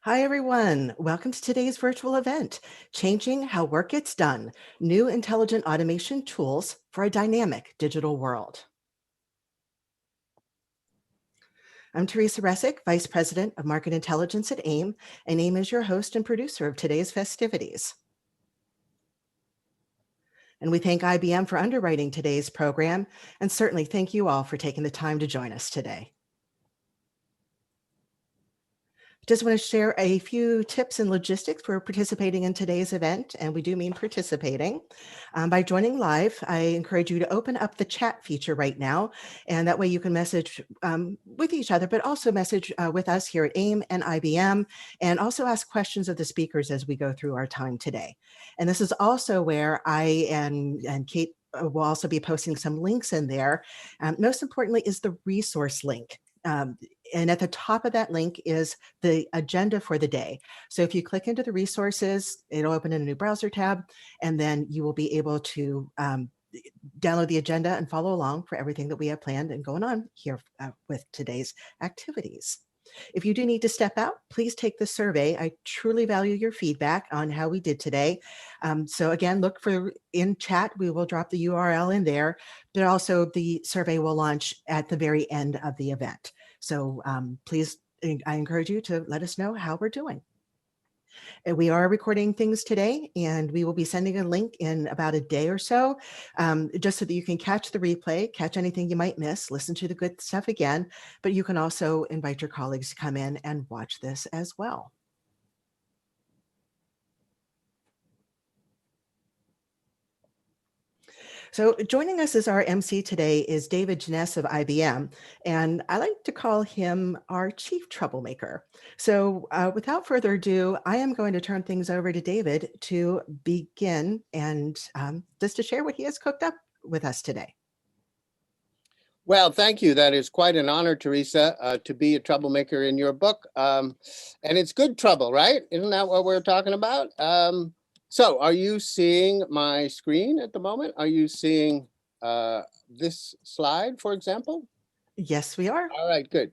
Hi, everyone. Welcome to today's virtual event, Changing How Work Gets Done, New Intelligent Automation Tools for a Dynamic Digital World. I'm Teresa Resick, Vice President of Market Intelligence at AIM, and AIM is your host and producer of today's festivities. And we thank IBM for underwriting today's program, and certainly thank you all for taking the time to join us today. Just want to share a few tips and logistics for participating in today's event, and we do mean participating. By joining live, I encourage you to open up the chat feature right now, and that way you can message with each other, but also message with us here at AIM and IBM, and also ask questions of the speakers as we go through our time today. And this is also where I and Kate will also be posting some links in there. Most importantly is the resource link. And at the top of that link is the agenda for the day. So if you click into the resources, it'll open in a new browser tab, and then you will be able to download the agenda and follow along for everything that we have planned and going on here with today's activities. If you do need to step out, please take the survey. I truly value your feedback on how we did today. So again, look for in chat, we will drop the URL in there, but also the survey will launch at the very end of the event. So please, I encourage you to let us know how we're doing. And we are recording things today, and we will be sending a link in about a day or so, just so that you can catch the replay, catch anything you might miss, listen to the good stuff again, but you can also invite your colleagues to come in and watch this as well. So joining us as our MC today is David Jenness of IBM, and I like to call him our chief troublemaker. So without further ado, I am going to turn things over to David to begin and just to share what he has cooked up with us today. Well, thank you. That is quite an honor, Teresa, to be a troublemaker in your book. And it's good trouble, right? Isn't that what we're talking about? So are you seeing my screen at the moment? Are you seeing this slide, for example? Yes, we are. All right, good.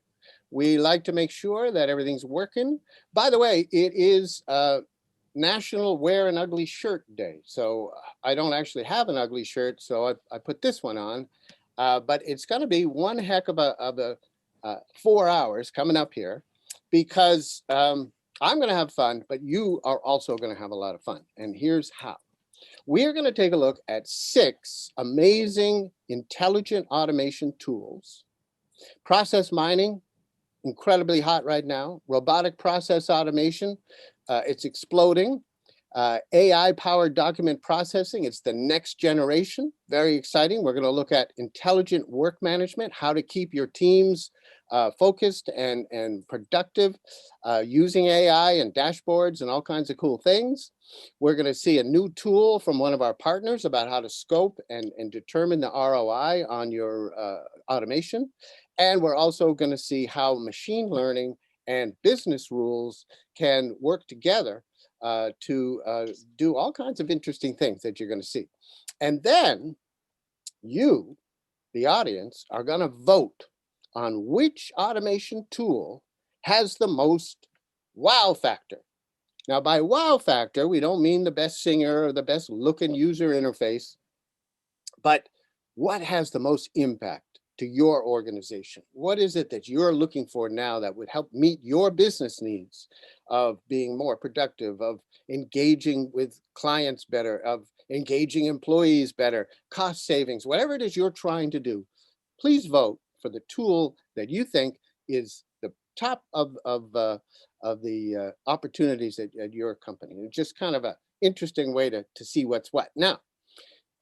We like to make sure that everything's working. By the way, it is National Wear an Ugly Shirt Day. So I don't actually have an ugly shirt, so I put this one on. But it's going to be one heck of a 4 hours coming up here, because I'm going to have fun, but you are also going to have a lot of fun. And here's how. We are going to take a look at 6 amazing intelligent automation tools. Process mining, incredibly hot right now. Robotic process automation, it's exploding. AI-powered document processing, it's the next generation, very exciting. We're going to look at intelligent work management, how to keep your teams focused and productive using AI and dashboards and all kinds of cool things. We're going to see a new tool from one of our partners about how to scope and determine the ROI on your automation. And we're also going to see how machine learning and business rules can work together to do all kinds of interesting things that you're going to see. And then you, the audience, are going to vote on which automation tool has the most wow factor. Now, by wow factor, we don't mean the best singer or the best looking user interface, but what has the most impact to your organization? What is it that you're looking for now that would help meet your business needs of being more productive, of engaging with clients better, of engaging employees better, cost savings, whatever it is you're trying to do? Please vote for the tool that you think is the top of the opportunities at your company. It's just kind of an interesting way to see what's what. Now,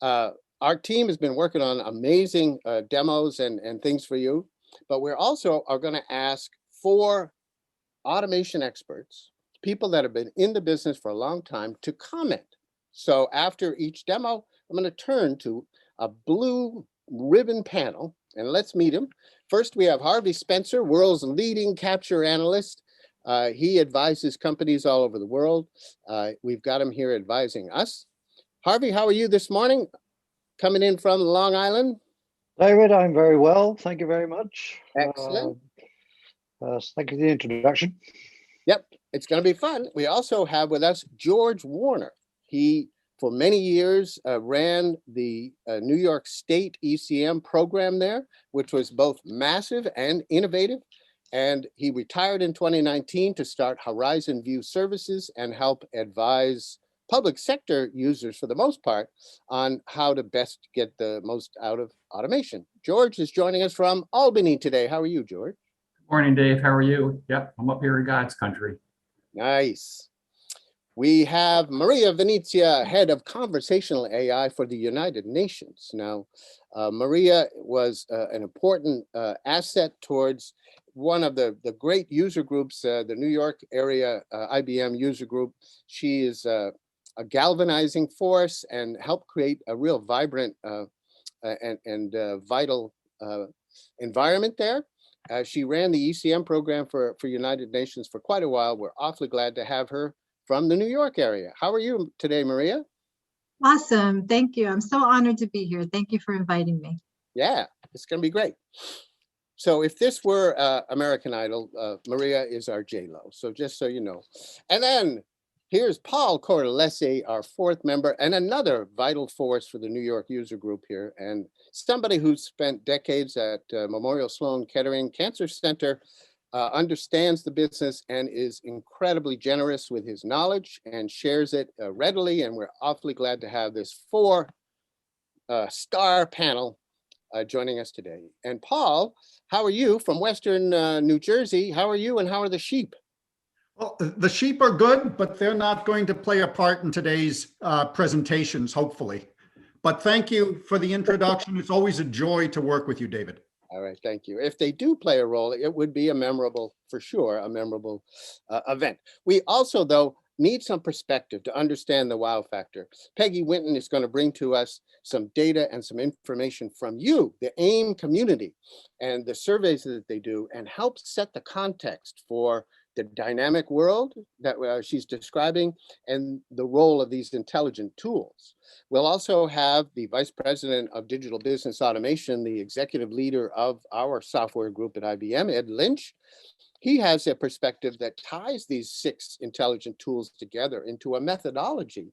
our team has been working on amazing demos and things for you, but we're also are going to ask 4 automation experts, people that have been in the business for a long time, to comment. So after each demo, I'm going to turn to a blue ribbon panel, and let's meet them. First, we have Harvey Spencer, world's leading capture analyst. He advises companies all over the world. We've got him here advising us. Harvey, how are you this morning? Coming in from Long Island? David, I'm very well. Thank you very much. Excellent. Thank you for the introduction. Yep. It's going to be fun. We also have with us George Warner. He, for many years, ran the New York State ECM program there, which was both massive and innovative. And he retired in 2019 to start Horizon View Services and help advise public sector users, for the most part, on how to best get the most out of automation. George is joining us from Albany today. How are you, George? Morning, Dave. How are you? Yep, I'm up here in God's country. Nice. We have Maria Venezia, head of conversational AI for the United Nations. Now, Maria was an important asset towards one of the great user groups, the New York area IBM user group. She is a galvanizing force and helped create a real vibrant and vital environment there. She ran the ECM program for United Nations for quite a while. We're awfully glad to have her from the New York area. How are you today, Maria? Awesome. Thank you. I'm so honored to be here. Thank you for inviting me. Yeah, it's going to be great. So if this were American Idol, Maria is our J-Lo. So just so you know. And then here's Paul Cortellesi, our fourth member and another vital force for the New York user group here, and somebody who's spent decades at Memorial Sloan Kettering Cancer Center, understands the business and is incredibly generous with his knowledge and shares it readily. And we're awfully glad to have this four-star panel joining us today. And Paul, how are you from Western New Jersey? How are you and how are the sheep? Well, the sheep are good, but they're not going to play a part in today's presentations, hopefully. But thank you for the introduction. It's always a joy to work with you, David. All right, thank you. If they do play a role, it would be a memorable, for sure, a memorable event. We also, though, need some perspective to understand the wow factor. Peggy Winton is going to bring to us some data and some information from you, the AIIM community, and the surveys that they do, and help set the context for the dynamic world that she's describing and the role of these intelligent tools. We'll also have the Vice President of Digital Business Automation, the executive leader of our software group at IBM, Ed Lynch. He has a perspective that ties these 6 intelligent tools together into a methodology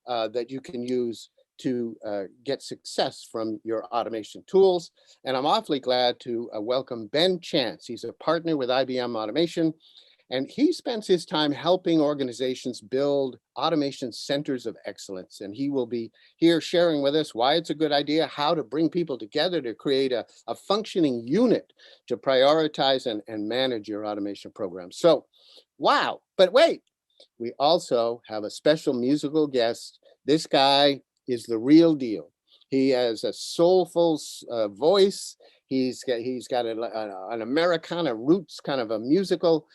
that you can use to get success from your automation tools. And I'm awfully glad to welcome Ben Chance. He's a partner with IBM Automation, and he spends his time helping organizations build automation centers of excellence. And he will be here sharing with us why it's a good idea, how to bring people together to create a functioning unit to prioritize and manage your automation program. So, wow, but wait, we also have a special musical guest. This guy is the real deal. He has a soulful voice. He's got an Americana roots, kind of a musical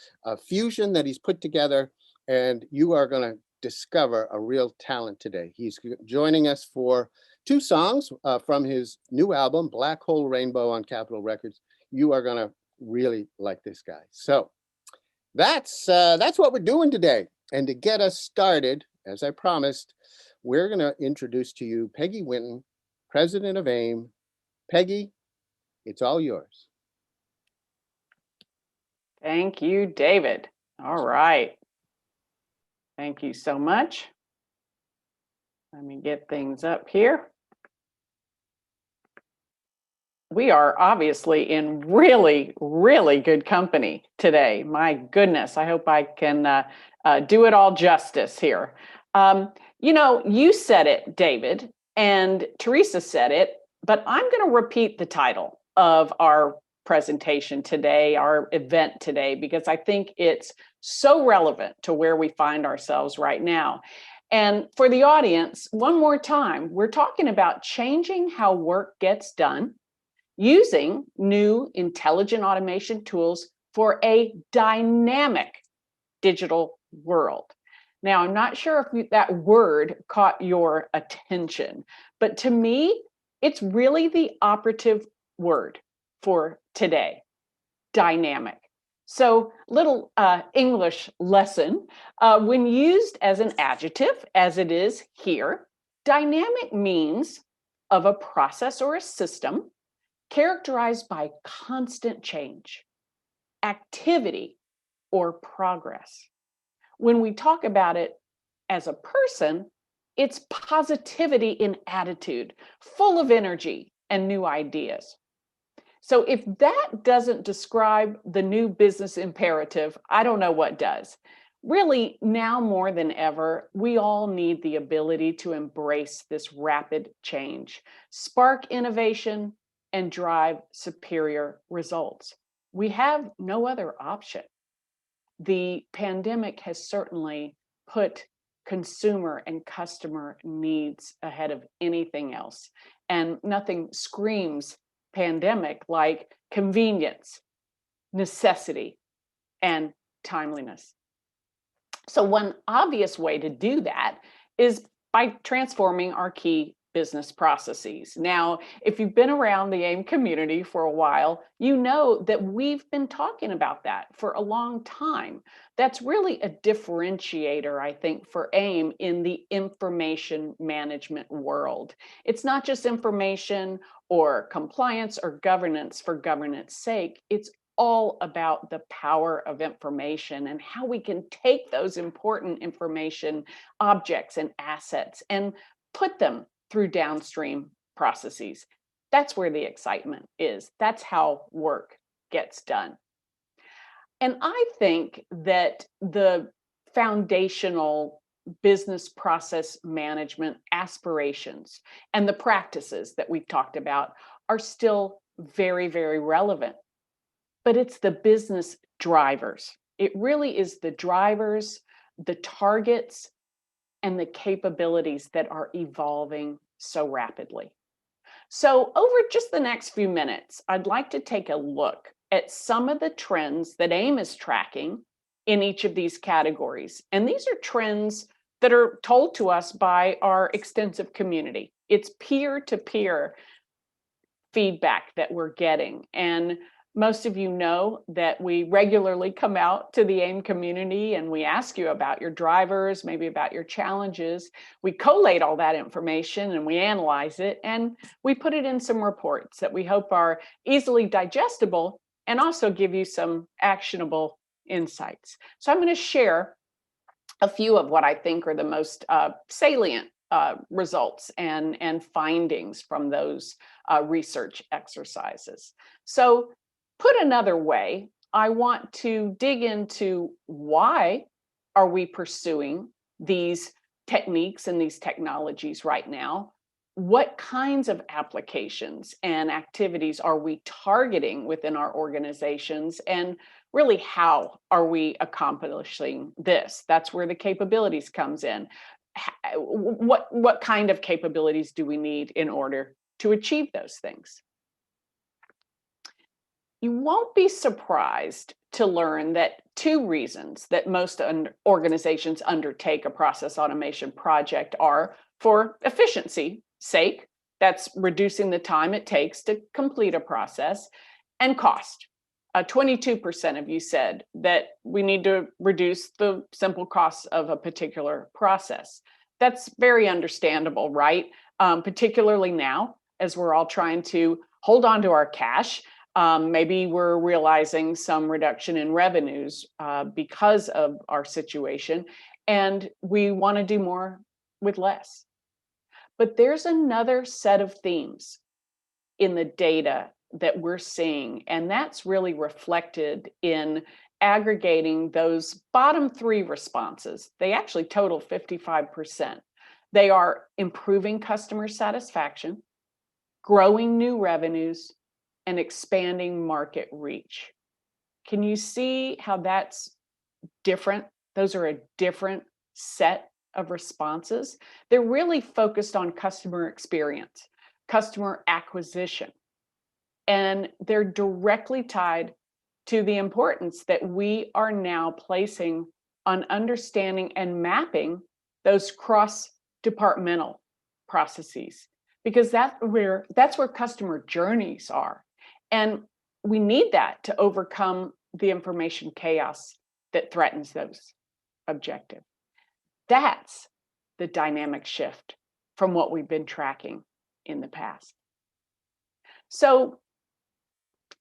fusion that he's put together, and you are going to discover a real talent today. He's joining us for 2 songs from his new album, Black Hole Rainbow, on Capitol Records. You are going to really like this guy. So that's what we're doing today. And to get us started, as I promised, we're going to introduce to you Peggy Winton, president of AIIM. Peggy, it's all yours. Thank you, David. All right. Thank you so much. Let me get things up here. We are obviously in really, really good company today. My goodness, I hope I can do it all justice here. You know, you said it, David, and Teresa said it, but I'm going to repeat the title of our presentation today, our event today, because I think it's so relevant to where we find ourselves right now. And for the audience, one more time, we're talking about changing how work gets done using new intelligent automation tools for a dynamic digital world. Now, I'm not sure if that word caught your attention, but to me, it's really the operative word for today, dynamic. So little English lesson, when used as an adjective, as it is here, dynamic means of a process or a system characterized by constant change, activity, or progress. When we talk about it as a person, it's positivity in attitude, full of energy and new ideas. So if that doesn't describe the new business imperative, I don't know what does. Really, now more than ever, we all need the ability to embrace this rapid change, spark innovation, and drive superior results. We have no other option. The pandemic has certainly put consumer and customer needs ahead of anything else. And nothing screams pandemic like convenience, necessity, and timeliness. So one obvious way to do that is by transforming our key business processes. Now, if you've been around the AIM community for a while, you know that we've been talking about that for a long time. That's really a differentiator, I think, for AIM in the information management world. It's not just information or compliance or governance for governance sake. It's all about the power of information and how we can take those important information objects and assets and put them through downstream processes. That's where the excitement is. That's how work gets done. And I think that the foundational business process management aspirations and the practices that we've talked about are still very, very relevant. But it's the business drivers. It really is the drivers, the targets, and the capabilities that are evolving so rapidly. So over just the next few minutes, I'd like to take a look at some of the trends that AIM is tracking in each of these categories. And these are trends that are told to us by our extensive community. It's peer-to-peer feedback that we're getting. And most of you know that we regularly come out to the AIM community and we ask you about your drivers, maybe about your challenges. We collate all that information and we analyze it and we put it in some reports that we hope are easily digestible and also give you some actionable insights. So I'm going to share a few of what I think are the most salient results and findings from those research exercises. So put another way, I want to dig into why are we pursuing these techniques and these technologies right now? What kinds of applications and activities are we targeting within our organizations? And really, how are we accomplishing this? That's where the capabilities comes in. What kind of capabilities do we need in order to achieve those things? You won't be surprised to learn that two reasons that most organizations undertake a process automation project are for efficiency sake, that's reducing the time it takes to complete a process, and cost. 22% of you said that we need to reduce the simple costs of a particular process. That's very understandable, right? Particularly now, as we're all trying to hold on to our cash. Maybe we're realizing some reduction in revenues because of our situation, and we want to do more with less. But there's another set of themes in the data that we're seeing, and that's really reflected in aggregating those bottom three responses. They actually total 55%. They are improving customer satisfaction, growing new revenues, and expanding market reach. Can you see how that's different? Those are a different set of responses. They're really focused on customer experience, customer acquisition, and they're directly tied to the importance that we are now placing on understanding and mapping those cross-departmental processes, because that's where customer journeys are. And we need that to overcome the information chaos that threatens those objectives. That's the dynamic shift from what we've been tracking in the past. So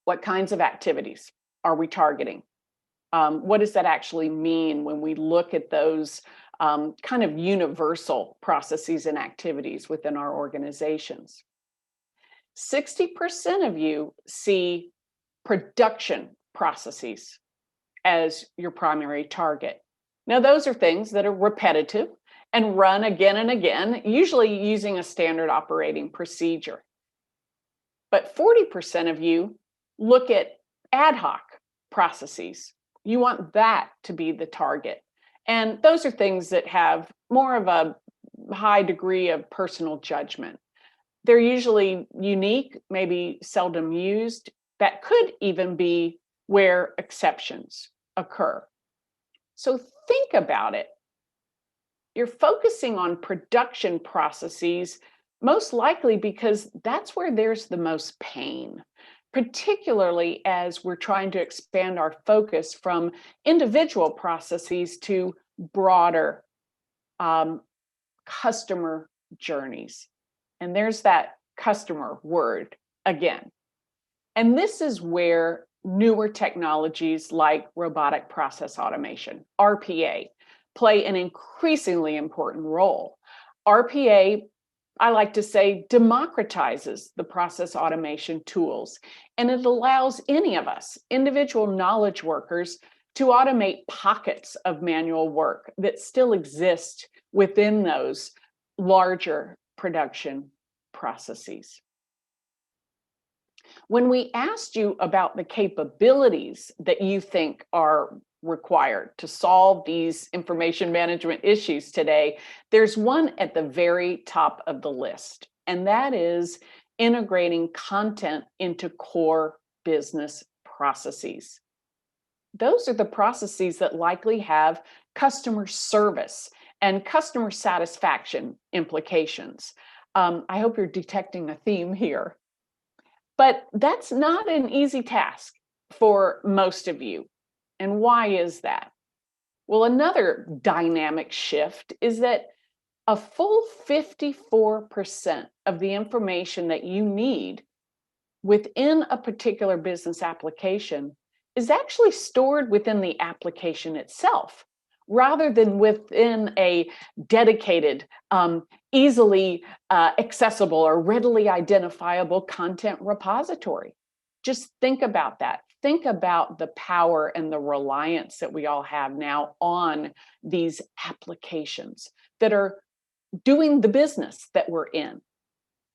what kinds of activities are we targeting? What does that actually mean when we look at those kind of universal processes and activities within our organizations? 60% of you see production processes as your primary target. Now, those are things that are repetitive and run again and again, usually using a standard operating procedure. But 40% of you look at ad hoc processes. You want that to be the target. And those are things that have more of a high degree of personal judgment. They're usually unique, maybe seldom used. That could even be where exceptions occur. So think about it. You're focusing on production processes, most likely because that's where there's the most pain, particularly as we're trying to expand our focus from individual processes to broader customer journeys. And there's that customer word again. And this is where newer technologies like robotic process automation, RPA, play an increasingly important role. RPA, I like to say, democratizes the process automation tools, and it allows any of us, individual knowledge workers, to automate pockets of manual work that still exist within those larger production processes. When we asked you about the capabilities that you think are required to solve these information management issues today, there's one at the very top of the list, and that is integrating content into core business processes. Those are the processes that likely have customer service and customer satisfaction implications. I hope you're detecting a theme here. But that's not an easy task for most of you. And why is that? Well, another dynamic shift is that a full 54% of the information that you need within a particular business application is actually stored within the application itself, rather than within a dedicated, easily accessible or readily identifiable content repository. Just think about that. Think about the power and the reliance that we all have now on these applications that are doing the business that we're in.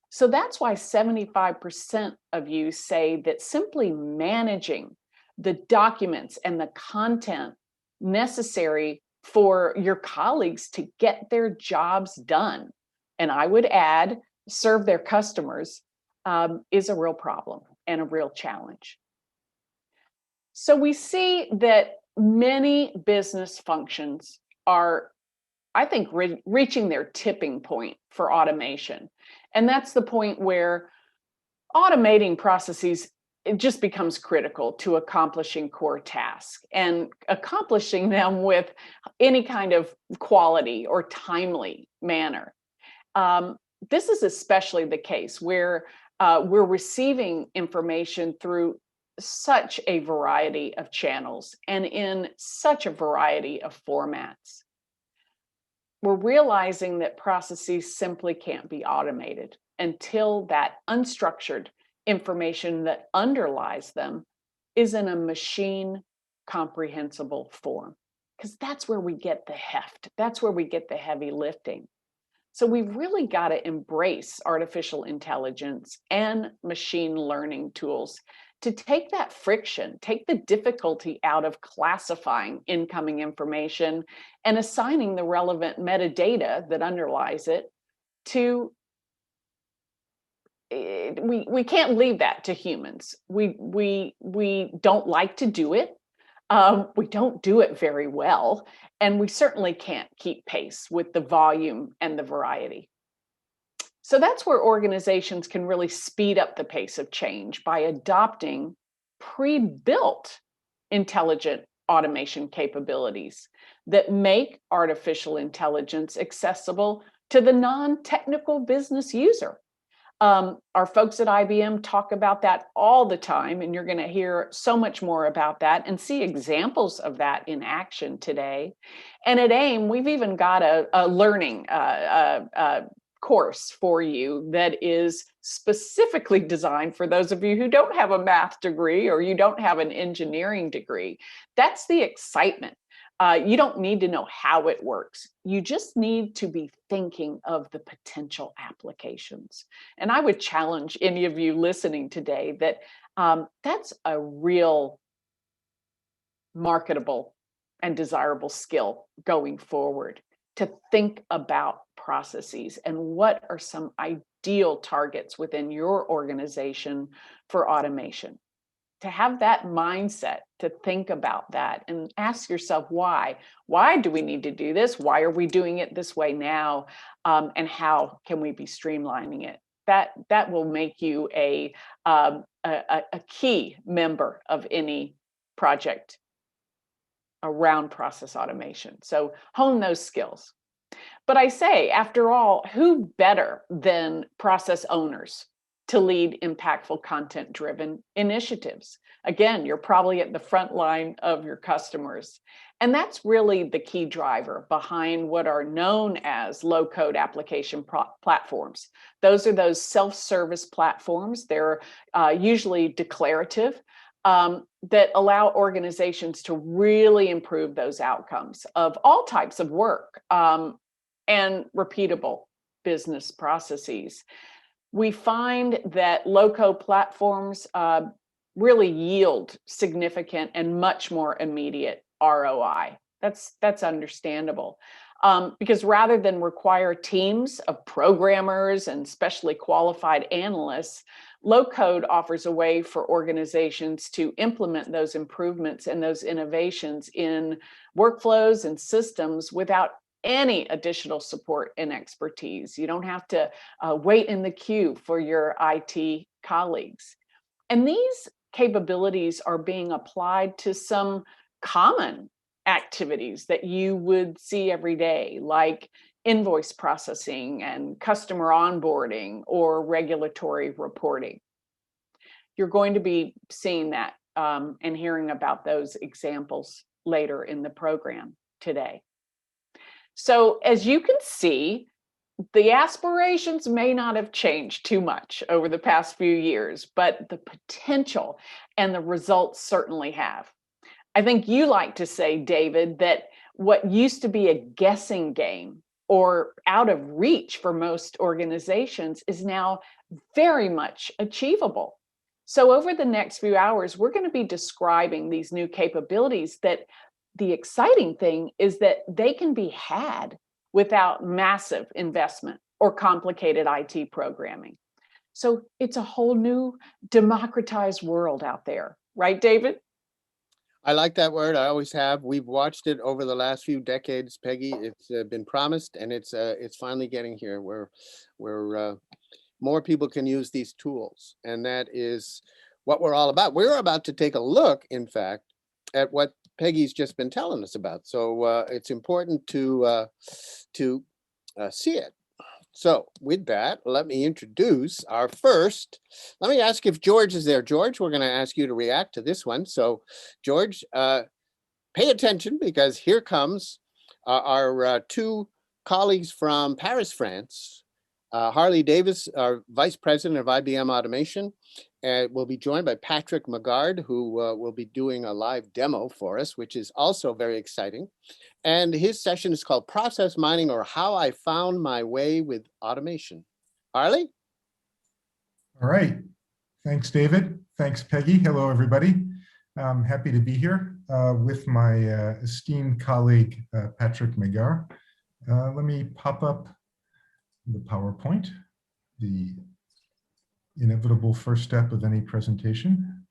So that's why 75% of you say that simply managing the documents and the content necessary for your colleagues to get their jobs done, and I would add, serve their customers, is a real problem and a real challenge. So we see that many business functions are, I think, reaching their tipping point for automation. And that's the point where automating processes, it just becomes critical to accomplishing core tasks and accomplishing them with any kind of quality or timely manner. This is especially the case where we're receiving information through such a variety of channels and in such a variety of formats. We're realizing that processes simply can't be automated until that unstructured information that underlies them is in a machine comprehensible form, because that's where we get the heft. That's where we get the heavy lifting. So we've really got to embrace artificial intelligence and machine learning tools to take that friction, take the difficulty out of classifying incoming information and assigning the relevant metadata that underlies it to, we can't leave that to humans. We don't like to do it. We don't do it very well, and we certainly can't keep pace with the volume and the variety. So that's where organizations can really speed up the pace of change by adopting pre-built intelligent automation capabilities that make artificial intelligence accessible to the non-technical business user. Our folks at IBM talk about that all the time, and you're going to hear so much more about that and see examples of that in action today. And at AIIM, we've even got a learning course for you that is specifically designed for those of you who don't have a math degree or you don't have an engineering degree. That's the excitement. You don't need to know how it works. You just need to be thinking of the potential applications. And I would challenge any of you listening today that that's a real marketable and desirable skill going forward, to think about processes and what are some ideal targets within your organization for automation. To have that mindset, to think about that and ask yourself why. Why do we need to do this? Why are we doing it this way now? And how can we be streamlining it? That will make you a key member of any project around process automation. So hone those skills. But I say, after all, who better than process owners to lead impactful content-driven initiatives? Again, you're probably at the front line of your customers. And that's really the key driver behind what are known as low-code application platforms. Those are those self-service platforms. They're usually declarative, that allow organizations to really improve those outcomes of all types of work and repeatable business processes. We find that low-code platforms really yield significant and much more immediate ROI. That's understandable. Because rather than require teams of programmers and specially qualified analysts, low-code offers a way for organizations to implement those improvements and those innovations in workflows and systems without any additional support and expertise. You don't have to wait in the queue for your IT colleagues. And these capabilities are being applied to some common activities that you would see every day, like invoice processing and customer onboarding or regulatory reporting. You're going to be seeing that and hearing about those examples later in the program today. So as you can see, the aspirations may not have changed too much over the past few years, but the potential and the results certainly have. I think you like to say, David, that what used to be a guessing game or out of reach for most organizations is now very much achievable. So over the next few hours, we're going to be describing these new capabilities that the exciting thing is that they can be had without massive investment or complicated IT programming. So it's a whole new democratized world out there, right, David? I like that word. I always have. We've watched it over the last few decades, Peggy. It's been promised, and it's finally getting here where more people can use these tools, and that is what we're all about. We're about to take a look, in fact, at what Peggy's just been telling us about. So it's important to see it. So with that, let me introduce our first. Let me ask if George is there. George, we're going to ask you to react to this one. So George, pay attention, because here comes our two colleagues from Paris, France. Harley Davis, our Vice President of IBM Automation, will be joined by Patrick Magard, who will be doing a live demo for us, which is also very exciting. And his session is called Process Mining, or How I Found My Way with Automation. Harley? All right. Thanks, David. Thanks, Peggy. Hello, everybody. I'm happy to be here with my esteemed colleague, Patrick Magard. Let me pop up the PowerPoint, the inevitable first step of any presentation.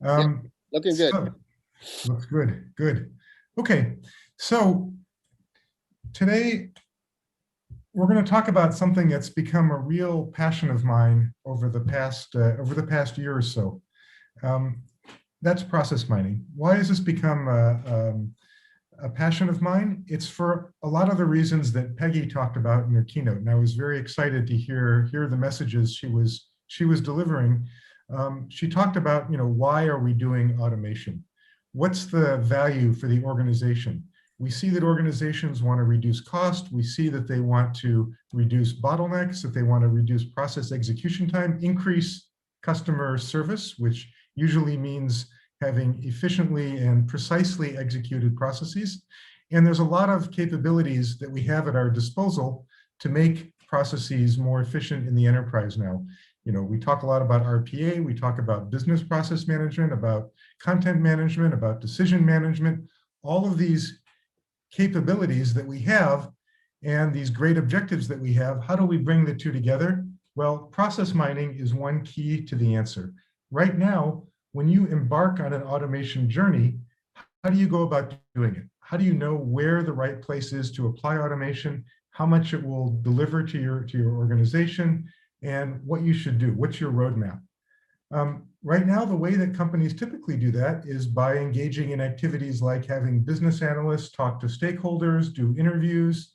Looking good. Looks good. Good. Okay. So today we're going to talk about something that's become a real passion of mine over the past year or so. That's process mining. Why has this become a passion of mine? It's for a lot of the reasons that Peggy talked about in her keynote, and I was very excited to hear the messages she was delivering. She talked about, why are we doing automation? What's the value for the organization? We see that organizations want to reduce cost. We see that they want to reduce bottlenecks, that they want to reduce process execution time, increase customer service, which usually means having efficiently and precisely executed processes. And there's a lot of capabilities that we have at our disposal to make processes more efficient in the enterprise now. We talk a lot about RPA, we talk about business process management, about content management, about decision management, all of these capabilities that we have and these great objectives that we have. How do we bring the two together? Well, process mining is one key to the answer. Right now, when you embark on an automation journey, how do you go about doing it? How do you know where the right place is to apply automation, how much it will deliver to your organization, and what you should do? What's your roadmap? Right now, the way that companies typically do that is by engaging in activities like having business analysts talk to stakeholders, do interviews.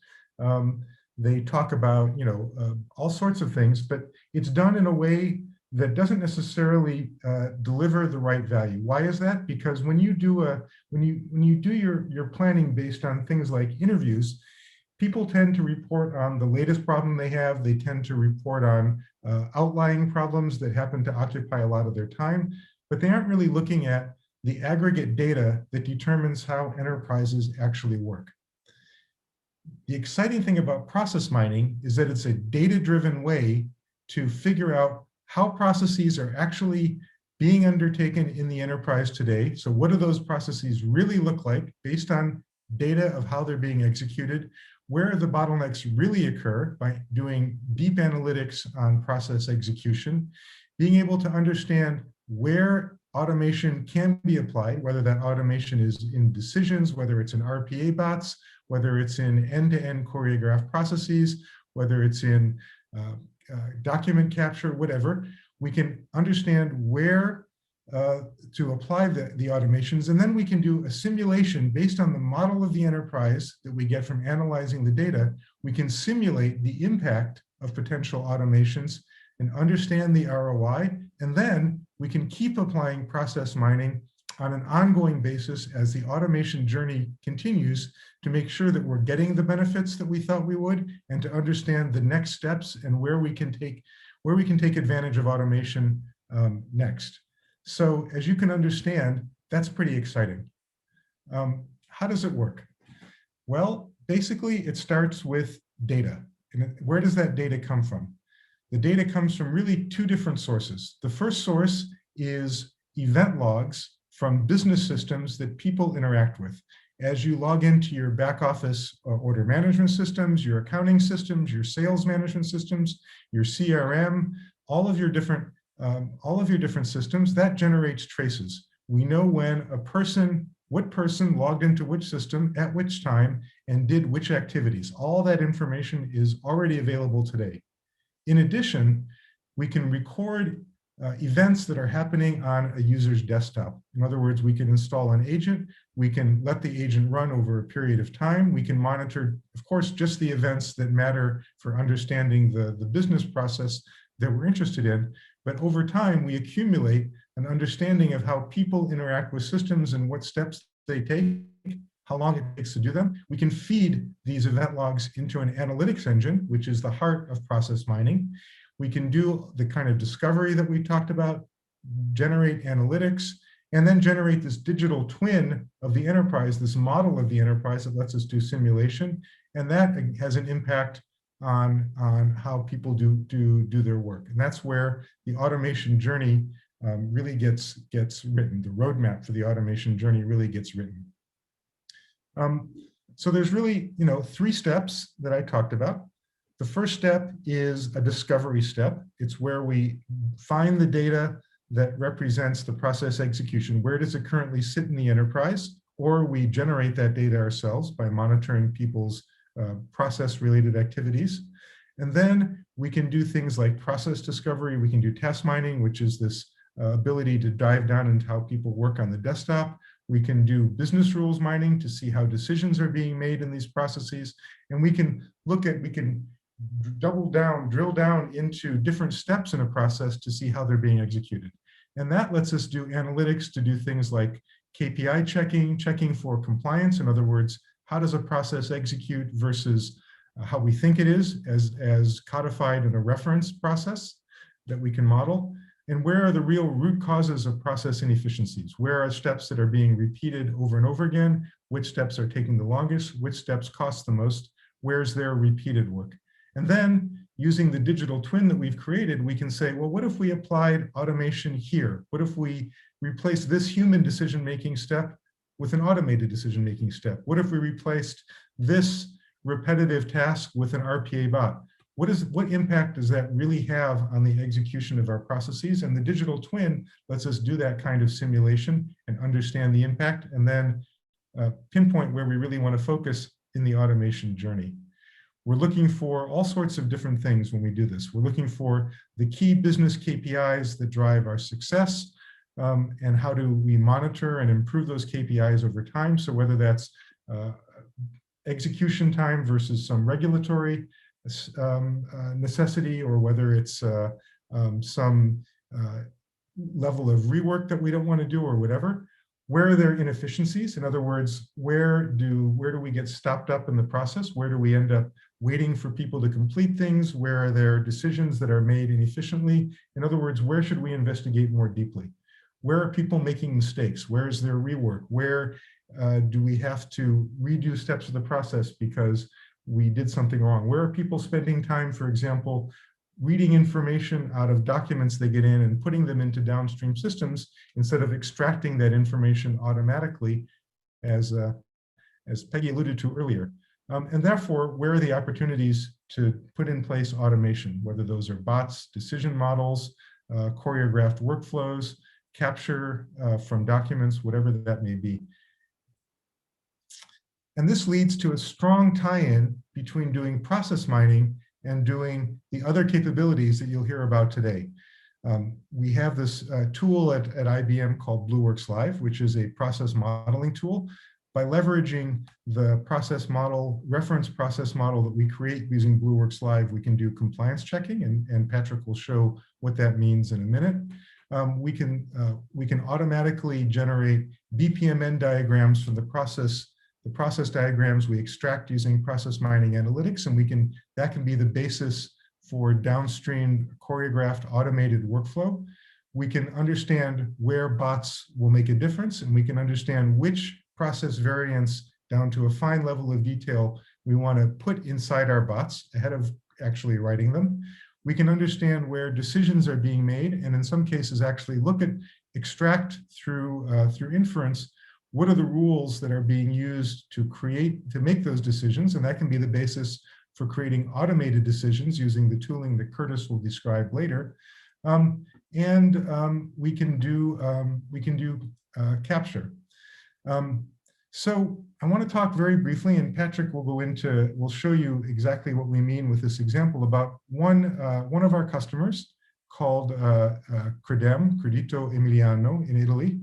They talk about, all sorts of things, but it's done in a way that doesn't necessarily deliver the right value. Why is that? Because when you do your planning based on things like interviews, people tend to report on the latest problem they have. They tend to report on outlying problems that happen to occupy a lot of their time, but they aren't really looking at the aggregate data that determines how enterprises actually work. The exciting thing about process mining is that it's a data-driven way to figure out how processes are actually being undertaken in the enterprise today. So what do those processes really look like based on data of how they're being executed? Where the bottlenecks really occur by doing deep analytics on process execution, being able to understand where automation can be applied, whether that automation is in decisions, whether it's in RPA bots, whether it's in end-to-end choreographed processes, whether it's in document capture, whatever. We can understand where to apply the automations, and then we can do a simulation based on the model of the enterprise that we get from analyzing the data. We can simulate the impact of potential automations and understand the ROI, and then we can keep applying process mining on an ongoing basis as the automation journey continues to make sure that we're getting the benefits that we thought we would, and to understand the next steps and where we can take advantage of automation next. So as you can understand, that's pretty exciting. How does it work? Well, basically it starts with data. And where does that data come from? The data comes from really two different sources. The first source is event logs from business systems that people interact with. As you log into your back office order management systems, your accounting systems, your sales management systems, your CRM, all of your different systems, that generates traces. We know when what person logged into which system at which time and did which activities. All that information is already available today. In addition, we can record events that are happening on a user's desktop. In other words, we can install an agent. We can let the agent run over a period of time. We can monitor, of course, just the events that matter for understanding the business process that we're interested in. But over time, we accumulate an understanding of how people interact with systems and what steps they take, how long it takes to do them. We can feed these event logs into an analytics engine, which is the heart of process mining. We can do the kind of discovery that we talked about, generate analytics, and then generate this digital twin of the enterprise, this model of the enterprise that lets us do simulation. And that has an impact on how people do their work. And that's where the automation journey really gets written. The roadmap for the automation journey really gets written. So there's really, three steps that I talked about. The first step is a discovery step. It's where we find the data that represents the process execution. Where does it currently sit in the enterprise? Or we generate that data ourselves by monitoring people's process-related activities. And then we can do things like process discovery. We can do task mining, which is this ability to dive down into how people work on the desktop. We can do business rules mining to see how decisions are being made in these processes. And we can drill down into different steps in a process to see how they're being executed. And that lets us do analytics to do things like KPI checking for compliance. In other words, how does a process execute versus how we think it is as codified in a reference process that we can model? And where are the real root causes of process inefficiencies? Where are steps that are being repeated over and over again? Which steps are taking the longest? Which steps cost the most? Where's their repeated work? And then using the digital twin that we've created, we can say, well, what if we applied automation here? What if we replaced this human decision-making step with an automated decision-making step? What if we replaced this repetitive task with an RPA bot? What impact does that really have on the execution of our processes? And the digital twin lets us do that kind of simulation and understand the impact, and then pinpoint where we really want to focus in the automation journey. We're looking for all sorts of different things when we do this. We're looking for the key business KPIs that drive our success, and how do we monitor and improve those KPIs over time. So whether that's execution time versus some regulatory necessity, or whether it's some level of rework that we don't want to do or whatever. Where are there inefficiencies? In other words, where do we get stopped up in the process? Where do we end up waiting for people to complete things? Where are there decisions that are made inefficiently? In other words, where should we investigate more deeply? Where are people making mistakes? Where is there rework? Where do we have to redo steps of the process because we did something wrong? Where are people spending time, for example, reading information out of documents they get in and putting them into downstream systems instead of extracting that information automatically, as Peggy alluded to earlier? And therefore, where are the opportunities to put in place automation, whether those are bots, decision models, choreographed workflows, capture from documents, whatever that may be. And this leads to a strong tie-in between doing process mining and doing the other capabilities that you'll hear about today. We have this tool at IBM called BlueWorks Live, which is a process modeling tool. By leveraging the reference process model that we create using BlueWorks Live, we can do compliance checking, and Patrick will show what that means in a minute. We can automatically generate BPMN diagrams from the process diagrams we extract using process mining analytics, and that can be the basis for downstream choreographed automated workflow. We can understand where bots will make a difference, and we can understand which process variants down to a fine level of detail we want to put inside our bots ahead of actually writing them. We can understand where decisions are being made, and in some cases actually extract through inference, what are the rules that are being used to make those decisions, and that can be the basis for creating automated decisions using the tooling that Curtis will describe later. We can do capture. So I want to talk very briefly, and Patrick will show you exactly what we mean with this example about one of our customers called Credito Emiliano in Italy.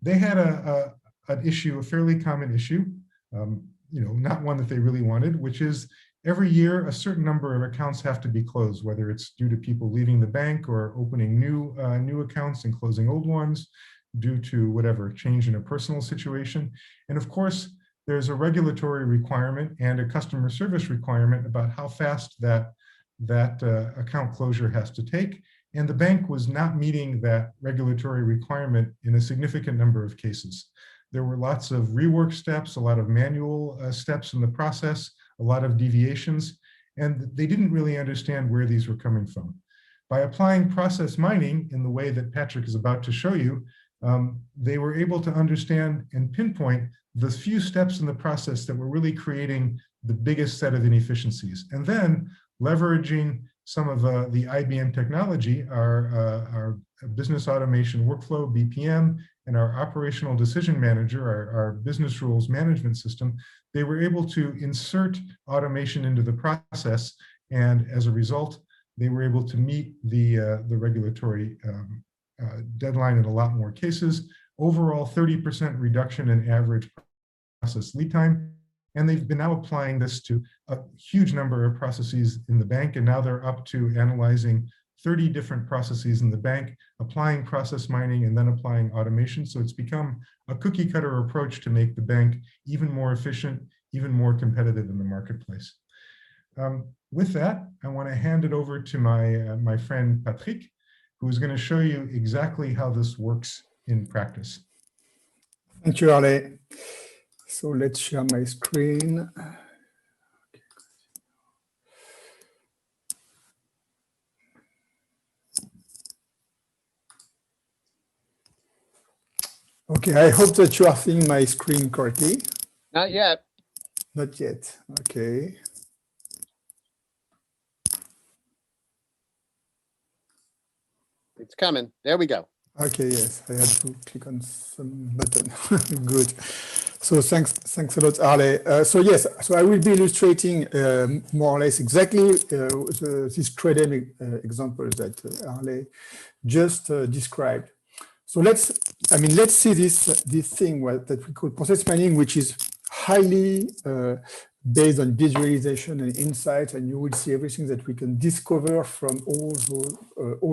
They had an issue, a fairly common issue, not one that they really wanted, which is every year a certain number of accounts have to be closed, whether it's due to people leaving the bank or opening new accounts and closing old ones, due to whatever change in a personal situation. And of course, there's a regulatory requirement and a customer service requirement about how fast that account closure has to take. And the bank was not meeting that regulatory requirement in a significant number of cases. There were lots of rework steps, a lot of manual steps in the process, a lot of deviations, and they didn't really understand where these were coming from. By applying process mining in the way that Patrick is about to show you, they were able to understand and pinpoint the few steps in the process that were really creating the biggest set of inefficiencies. And then leveraging some of the IBM technology, our business automation workflow, BPM, and our operational decision manager, our business rules management system, they were able to insert automation into the process. And as a result, they were able to meet the regulatory deadline in a lot more cases overall 30% reduction in average process lead time. And they've been now applying this to a huge number of processes in the bank. And now they're up to analyzing 30 different processes in the bank, applying process mining and then applying automation. So it's become a cookie cutter approach to make the bank even more efficient, even more competitive in the marketplace. With that, I want to hand it over to my friend Patrick, who's going to show you exactly how this works in practice. Thank you, Ale. So let's share my screen. Okay, I hope that you are seeing my screen correctly. Not yet. Not yet. Okay. It's coming. There we go. Okay, yes, I had to click on some button. Good. So thanks a lot, Ale. So yes, so I will be illustrating more or less exactly this trade example that Ale just described. So let's see this thing that we call process mining, which is highly based on visualization and insight, and you will see everything that we can discover from all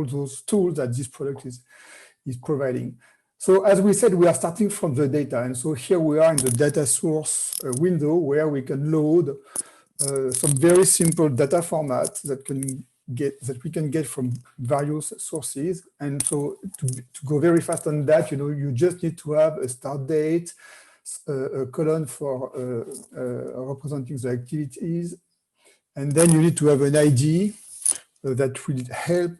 those tools that this product is providing. So as we said, we are starting from the data, and so here we are in the data source window where we can load some very simple data formats that we can get from various sources. And so to go very fast on that, you just need to have a start date, a column for representing the activities, and then you need to have an ID that will help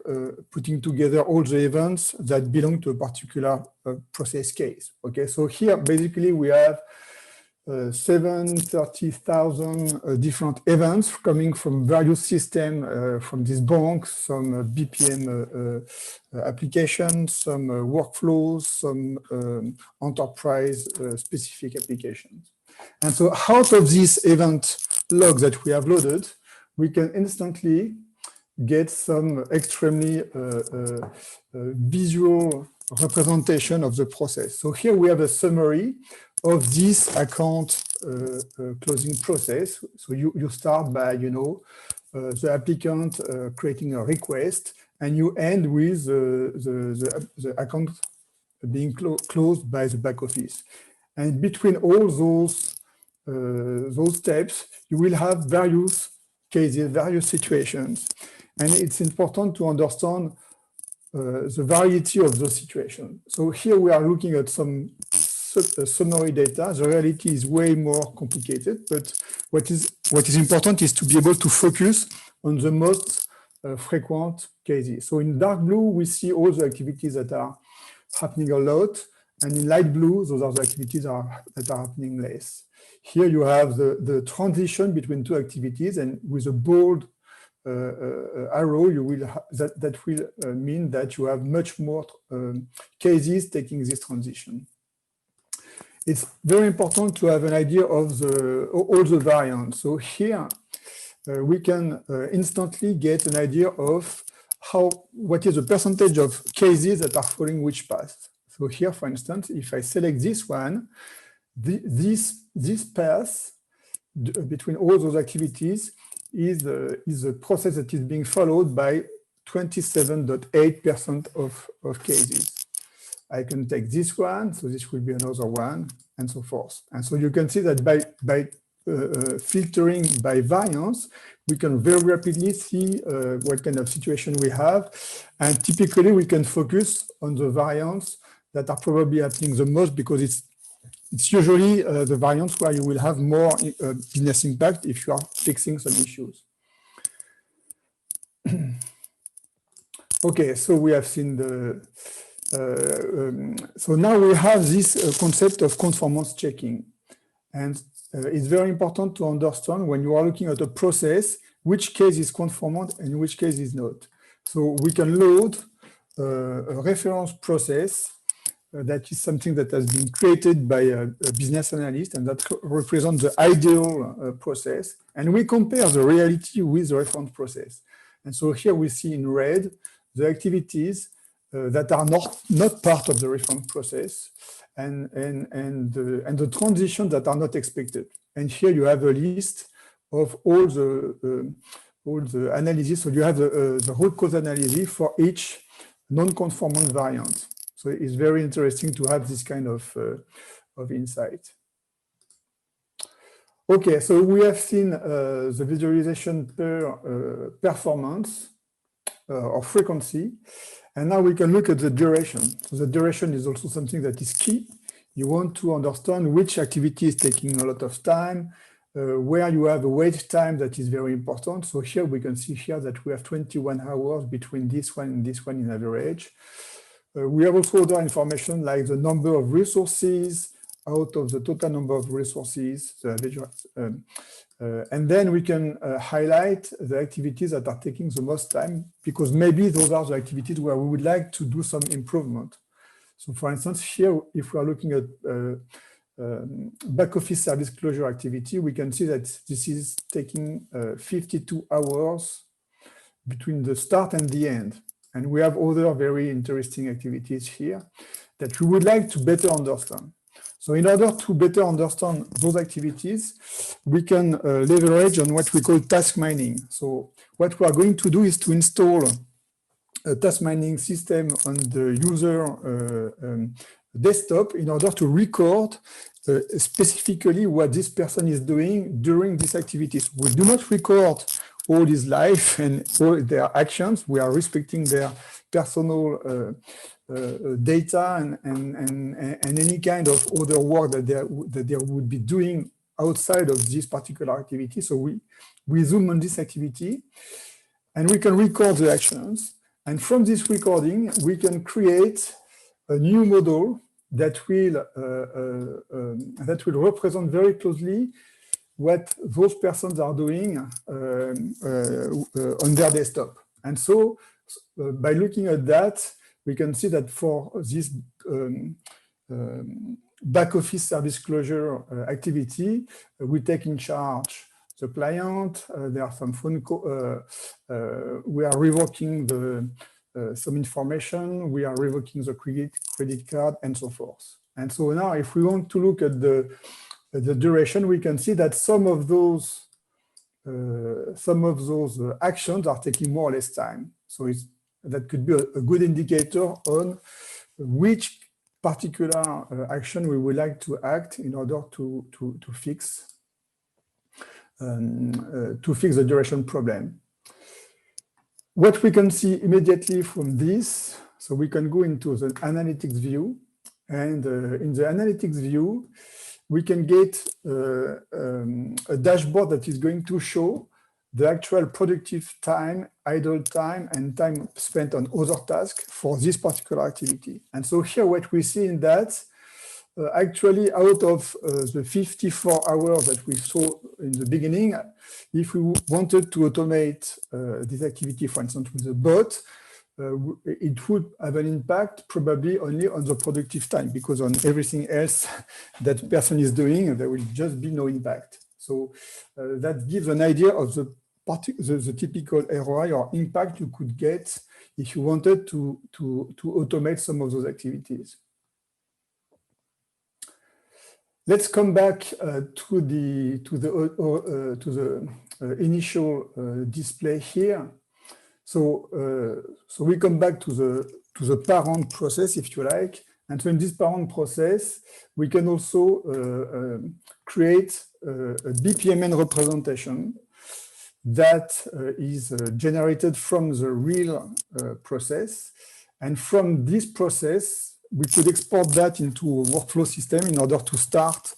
putting together all the events that belong to a particular process case. Okay, so here basically we have 730,000 different events coming from various systems from this bank, some BPM applications, some workflows, some enterprise specific applications. And so out of this event log that we have loaded, we can instantly get some extremely visual representation of the process. So here we have a summary of this account closing process. So you start by, the applicant creating a request, and you end with the account being closed by the back office. And between all those steps, you will have various cases, various situations. And it's important to understand the variety of those situations. So here we are looking at some summary data. The reality is way more complicated, but what is important is to be able to focus on the most frequent cases. So in dark blue, we see all the activities that are happening a lot, and in light blue, those are the activities that are happening less. Here you have the transition between two activities, and with a bold arrow, you will that will mean that you have much more cases taking this transition. It's very important to have an idea of all the variants. So here we can instantly get an idea of what is the percentage of cases that are following which path. So here, for instance, if I select this one, this path between all those activities is a process that is being followed by 27.8% of cases. I can take this one, so this will be another one, and so forth. And so you can see that by filtering by variance, we can very rapidly see what kind of situation we have. And typically we can focus on the variants that are probably happening the most, because it's usually the variants where you will have more business impact if you are fixing some issues. Okay, so we have seen so now we have this concept of conformance checking. And it's very important to understand when you are looking at a process, which case is conformant and which case is not. So we can load a reference process that is something that has been created by a business analyst, and that represents the ideal process. And we compare the reality with the reference process. And so here we see in red the activities that are not part of the reform process, and the transitions that are not expected. And here you have a list of all the analysis. So you have the root cause analysis for each non-conformant variant. So it's very interesting to have this kind of insight. Okay, so we have seen the visualization per performance or frequency, and now we can look at the duration. So the duration is also something that is key. You want to understand which activity is taking a lot of time, where you have a wait time that is very important. So here we can see here that we have 21 hours between this one and this one in average. We have also other information like the number of resources out of the total number of resources, and then we can highlight the activities that are taking the most time, because maybe those are the activities where we would like to do some improvement. So for instance, here, if we are looking at back office service closure activity, we can see that this is taking 52 hours between the start and the end. And we have other very interesting activities here that we would like to better understand. So in order to better understand those activities, we can leverage on what we call task mining. So what we are going to do is to install a task mining system on the user desktop in order to record specifically what this person is doing during these activities. We do not record all his life and all their actions. We are respecting their personal data and any kind of other work that they would be doing outside of this particular activity. So we zoom on this activity and we can record the actions. And from this recording, we can create a new model that will represent very closely what those persons are doing on their desktop. And so by looking at that, we can see that for this back office service closure activity, we take in charge the client. There are some phone calls. We are revoking some information. We are revoking the credit card and so forth. And so now, if we want to look at the duration, we can see that some of those actions are taking more or less time. So that could be a good indicator on which particular action we would like to act in order to fix the duration problem. What we can see immediately from this, so we can go into the analytics view, and in the analytics view, we can get a dashboard that is going to show the actual productive time, idle time, and time spent on other tasks for this particular activity. And so here what we see in that, actually out of the 54 hours that we saw in the beginning, if we wanted to automate this activity, for instance, with a bot, it would have an impact probably only on the productive time, because on everything else that person is doing, there will just be no impact. So that gives an idea of the typical ROI or impact you could get if you wanted to automate some of those activities. Let's come back to the initial display here. So we come back to the parent process, if you like. And so in this parent process, we can also create a BPMN representation that is generated from the real process. And from this process, we could export that into a workflow system in order to start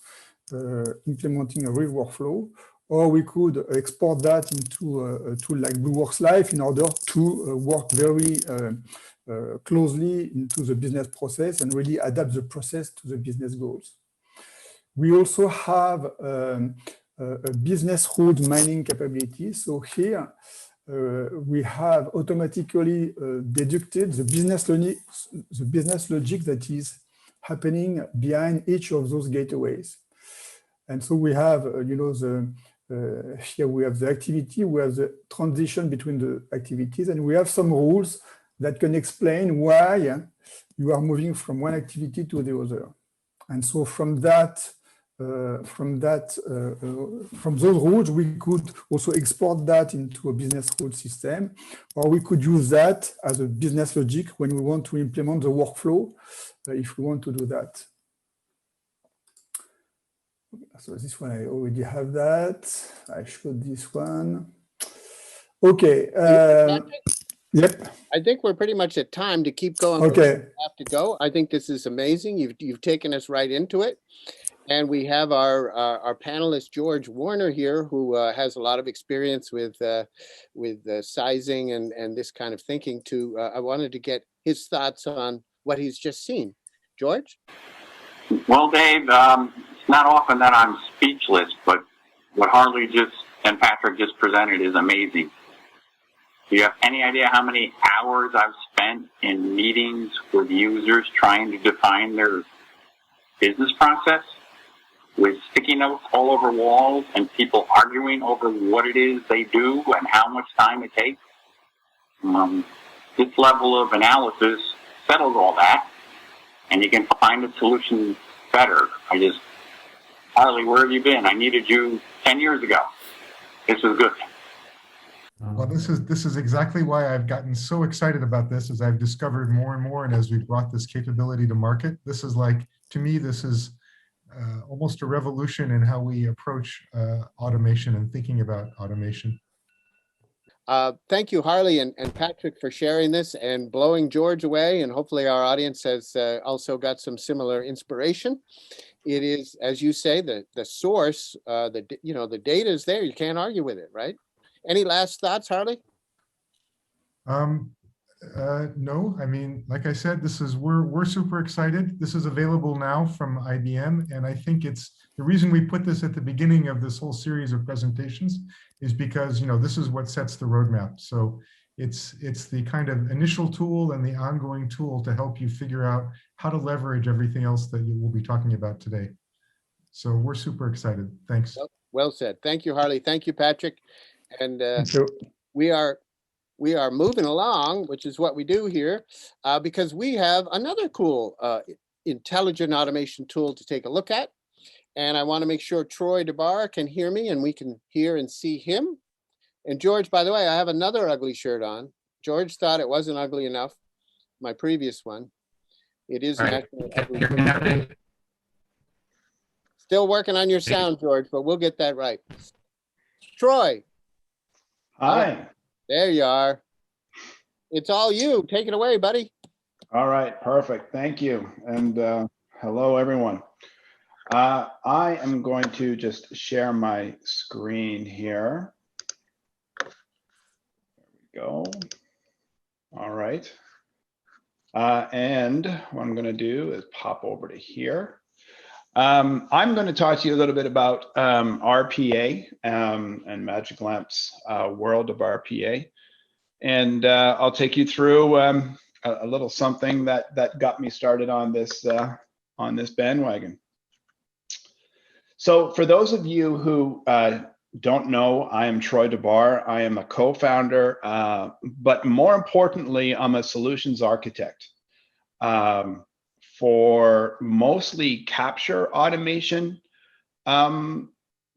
implementing a real workflow. Or we could export that into a tool like BlueWorks Live in order to work very closely into the business process and really adapt the process to the business goals. We also have a business rules mining capability. So here we have automatically deducted the business logic that is happening behind each of those gateways. And so we have, here we have the activity, we have the transition between the activities, and we have some rules that can explain why you are moving from one activity to the other. And so from those rules, we could also export that into a business rule system, or we could use that as a business logic when we want to implement the workflow, if we want to do that. So this one, I already have that. I showed this one. Okay. Yep. I think we're pretty much at time to keep going. Okay. We have to go. I think this is amazing. You've taken us right into it. And we have our panelist, George Warner here, who has a lot of experience with sizing and this kind of thinking too. I wanted to get his thoughts on what he's just seen. George? Well, Dave, it's not often that I'm speechless, but what Harley and Patrick just presented is amazing. Do you have any idea how many hours I've spent in meetings with users trying to define their business process, with sticky notes all over walls and people arguing over what it is they do and how much time it takes? This level of analysis settles all that, and you can find a solution better. Harley, where have you been? I needed you 10 years ago. This is good. Well, this is exactly why I've gotten so excited about this, as I've discovered more and more, and as we've brought this capability to market. This is like, to me, this is almost a revolution in how we approach automation and thinking about automation. Thank you, Harley and Patrick, for sharing this and blowing George away. And hopefully our audience has also got some similar inspiration. It is, as you say, the source, the data is there. You can't argue with it, right? Any last thoughts, Harley? No, I mean, like I said, we're super excited. This is available now from IBM, and I think it's the reason we put this at the beginning of this whole series of presentations is because this is what sets the roadmap. So it's the kind of initial tool and the ongoing tool to help you figure out how to leverage everything else that you will be talking about today. So we're super excited. Thanks. Well said. Thank you, Harley. Thank you, Patrick. And Thank you. we are moving along, which is what we do here, because we have another cool intelligent automation tool to take a look at. And I want to make sure Troy DeBar can hear me and we can hear and see him. And George, by the way, I have another ugly shirt on. George thought it wasn't ugly enough, my previous one. It is National Ugly Shirt. Still working on your sound, George, but we'll get that right. Troy. Hi. There you are. It's all you. Take it away, buddy. All right, perfect. Thank you. And hello, everyone. I am going to just share my screen here. There we go. All right. And what I'm going to do is pop over to here. I'm going to talk to you a little bit about RPA and Magic Lamp's world of RPA. And I'll take you through a little something that got me started on this bandwagon. So for those of you who don't know, I am Troy DeBar. I am a co-founder, but more importantly, I'm a solutions architect for mostly capture automation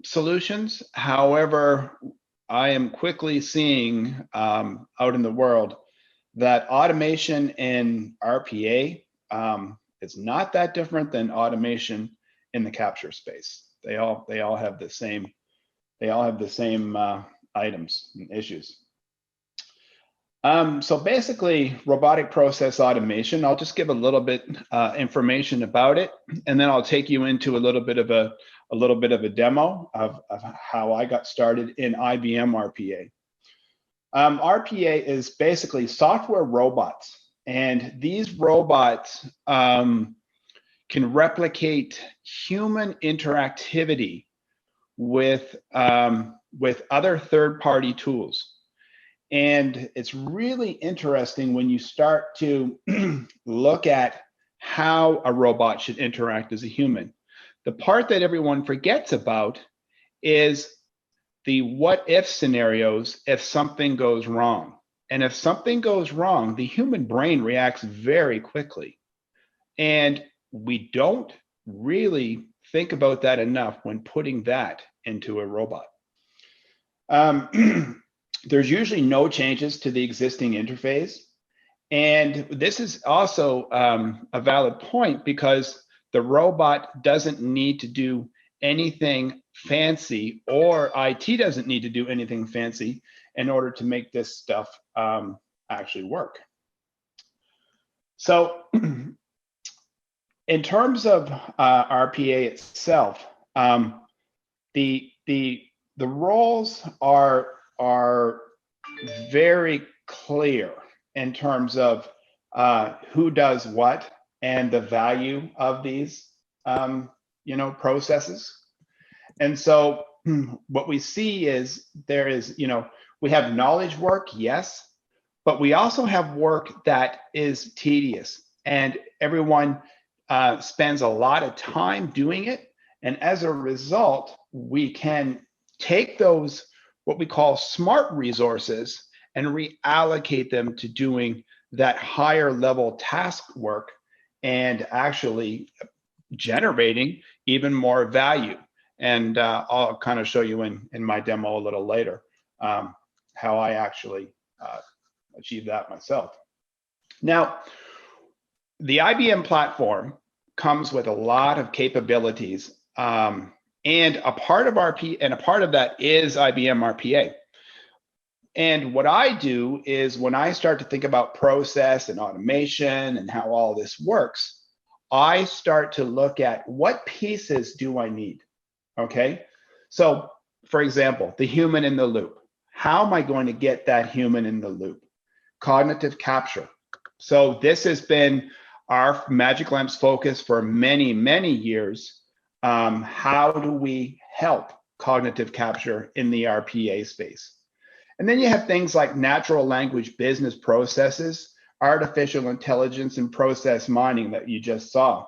solutions. However, I am quickly seeing out in the world that automation in RPA is not that different than automation in the capture space. They all have the same items and issues. So basically, robotic process automation. I'll just give a little bit information about it, and then I'll take you into a little bit of a demo of how I got started in IBM RPA. RPA is basically software robots, and these robots can replicate human interactivity with other third-party tools. And it's really interesting when you start to look at how a robot should interact as a human. The part that everyone forgets about is the what if scenarios if something goes wrong. And if something goes wrong, the human brain reacts very quickly. And we don't really think about that enough when putting that into a robot. There's usually no changes to the existing interface. And this is also a valid point because the robot doesn't need to do anything fancy, or IT doesn't need to do anything fancy in order to make this stuff actually work. So in terms of RPA itself, the roles are very clear in terms of who does what and the value of these processes. And so what we see is there is, we have knowledge work, yes, but we also have work that is tedious, and everyone spends a lot of time doing it. And as a result, we can take those, what we call smart resources, and reallocate them to doing that higher level task work and actually generating even more value. And I'll kind of show you in my demo a little later how I actually achieve that myself. Now, the IBM platform comes with a lot of capabilities, and a part of that is IBM RPA. And what I do is when I start to think about process and automation and how all this works, I start to look at what pieces do I need, okay? So for example, the human in the loop. How am I going to get that human in the loop? Cognitive capture. So this has been our Magic Lamp's focus for many, many years. How do we help cognitive capture in the RPA space? And then you have things like natural language business processes, artificial intelligence and process mining that you just saw,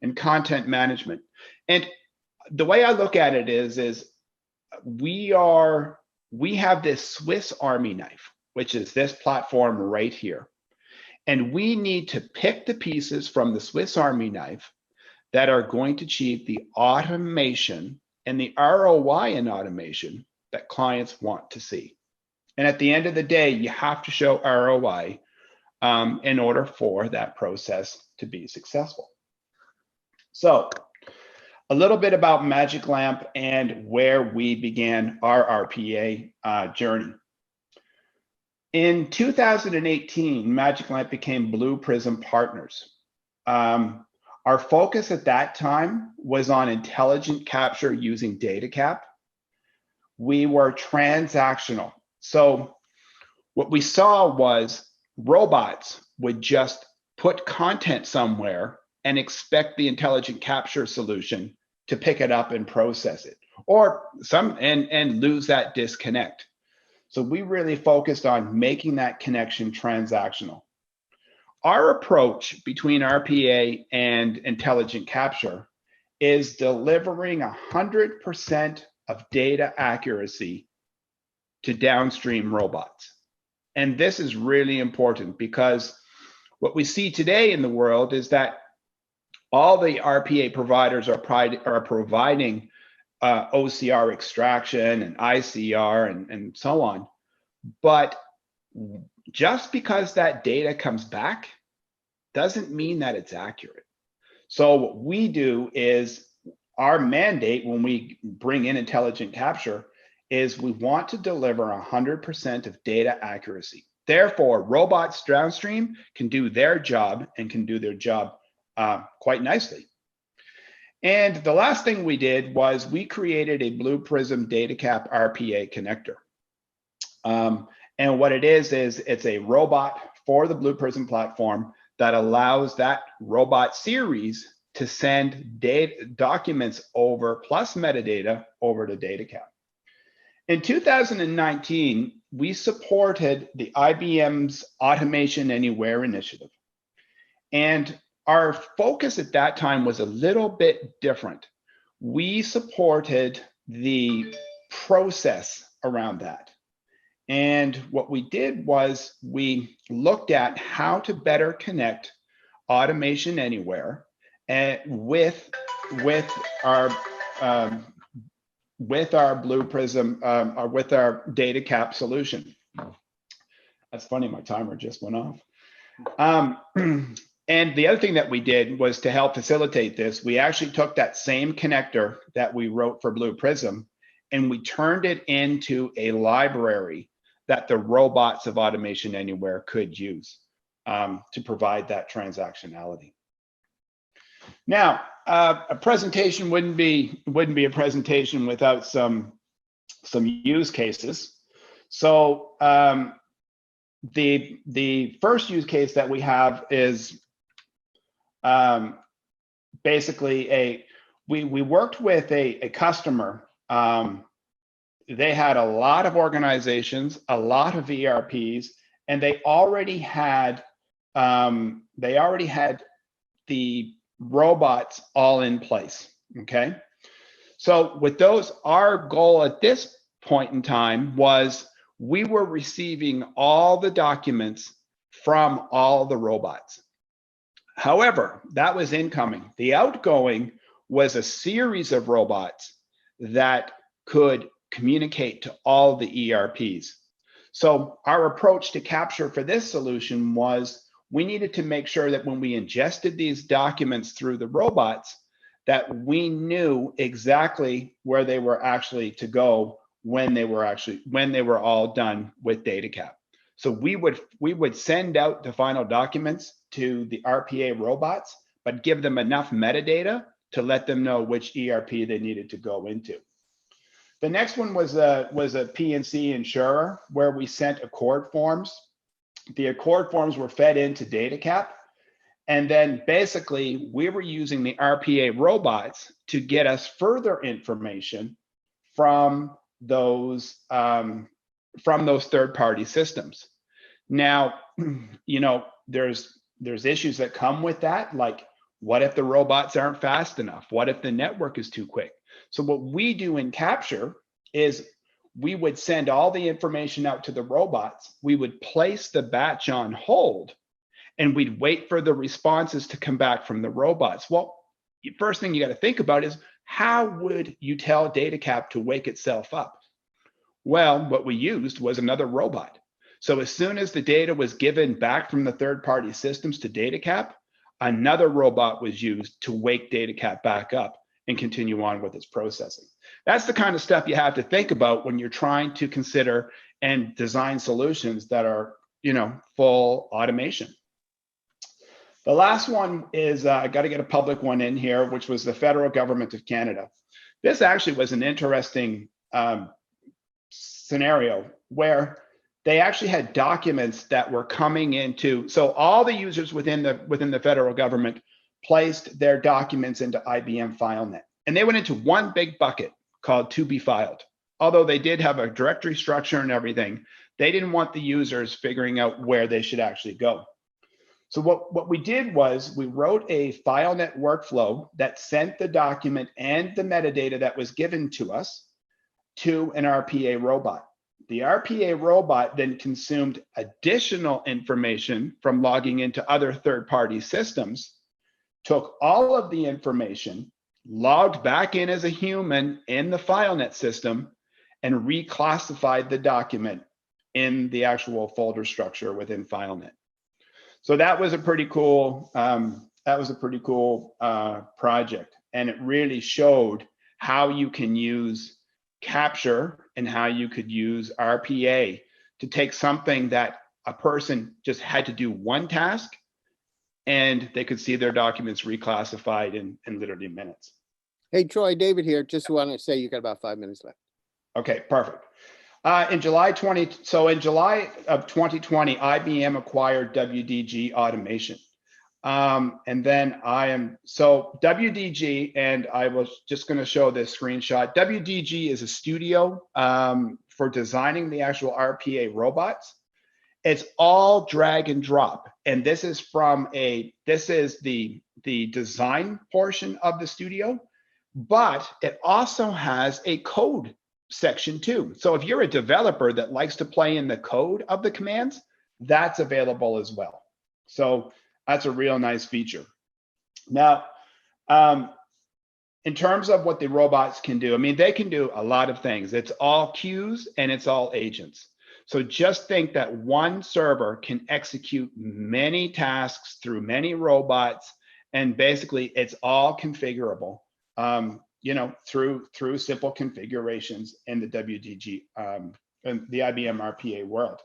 and content management. And the way I look at it is we have this Swiss Army knife, which is this platform right here. And we need to pick the pieces from the Swiss Army knife that are going to achieve the automation and the ROI in automation that clients want to see. And at the end of the day, you have to show ROI in order for that process to be successful. So a little bit about Magic Lamp and where we began our RPA journey. In 2018, Magic Lamp became Blue Prism partners. Our focus at that time was on intelligent capture using DataCap. We were transactional. So what we saw was robots would just put content somewhere and expect the intelligent capture solution to pick it up and process it, or and lose that disconnect. So we really focused on making that connection transactional. Our approach between RPA and intelligent capture is delivering 100% of data accuracy to downstream robots. And this is really important because what we see today in the world is that all the RPA providers are providing OCR extraction and ICR and so on. But just because that data comes back doesn't mean that it's accurate. So what we do is our mandate when we bring in intelligent capture is we want to deliver 100% of data accuracy. Therefore, robots downstream can do their job and can do their job quite nicely. And the last thing we did was we created a Blue Prism DataCap RPA connector. And what it is it's a robot for the Blue Prism platform that allows that robot series to send documents over plus metadata over to DataCap. In 2019, we supported the IBM's Automation Anywhere initiative. And our focus at that time was a little bit different. We supported the process around that. And what we did was we looked at how to better connect Automation Anywhere and with our Blue Prism or with our data cap solution. That's funny, my timer just went off. And the other thing that we did was to help facilitate this, we actually took that same connector that we wrote for Blue Prism and we turned it into a library that the robots of Automation Anywhere could use to provide that transactionality. Now, a presentation wouldn't be a presentation without some use cases. So the first use case that we have is basically we worked with a customer. They had a lot of organizations, a lot of ERPs, and they already had the robots all in place. Okay, so with those, our goal at this point in time was we were receiving all the documents from all the robots. However, that was incoming. The outgoing was a series of robots that could communicate to all the ERPs. So our approach to capture for this solution was we needed to make sure that when we ingested these documents through the robots, that we knew exactly where they were actually to go when they were all done with DataCap. So we would send out the final documents to the RPA robots, but give them enough metadata to let them know which ERP they needed to go into. The next one was a PNC insurer where we sent accord forms. The accord forms were fed into DataCap, and then basically we were using the RPA robots to get us further information from those third-party systems. Now, you know, there's issues that come with that, like what if the robots aren't fast enough? What if the network is too quick? So what we do in Capture is we would send all the information out to the robots. We would place the batch on hold, and we'd wait for the responses to come back from the robots. Well, the first thing you got to think about is how would you tell DataCap to wake itself up? Well, what we used was another robot. So as soon as the data was given back from the third-party systems to DataCap, another robot was used to wake DataCap back up and continue on with its processing. That's the kind of stuff you have to think about when you're trying to consider and design solutions that are, you know, full automation. The last one is, I got to get a public one in here, which was the federal government of Canada. This actually was an interesting scenario where they actually had documents that were coming into, so all the users within the federal government placed their documents into IBM FileNet, and they went into one big bucket called to be filed. Although they did have a directory structure and everything, they didn't want the users figuring out where they should actually go. So what we did was we wrote a FileNet workflow that sent the document and the metadata that was given to us to an RPA robot. The RPA robot then consumed additional information from logging into other third-party systems, took all of the information, logged back in as a human in the FileNet system, and reclassified the document in the actual folder structure within FileNet. So that was a pretty cool project, and it really showed how you can use Capture and how you could use RPA to take something that a person just had to do one task, and they could see their documents reclassified in literally minutes. Hey, Troy, David here. Just want to say you got about 5 minutes left. Okay, perfect. In July of 2020, IBM acquired WDG Automation. And then WDG, and I was just going to show this screenshot. WDG is a studio for designing the actual RPA robots. It's all drag and drop. And this is the design portion of the studio, but it also has a code section 2. So if you're a developer that likes to play in the code of the commands, that's available as well. So that's a real nice feature. Now, in terms of what the robots can do, I mean, they can do a lot of things. It's all queues and it's all agents. So just think that one server can execute many tasks through many robots, and basically it's all configurable, you know, through simple configurations in the WDG, in the IBM RPA world.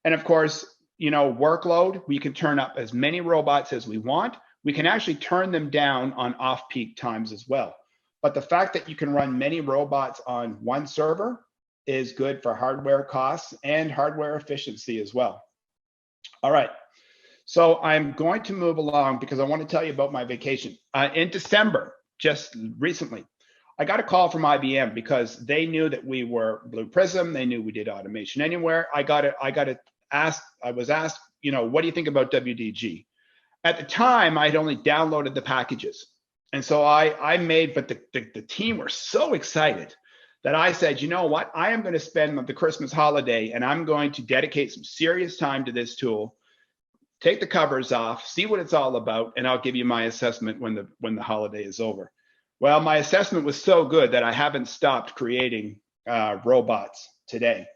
And of course, you know, workload, we can turn up as many robots as we want. We can actually turn them down on off-peak times as well. But the fact that you can run many robots on one server is good for hardware costs and hardware efficiency as well. All right, so I'm going to move along because I want to tell you about my vacation. In December, just recently, I got a call from IBM because they knew that we were Blue Prism. They knew we did automation anywhere. I was asked, you know, what do you think about WDG? At the time, I'd only downloaded the packages. And so I made, but the team were so excited that I said, you know what, I am going to spend the Christmas holiday and I'm going to dedicate some serious time to this tool, take the covers off, see what it's all about, and I'll give you my assessment when the holiday is over. Well, my assessment was so good that I haven't stopped creating robots today.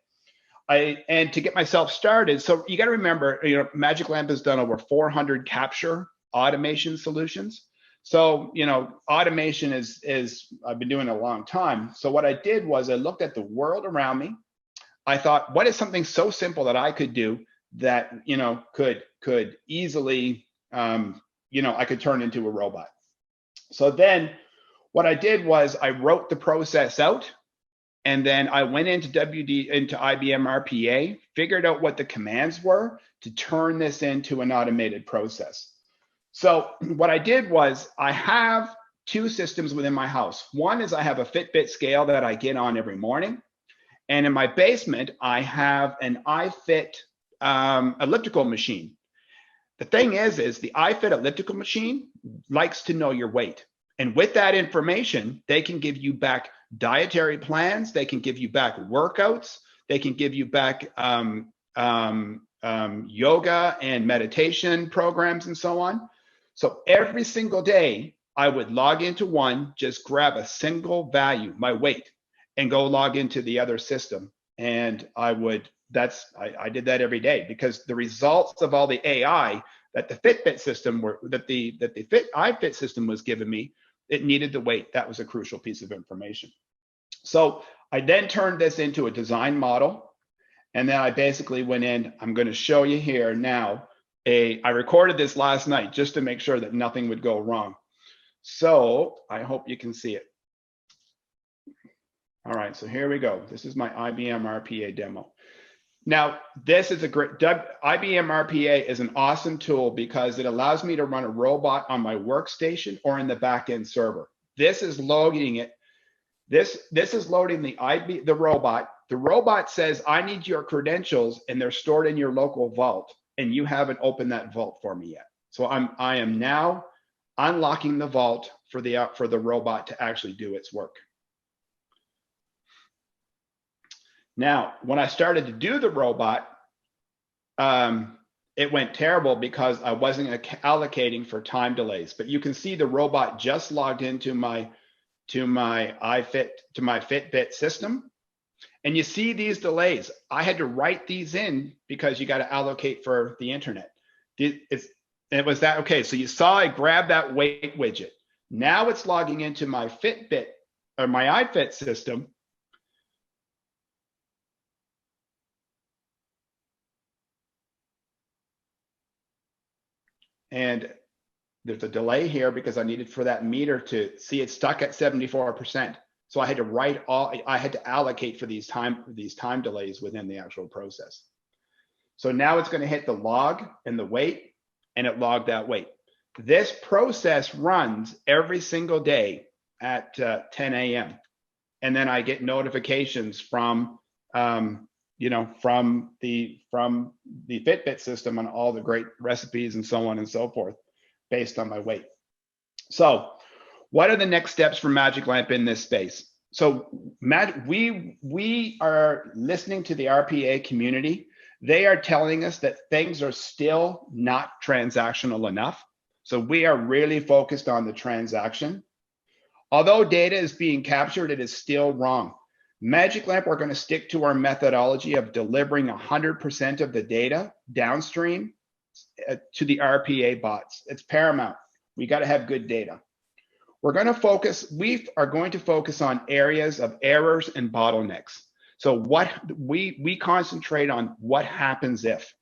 And to get myself started, so you got to remember, you know, Magic Lamp has done over 400 capture automation solutions. So, you know, automation is I've been doing it a long time. So what I did was I looked at the world around me. I thought, what is something so simple that I could do that, you know, could easily, you know, I could turn into a robot. So then what I did was I wrote the process out. And then I went into IBM RPA, figured out what the commands were to turn this into an automated process. So what I did was I have two systems within my house. One is I have a Fitbit scale that I get on every morning. And in my basement, I have an iFit elliptical machine. The thing is the iFit elliptical machine likes to know your weight. And with that information, they can give you back dietary plans, they can give you back workouts, they can give you back yoga and meditation programs and so on. So every single day, I would log into one, just grab a single value, my weight, and go log into the other system. And I did that every day because the results of all the AI that the Fitbit system iFit system was giving me, it needed the weight. That was a crucial piece of information. So I then turned this into a design model. And then I basically went in, I'm going to show you here now. I recorded this last night just to make sure that nothing would go wrong. So I hope you can see it. All right, so here we go. This is my IBM RPA demo. Now, this is a great, IBM RPA is an awesome tool because it allows me to run a robot on my workstation or in the backend server. This is loading it. This is loading the robot. The robot says, I need your credentials, and they're stored in your local vault, and you haven't opened that vault for me yet. So I am now unlocking the vault for the robot to actually do its work. Now, when I started to do the robot, it went terrible because I wasn't allocating for time delays. But you can see the robot just logged into my Fitbit system, and you see these delays. I had to write these in because you got to allocate for the internet. It was that okay? So you saw I grabbed that weight widget. Now it's logging into my Fitbit or my iFit system. And there's a delay here because I needed for that meter to see it's stuck at 74%. So I had to I had to allocate for these time delays within the actual process. So now it's going to hit the log and the weight, and it logged that weight. This process runs every single day at 10 a.m. And then I get notifications from from the Fitbit system on all the great recipes and so on and so forth based on my weight. So what are the next steps for Magic Lamp in this space? So Matt, we are listening to the RPA community. They are telling us that things are still not transactional enough. So we are really focused on the transaction. Although data is being captured, it is still wrong. Magic Lamp, we're going to stick to our methodology of delivering 100% of the data downstream to the RPA bots. It's paramount. We got to have good data. We are going to focus on areas of errors and bottlenecks. So what we concentrate on what happens if.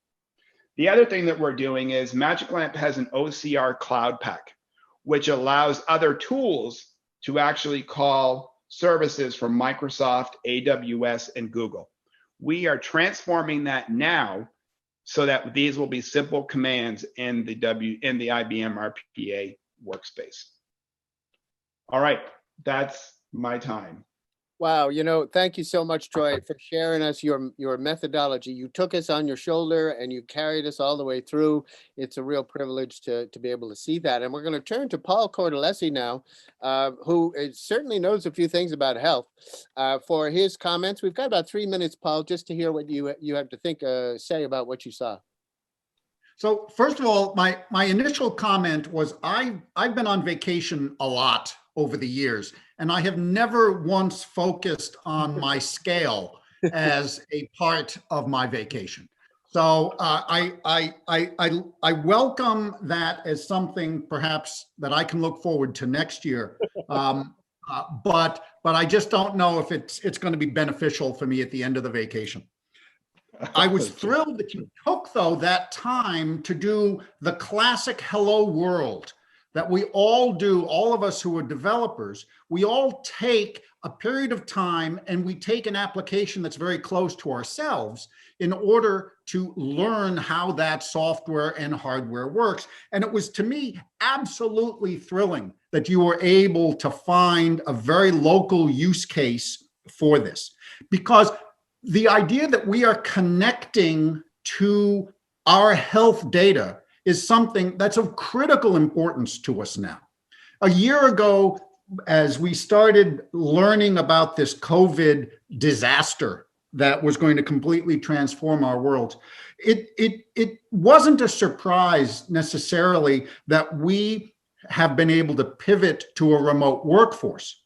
The other thing that we're doing is Magic Lamp has an OCR cloud pack, which allows other tools to actually call services from Microsoft, AWS, and Google. We are transforming that now so that these will be simple commands in the IBM RPA workspace. All right, that's my time. Wow, thank you so much, Troy, for sharing us your methodology. You took us on your shoulder and you carried us all the way through. It's a real privilege to be able to see that. And we're going to turn to Paul Cordelesi now, who certainly knows a few things about health, for his comments. We've got about 3 minutes, Paul, just to hear what you have to say about what you saw. So first of all, my initial comment was I've been on vacation a lot over the years, and I have never once focused on my scale as a part of my vacation. So I welcome that as something perhaps that I can look forward to next year. But I just don't know if it's going to be beneficial for me at the end of the vacation. I was thrilled that you took, though, that time to do the classic hello world that we all do, all of us who are developers. We all take a period of time and we take an application that's very close to ourselves in order to learn how that software and hardware works. And it was, to me, absolutely thrilling that you were able to find a very local use case for this, because the idea that we are connecting to our health data is something that's of critical importance to us now. A year ago, as we started learning about this COVID disaster that was going to completely transform our world, it wasn't a surprise necessarily that we have been able to pivot to a remote workforce.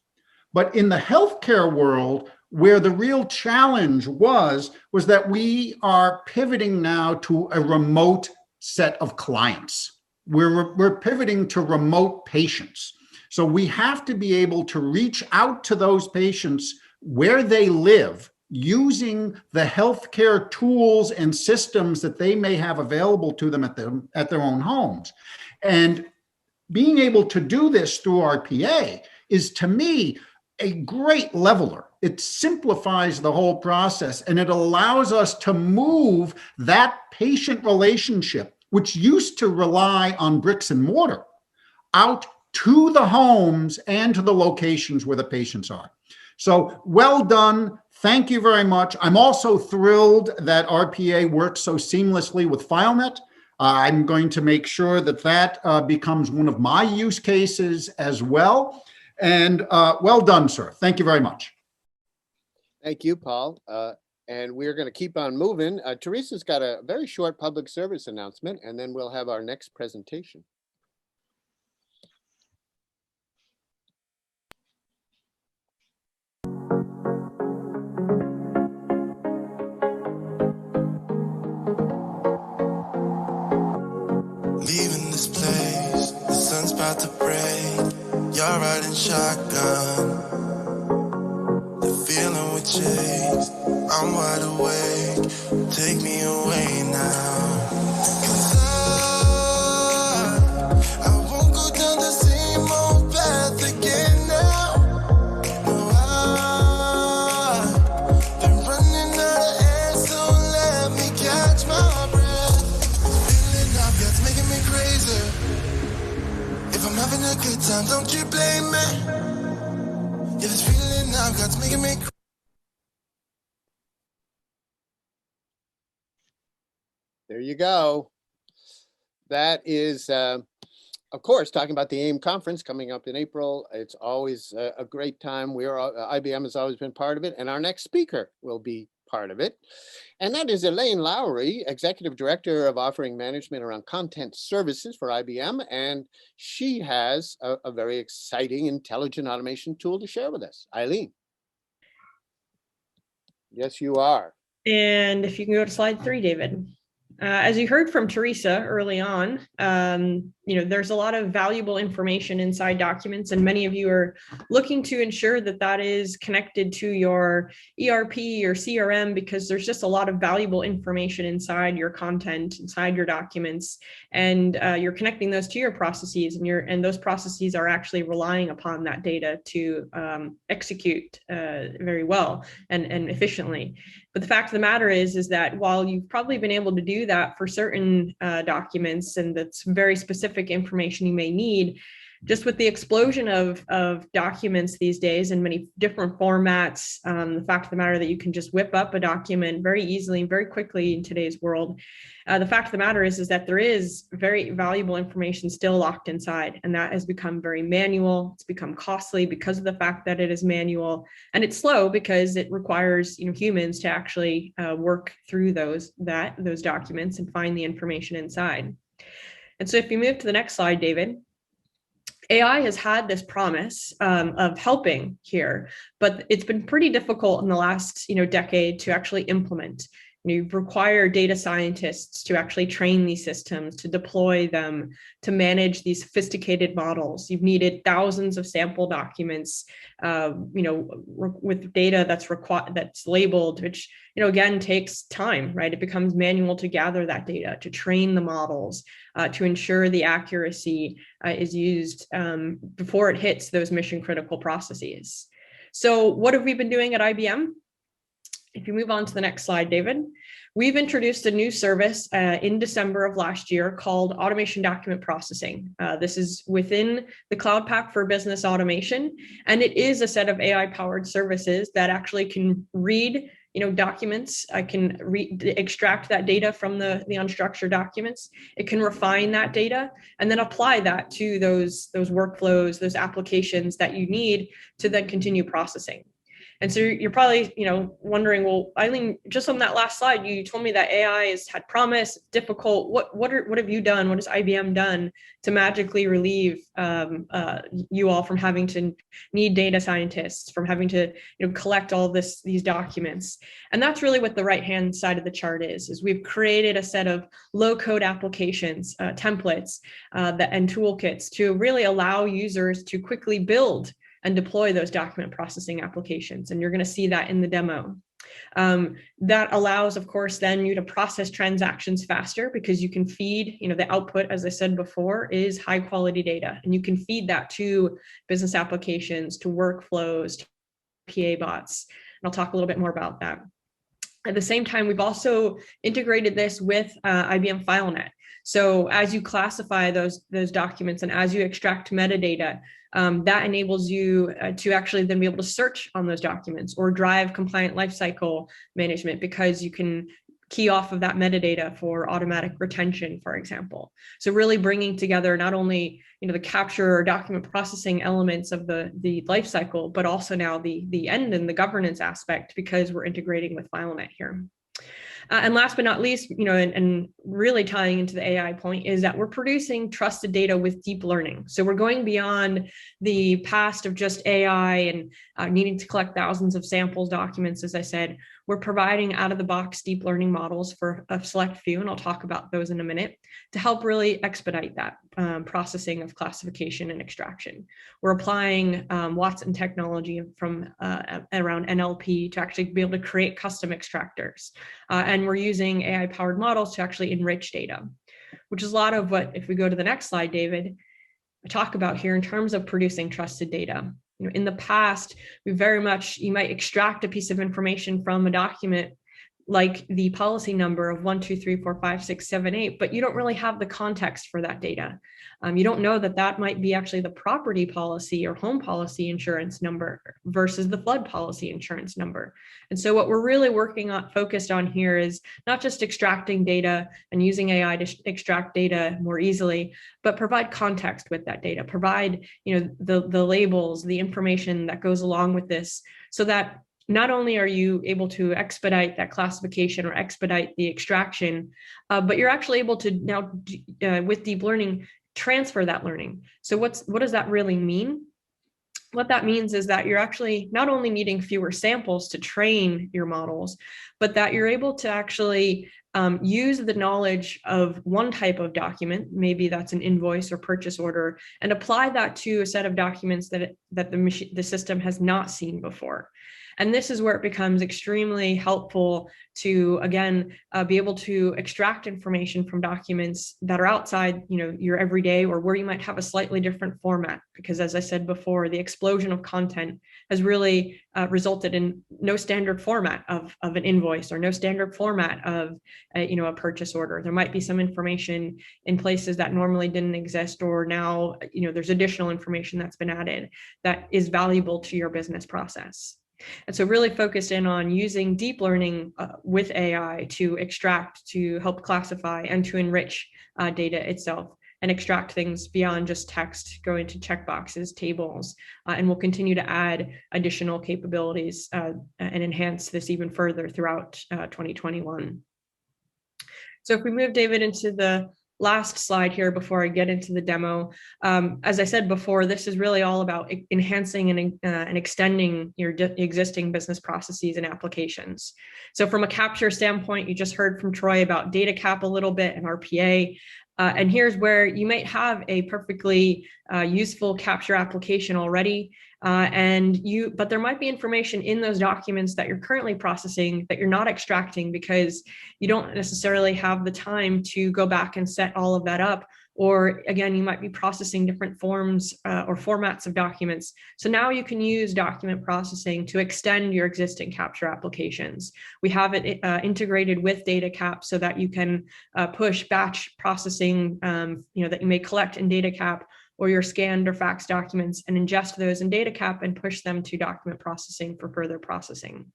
But in the healthcare world, where the real challenge was that we are pivoting now to a remote set of clients. We're pivoting to remote patients. So we have to be able to reach out to those patients where they live using the healthcare tools and systems that they may have available to them at their own homes. And being able to do this through RPA is, to me, a great leveler. It simplifies the whole process, and it allows us to move that patient relationship, which used to rely on bricks and mortar, out to the homes and to the locations where the patients are. So well done. Thank you very much. I'm also thrilled that RPA works so seamlessly with FileNet. I'm going to make sure that becomes one of my use cases as well. And well done, sir. Thank you very much. Thank you, Paul. And we're going to keep on moving. Teresa's got a very short public service announcement, and then we'll have our next presentation. Leaving this place, the sun's about to break. You're riding shotgun. The feeling we chase, I'm wide awake. Take me away now. 'Cause I won't go down the same old path again now. No, I've been running out of air, so let me catch my breath. Feeling I've got's making me crazy. If I'm having a good time, don't you blame me. Yeah, this feeling I've got's making me crazy. There you go. That is of course, talking about the AIIM conference coming up in April. It's always a great time. IBM has always been part of it, and our next speaker will be part of it. And that is Elaine Lowry, Executive Director of Offering Management around Content Services for IBM. And she has a very exciting intelligent automation tool to share with us. Eileen. Yes, you are. And if you can go to slide 3, David. As you heard from Teresa early on, there's a lot of valuable information inside documents, and many of you are looking to ensure that that is connected to your ERP or CRM, because there's just a lot of valuable information inside your content, inside your documents, and you're connecting those to your processes, and those processes are actually relying upon that data to execute very well and efficiently. But the fact of the matter is that while you've probably been able to do that for certain documents, and that's very specific information you may need, just with the explosion of documents these days in many different formats, the fact of the matter that you can just whip up a document very easily and very quickly in today's world, the fact of the matter is that there is very valuable information still locked inside, and that has become very manual. It's become costly because of the fact that it is manual, and it's slow because it requires humans to actually work through those documents and find the information inside. And so if you move to the next slide, David. AI has had this promise of helping here, but it's been pretty difficult in the last decade to actually implement. You require data scientists to actually train these systems, to deploy them, to manage these sophisticated models. You've needed thousands of sample documents, with data that's labeled, which again takes time, right? It becomes manual to gather that data, to train the models, to ensure the accuracy is used before it hits those mission critical processes. So what have we been doing at IBM? If you move on to the next slide, David, we've introduced a new service in December of last year called Automation Document Processing. This is within the Cloud Pak for Business Automation, and it is a set of AI-powered services that actually can read documents. I can extract that data from the unstructured documents. It can refine that data and then apply that to those workflows, those applications that you need to then continue processing. And so you're probably, wondering, well, Eileen, just on that last slide, you told me that AI has had promise, it's difficult. What have you done? What has IBM done to magically relieve you all from having to need data scientists, from having to collect all these documents? And that's really what the right-hand side of the chart is we've created a set of low-code applications, templates, and toolkits to really allow users to quickly build and deploy those document processing applications. And you're going to see that in the demo. That allows, of course, then you to process transactions faster, because you can feed, the output, as I said before, is high quality data. And you can feed that to business applications, to workflows, to PA bots. And I'll talk a little bit more about that. At the same time, we've also integrated this with IBM FileNet. So as you classify those documents and as you extract metadata, that enables you to actually then be able to search on those documents or drive compliant lifecycle management, because you can key off of that metadata for automatic retention, for example. So really bringing together not only the capture or document processing elements of the lifecycle, but also now the end and the governance aspect, because we're integrating with FileNet here. And last but not least, and really tying into the AI point, is that we're producing trusted data with deep learning. So we're going beyond the past of just AI and needing to collect thousands of samples, documents, as I said. We're providing out-of-the-box deep learning models for a select few, and I'll talk about those in a minute, to help really expedite that processing of classification and extraction. We're applying Watson technology from around NLP to actually be able to create custom extractors. And we're using AI-powered models to actually enrich data, which is a lot of what, if we go to the next slide, David, I talk about here in terms of producing trusted data. In the past, we very much, you might extract a piece of information from a document, like the policy number of 1, 2, 3, 4, 5, 6, 7, 8, but you don't really have the context for that data. You don't know that that might be actually the property policy or home policy insurance number versus the flood policy insurance number. And so what we're really focused on here is not just extracting data and using AI to extract data more easily, but provide context with that data, provide, the labels, the information that goes along with this, so that not only are you able to expedite that classification or expedite the extraction, but you're actually able to now, with deep learning, transfer that learning. So what does that really mean? What that means is that you're actually not only needing fewer samples to train your models, but that you're able to actually use the knowledge of one type of document, maybe that's an invoice or purchase order, and apply that to a set of documents that the system has not seen before. And this is where it becomes extremely helpful to, again, be able to extract information from documents that are outside, your everyday, or where you might have a slightly different format. Because as I said before, the explosion of content has really resulted in no standard format of an invoice, or no standard format of a purchase order. There might be some information in places that normally didn't exist, or now there's additional information that's been added that is valuable to your business process. And so really focused in on using deep learning with AI to extract, to help classify, and to enrich data itself, and extract things beyond just text, go into checkboxes, tables, and we'll continue to add additional capabilities and enhance this even further throughout 2021. So if we move, David, into the last slide here before I get into the demo. As I said before, this is really all about enhancing and extending your existing business processes and applications. So from a capture standpoint, you just heard from Troy about data cap a little bit and RPA. And here's where you might have a perfectly useful capture application already, but there might be information in those documents that you're currently processing that you're not extracting because you don't necessarily have the time to go back and set all of that up. Or again, you might be processing different forms or formats of documents. So now you can use document processing to extend your existing capture applications. We have it integrated with data cap so that you can push batch processing, that you may collect in data cap, or your scanned or faxed documents, and ingest those in data cap and push them to document processing for further processing.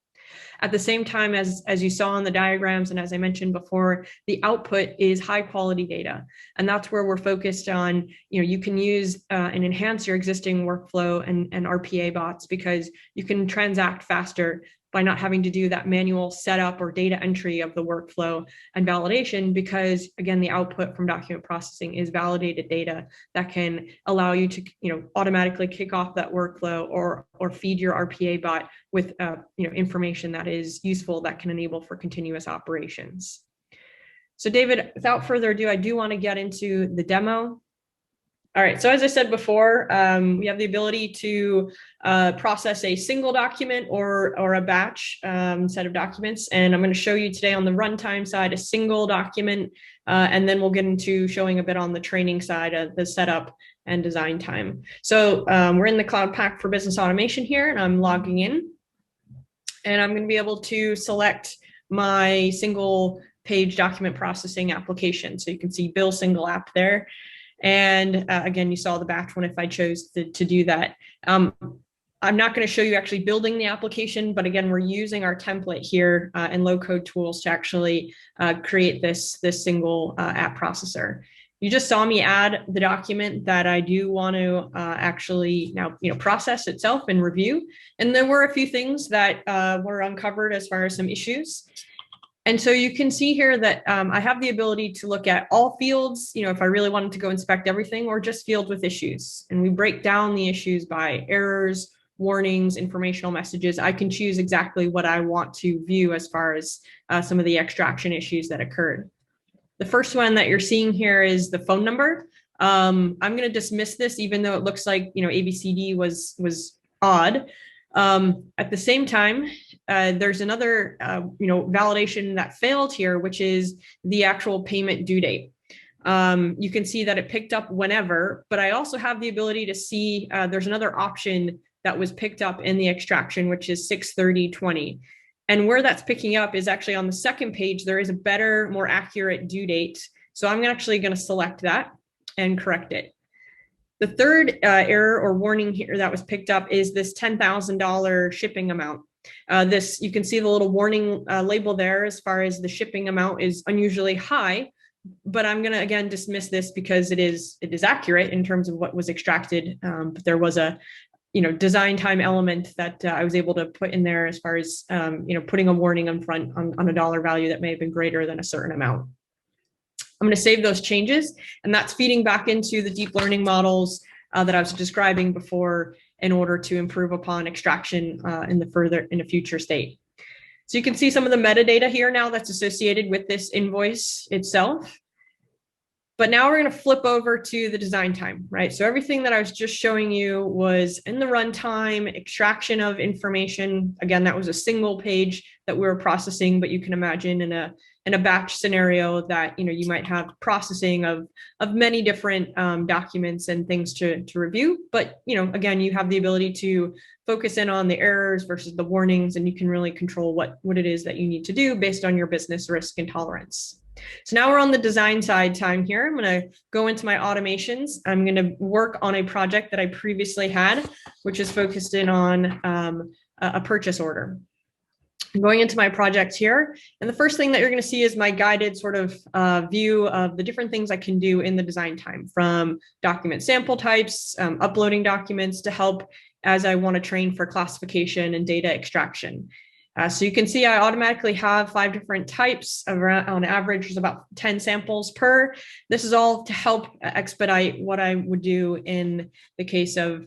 At the same time, as you saw in the diagrams, and as I mentioned before, the output is high quality data. And that's where we're focused on, you can use and enhance your existing workflow and RPA bots, because you can transact faster by not having to do that manual setup or data entry of the workflow and validation, because again, the output from document processing is validated data that can allow you to automatically kick off that workflow or feed your RPA bot with information that is useful, that can enable for continuous operations. So David, without further ado, I do want to get into the demo. All right, so as I said before, we have the ability to process a single document or a batch set of documents. And I'm going to show you today on the runtime side a single document, and then we'll get into showing a bit on the training side of the setup and design time. So we're in the Cloud Pak for Business Automation here, and I'm logging in. And I'm going to be able to select my single page document processing application. So you can see Bill Single App there. And again, you saw the batch one if I chose to do that. I'm not going to show you actually building the application, but again, we're using our template here and low code tools to actually create this single app processor. You just saw me add the document that I do want to actually now process itself and review. And there were a few things that were uncovered as far as some issues. And so you can see here that I have the ability to look at all fields, if I really wanted to go inspect everything, or just fields with issues. And we break down the issues by errors, warnings, informational messages. I can choose exactly what I want to view as far as some of the extraction issues that occurred. The first one that you're seeing here is the phone number. I'm going to dismiss this, even though it looks like ABCD was odd. At the same time, there's another validation that failed here, which is the actual payment due date. You can see that it picked up whenever, but I also have the ability to see there's another option that was picked up in the extraction, which is 6/30/20. And where that's picking up is actually on the second page, there is a better, more accurate due date. So I'm actually going to select that and correct it. The third error or warning here that was picked up is this $10,000 shipping amount. This, you can see the little warning label there as far as the shipping amount is unusually high, but I'm going to again dismiss this because it is accurate in terms of what was extracted. But there was a design time element that I was able to put in there as far as putting a warning in front on a dollar value that may have been greater than a certain amount. I'm going to save those changes, and that's feeding back into the deep learning models that I was describing before in order to improve upon extraction in a future state. So you can see some of the metadata here now that's associated with this invoice itself. But now we're going to flip over to the design time, right? So everything that I was just showing you was in the runtime, extraction of information. Again, that was a single page that we were processing, but you can imagine in a batch scenario that you might have processing of many different documents and things to review. But again, you have the ability to focus in on the errors versus the warnings, and you can really control what it is that you need to do based on your business risk and tolerance. So now we're on the design side time here. I'm going to go into my automations. I'm going to work on a project that I previously had, which is focused in on a purchase order. I'm going into my project here, and the first thing that you're going to see is my guided sort of view of the different things I can do in the design time, from document sample types, uploading documents to help as I want to train for classification and data extraction. So you can see I automatically have 5 different types. On average, there's about 10 samples per. This is all to help expedite what I would do in the case of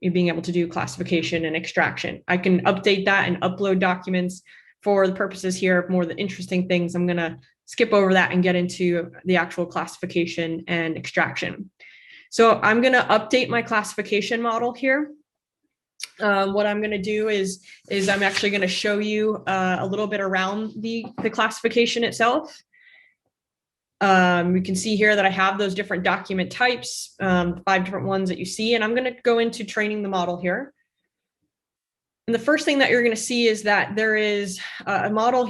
being able to do classification and extraction. I can update that and upload documents. For the purposes here of more of the interesting things, I'm going to skip over that and get into the actual classification and extraction. So I'm going to update my classification model here. What I'm going to do is I'm actually going to show you a little bit around the classification itself. You can see here that I have those different document types, 5 different ones that you see, and I'm going to go into training the model here. And the first thing that you're going to see is that there is a model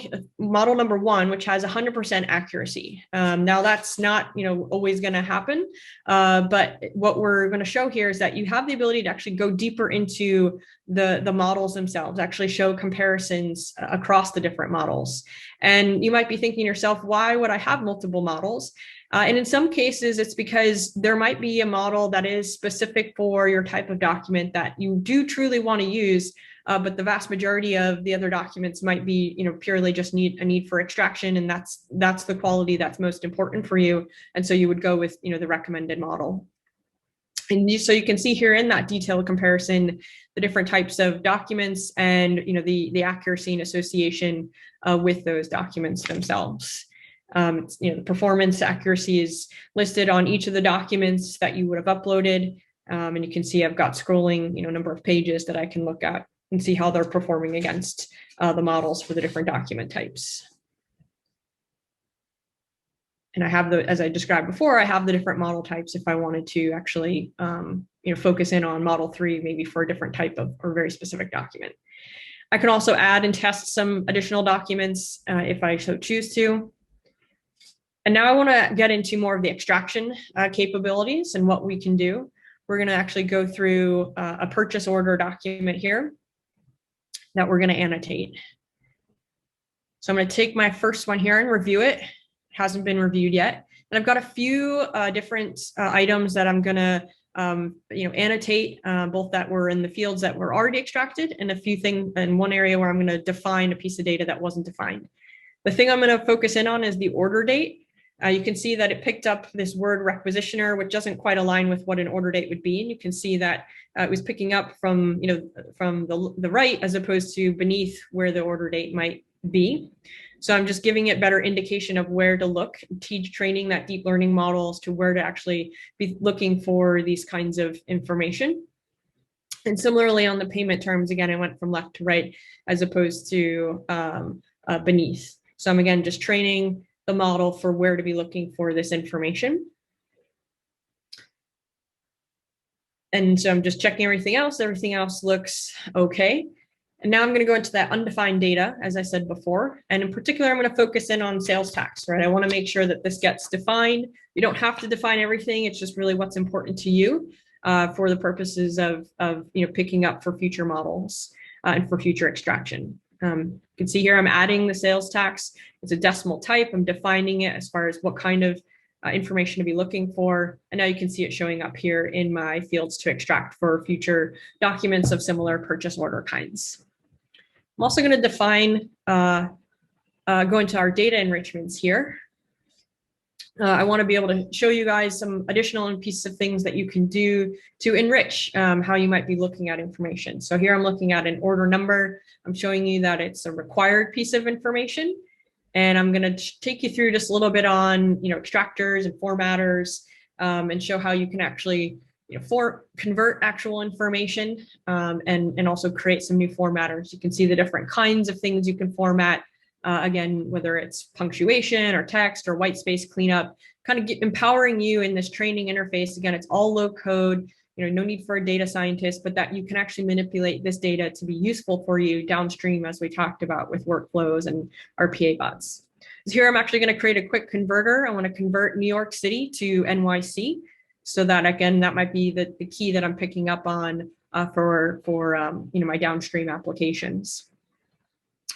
number 1, which has 100% accuracy. Now that's not always going to happen, but what we're going to show here is that you have the ability to actually go deeper into the models themselves, actually show comparisons across the different models. And you might be thinking to yourself, why would I have multiple models? And in some cases, it's because there might be a model that is specific for your type of document that you do truly want to use. But the vast majority of the other documents might be, purely just a need for extraction, and that's the quality that's most important for you. And so you would go with, the recommended model. And so you can see here in that detailed comparison, the different types of documents and, the accuracy and association with those documents themselves. The performance accuracy is listed on each of the documents that you would have uploaded. And you can see I've got scrolling, number of pages that I can look at and see how they're performing against the models for the different document types. And I have as I described before, I have the different model types if I wanted to actually, focus in on model 3, maybe for a different type of or very specific document. I can also add and test some additional documents if I so choose to. And now I want to get into more of the extraction capabilities and what we can do. We're going to actually go through a purchase order document here that we're going to annotate. So I'm going to take my first one here and review it. It hasn't been reviewed yet. And I've got a few different items that I'm going to annotate, both that were in the fields that were already extracted and a few things in one area where I'm going to define a piece of data that wasn't defined. The thing I'm going to focus in on is the order date. You can see that it picked up this word requisitioner, which doesn't quite align with what an order date would be. And you can see that it was picking up from, from the right as opposed to beneath where the order date might be. So I'm just giving it better indication of where to look, training that deep learning models to where to actually be looking for these kinds of information. And similarly on the payment terms, again, I went from left to right as opposed to beneath. So I'm again just training the model for where to be looking for this information. And so I'm just checking everything else. Everything else looks okay. And now I'm going to go into that undefined data, as I said before. And in particular, I'm going to focus in on sales tax, right? I want to make sure that this gets defined. You don't have to define everything. It's just really what's important to you for the purposes of picking up for future models and for future extraction. You can see here I'm adding the sales tax. It's a decimal type. I'm defining it as far as what kind of information to be looking for. And now you can see it showing up here in my fields to extract for future documents of similar purchase order kinds. I'm also going to define, go into our data enrichments here. I want to be able to show you guys some additional pieces of things that you can do to enrich how you might be looking at information. So here I'm looking at an order number. I'm showing you that it's a required piece of information. And I'm going to take you through just a little bit on, extractors and formatters and show how you can actually convert actual information and also create some new formatters. You can see the different kinds of things you can format. Again, whether it's punctuation or text or white space cleanup, kind of empowering you in this training interface. Again, it's all low code, no need for a data scientist, but that you can actually manipulate this data to be useful for you downstream, as we talked about with workflows and RPA bots. So here I'm actually going to create a quick converter. I want to convert New York City to NYC. So that, again, that might be the key that I'm picking up on for my downstream applications.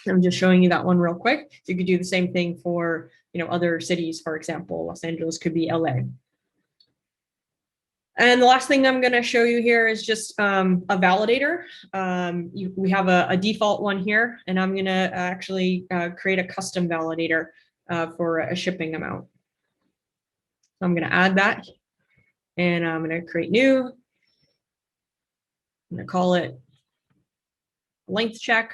I'm just showing you that one real quick. So you could do the same thing for other cities. For example, Los Angeles could be LA. And the last thing I'm going to show you here is just a validator. We have a default one here, and I'm going to actually create a custom validator for a shipping amount. So I'm going to add that. And I'm going to create new. I'm going to call it length check.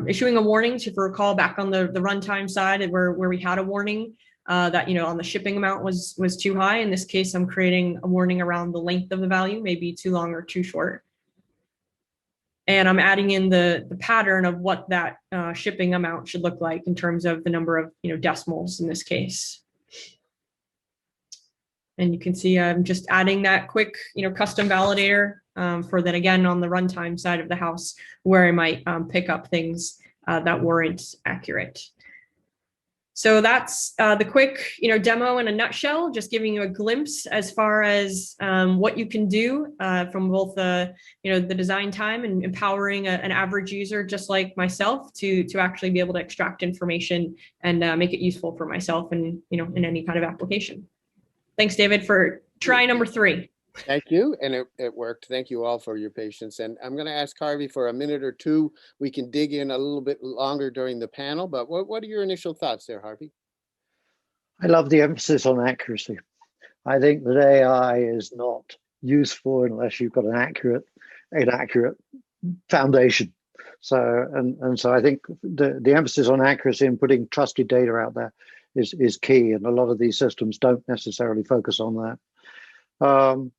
Issuing a warning. So if you recall back on the runtime side where we had a warning that, on the shipping amount was too high. In this case, I'm creating a warning around the length of the value, maybe too long or too short. And I'm adding in the pattern of what that shipping amount should look like in terms of the number of, decimals in this case. And you can see I'm just adding that quick, custom validator for that, again, on the runtime side of the house, where I might pick up things that weren't accurate. So that's the quick, demo in a nutshell, just giving you a glimpse as far as what you can do from both the, the design time and empowering an average user just like myself to actually be able to extract information and make it useful for myself and, in any kind of application. Thanks, David, for try number 3. Thank you, and it worked. Thank you all for your patience. And I'm going to ask Harvey for a minute or two. We can dig in a little bit longer during the panel, but what are your initial thoughts there, Harvey? I love the emphasis on accuracy. I think that AI is not useful unless you've got an inaccurate foundation. So and so I think the emphasis on accuracy and putting trusted data out there is key, and a lot of these systems don't necessarily focus on that.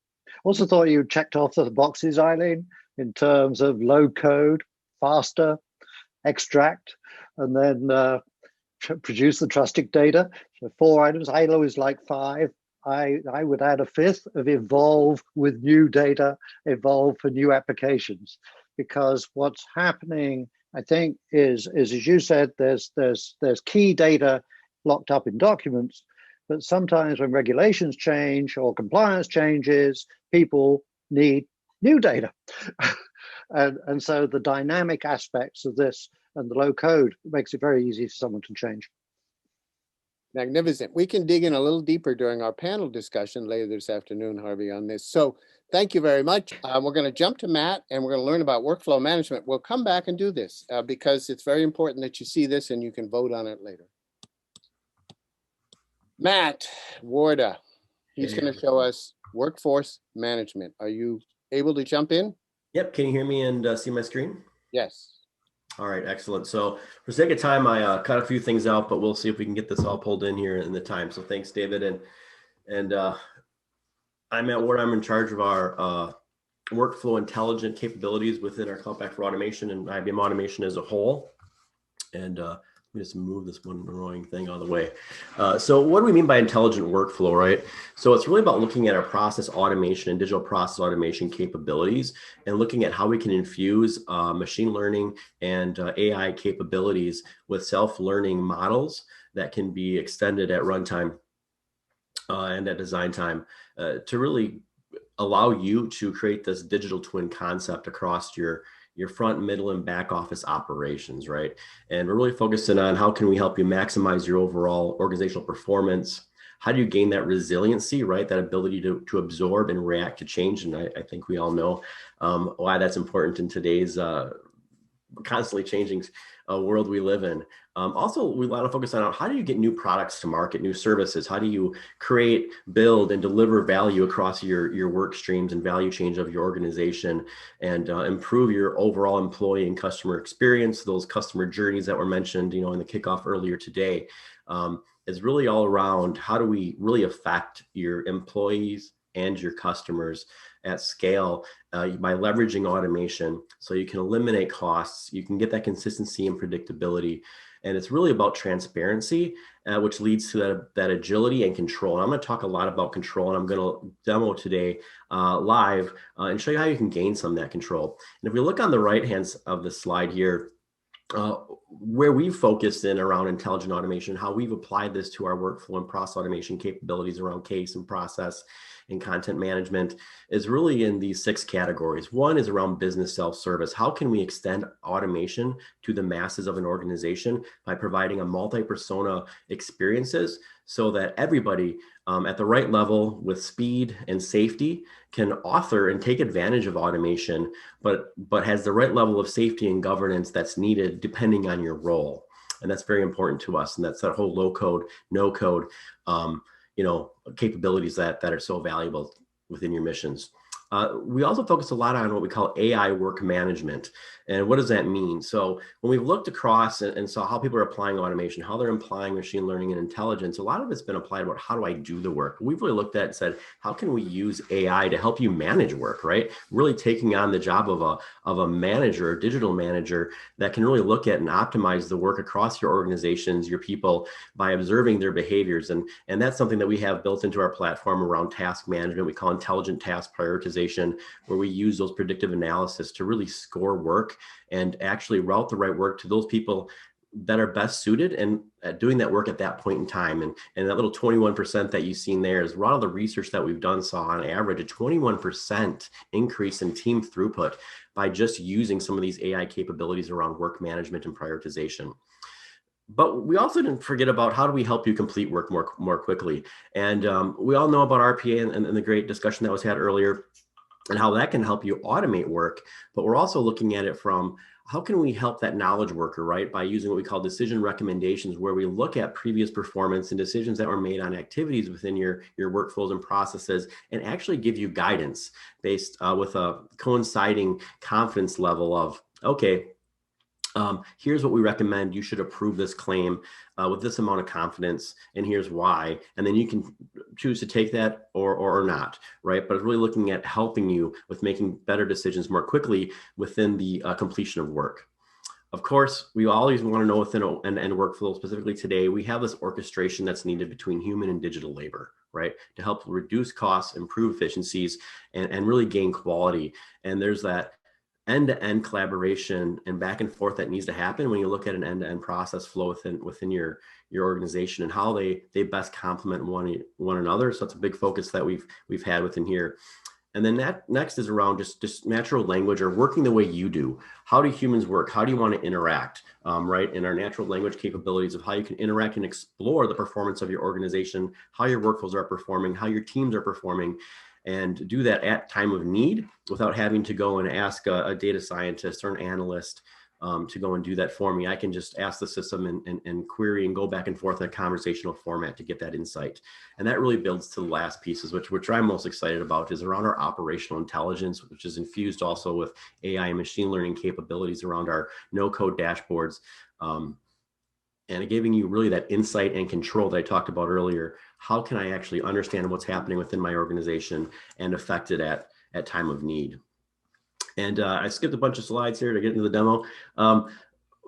Also thought you checked off the boxes, Eileen, in terms of low code, faster, extract, and then produce the trusted data. So 4 items. I always like 5. I would add a 5th of evolve with new data, evolve for new applications, because what's happening, I think, is as you said, there's key data locked up in documents, but sometimes when regulations change or compliance changes, people need new data. and so the dynamic aspects of this and the low code makes it very easy for someone to change. Magnificent. We can dig in a little deeper during our panel discussion later this afternoon, Harvey, on this. So thank you very much. We're going to jump to Matt, and we're going to learn about workflow management. We'll come back and do this because it's very important that you see this and you can vote on it later. Matt Warda, he's going to show us workforce management. Are you able to jump in? Yep. Can you hear me and see my screen? Yes. All right. Excellent. So for sake of time, I cut a few things out, but we'll see if we can get this all pulled in here in the time. So thanks, David. And I'm Matt Warda. I'm in charge of our workflow intelligent capabilities within our Compact for Automation and IBM Automation as a whole. And Let me just move this one annoying thing out of the way. So what do we mean by intelligent workflow, right? So it's really about looking at our process automation and digital process automation capabilities and looking at how we can infuse machine learning and AI capabilities with self-learning models that can be extended at runtime and at design time to really allow you to create this digital twin concept across your front, middle, and back office operations, right? And we're really focusing on how can we help you maximize your overall organizational performance? How do you gain that resiliency, right? That ability to absorb and react to change. And I think we all know why that's important in today's constantly changing world we live in. Also, we want to focus on how do you get new products to market, new services? How do you create, build, and deliver value across your work streams and value chains of your organization and improve your overall employee and customer experience? Those customer journeys that were mentioned, in the kickoff earlier today, is really all around how do we really affect your employees and your customers at scale by leveraging automation so you can eliminate costs, you can get that consistency and predictability. And it's really about transparency, which leads to that agility and control. And I'm going to talk a lot about control, and I'm going to demo today live and show you how you can gain some of that control. And if we look on the right hand of the slide here, where we've focused in around intelligent automation, how we've applied this to our workflow and process automation capabilities around case and process and content management is really in these 6 categories. One is around business self-service. How can we extend automation to the masses of an organization by providing a multi-persona experiences so that everybody at the right level with speed and safety can author and take advantage of automation, but has the right level of safety and governance that's needed depending on your role. And that's very important to us. And that's that whole low code, no code, capabilities that are so valuable within your missions. We also focus a lot on what we call AI work management. And what does that mean? So when we've looked across and saw how people are applying automation, how they're applying machine learning and intelligence, a lot of it's been applied about how do I do the work? We've really looked at and said, how can we use AI to help you manage work, right? Really taking on the job of a manager, a digital manager that can really look at and optimize the work across your organizations, your people, by observing their behaviors. And that's something that we have built into our platform around task management. We call intelligent task prioritization, where we use those predictive analysis to really score work and actually route the right work to those people that are best suited and doing that work at that point in time. And that little 21% that you've seen there is a lot of the research that we've done saw on average a 21% increase in team throughput by just using some of these AI capabilities around work management and prioritization. But we also didn't forget about how do we help you complete work more quickly. And we all know about RPA and the great discussion that was had earlier and how that can help you automate work. But we're also looking at it from how can we help that knowledge worker, right? By using what we call decision recommendations, where we look at previous performance and decisions that were made on activities within your workflows and processes and actually give you guidance based with a coinciding confidence level of, okay, here's what we recommend. You should approve this claim with this amount of confidence, and here's why. And then you can choose to take that or not, right? But it's really looking at helping you with making better decisions more quickly within the completion of work. Of course, we always want to know within an workflow, specifically today, we have this orchestration that's needed between human and digital labor, right? To help reduce costs, improve efficiencies, and really gain quality. And there's that end-to-end collaboration and back and forth that needs to happen when you look at an end-to-end process flow within your organization and how they best complement one another. So it's a big focus that we've had within here. And then that next is around just natural language or working the way you do. How do humans work? How do you want to interact, right? In our natural language capabilities of how you can interact and explore the performance of your organization, how your workflows are performing, how your teams are performing, and do that at time of need without having to go and ask a data scientist or an analyst to go and do that for me. I can just ask the system and query and go back and forth in a conversational format to get that insight. And that really builds to the last pieces, which I'm most excited about, is around our operational intelligence, which is infused also with AI and machine learning capabilities around our no-code dashboards. And giving you really that insight and control that I talked about earlier. How can I actually understand what's happening within my organization and affect it at time of need? And I skipped a bunch of slides here to get into the demo.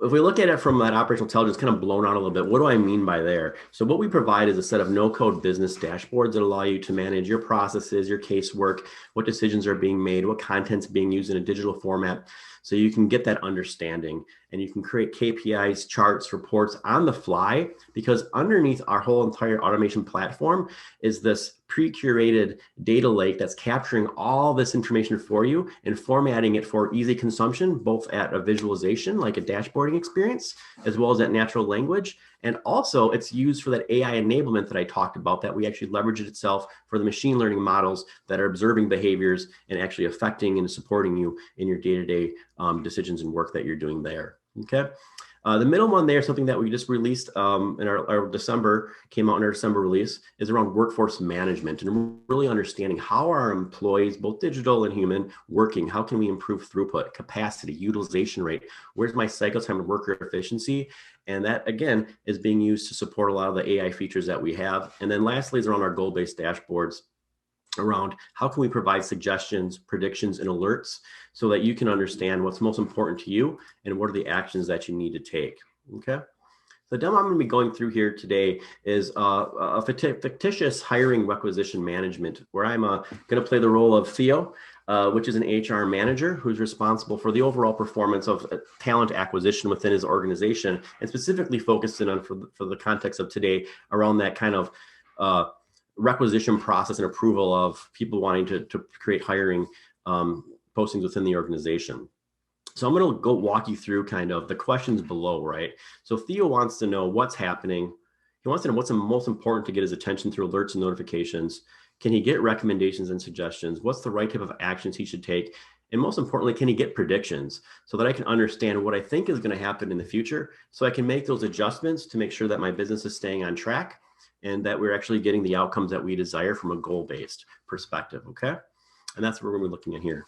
if we look at it from that operational intelligence kind of blown out a little bit, what do I mean by there? So what we provide is a set of no-code business dashboards that allow you to manage your processes, your casework, what decisions are being made, what content's being used in a digital format. So you can get that understanding and you can create KPIs, charts, reports on the fly, because underneath our whole entire automation platform is this pre-curated data lake that's capturing all this information for you and formatting it for easy consumption, both at a visualization, like a dashboarding experience, as well as at natural language. And also it's used for that AI enablement that I talked about, that we actually leverage it itself for the machine learning models that are observing behaviors and actually affecting and supporting you in your day-to-day decisions and work that you're doing there. Okay. The middle one there, something that we just released in our December, came out in our December release, is around workforce management and really understanding how our employees, both digital and human, working. How can we improve throughput, capacity, utilization rate? Where's my cycle time and worker efficiency? And that, again, is being used to support a lot of the AI features that we have. And then lastly is around our goal-based dashboards, around how can we provide suggestions, predictions, and alerts so that you can understand what's most important to you and what are the actions that you need to take. Okay. The demo I'm going to be going through here today is a fictitious hiring requisition management, where I'm going to play the role of Theo, which is an HR manager who's responsible for the overall performance of talent acquisition within his organization, and specifically focused in on, for the context of today, around that kind of requisition process and approval of people wanting to create hiring postings within the organization. So I'm going to go walk you through kind of the questions below, right? So Theo wants to know what's happening. He wants to know what's the most important to get his attention through alerts and notifications. Can he get recommendations and suggestions? What's the right type of actions he should take? And most importantly, can he get predictions so that I can understand what I think is going to happen in the future, so I can make those adjustments to make sure that my business is staying on track and that we're actually getting the outcomes that we desire from a goal-based perspective, okay? And that's what we're looking at here.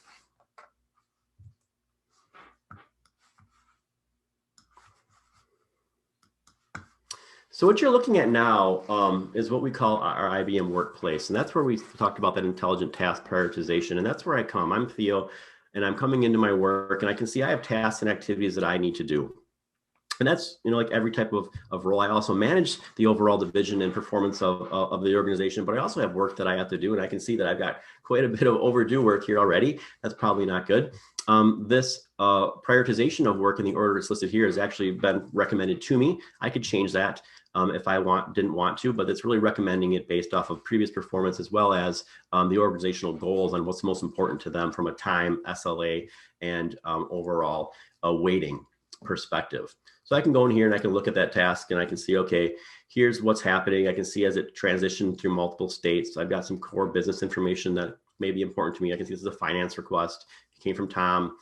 So what you're looking at now is what we call our IBM workplace. And that's where we talked about that intelligent task prioritization. And that's where I come. I'm Theo, and I'm coming into my work, and I can see I have tasks and activities that I need to do. And that's, you know, like every type of role. I also manage the overall division and performance of the organization, but I also have work that I have to do. And I can see that I've got quite a bit of overdue work here already. That's probably not good. This prioritization of work in the order that's listed here has actually been recommended to me. I could change that if I didn't want to, but it's really recommending it based off of previous performance, as well as the organizational goals on what's most important to them from a time, SLA, and overall weighting perspective. So I can go in here and I can look at that task and I can see, okay, here's what's happening. I can see as it transitioned through multiple states. I've got some core business information that may be important to me. I can see this is a finance request. It came from Tom.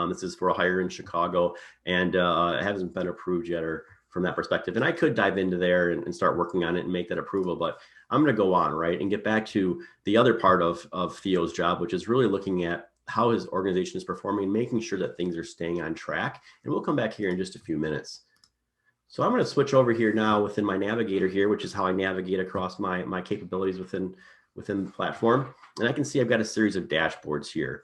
This is for a hire in Chicago, and it hasn't been approved yet, or from that perspective. And I could dive into there and start working on it and make that approval, but I'm going to go on, right, and get back to the other part of Theo's job, which is really looking at how his organization is performing, making sure that things are staying on track. And we'll come back here in just a few minutes. So I'm going to switch over here now within my navigator here, which is how I navigate across my capabilities within the platform. And I can see I've got a series of dashboards here.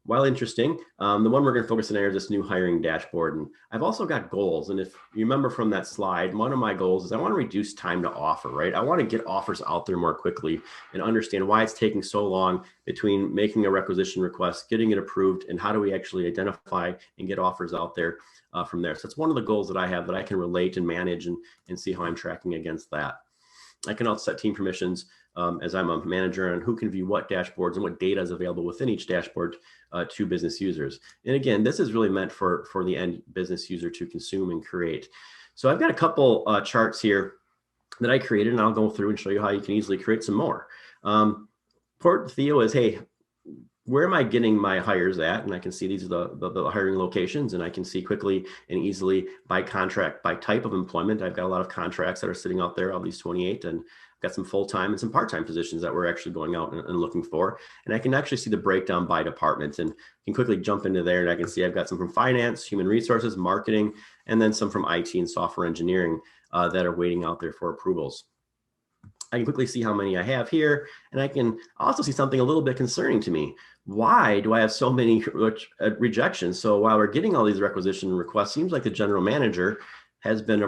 While interesting, the one we're going to focus on there is this new hiring dashboard. And I've also got goals. And if you remember from that slide, one of my goals is I want to reduce time to offer, right? I want to get offers out there more quickly and understand why it's taking so long between making a requisition request, getting it approved, and how do we actually identify and get offers out there from there. So it's one of the goals that I have that I can relate and manage and see how I'm tracking against that. I can also set team permissions as I'm a manager on who can view what dashboards and what data is available within each dashboard to business users. And again, this is really meant for the end business user to consume and create. So I've got a couple charts here that I created, and I'll go through and show you how you can easily create some more. Port Theo is, hey, where am I getting my hires at? And I can see these are the hiring locations, and I can see quickly and easily by contract, by type of employment. I've got a lot of contracts that are sitting out there, all these 28, and I've got some full-time and some part-time positions that we're actually going out and looking for. And I can actually see the breakdown by departments, and can quickly jump into there, and I can see I've got some from finance, human resources, marketing, and then some from IT and software engineering that are waiting out there for approvals. I can quickly see how many I have here, and I can also see something a little bit concerning to me. why do I have so many rejections? So while we're getting all these requisition requests, seems like the general manager has been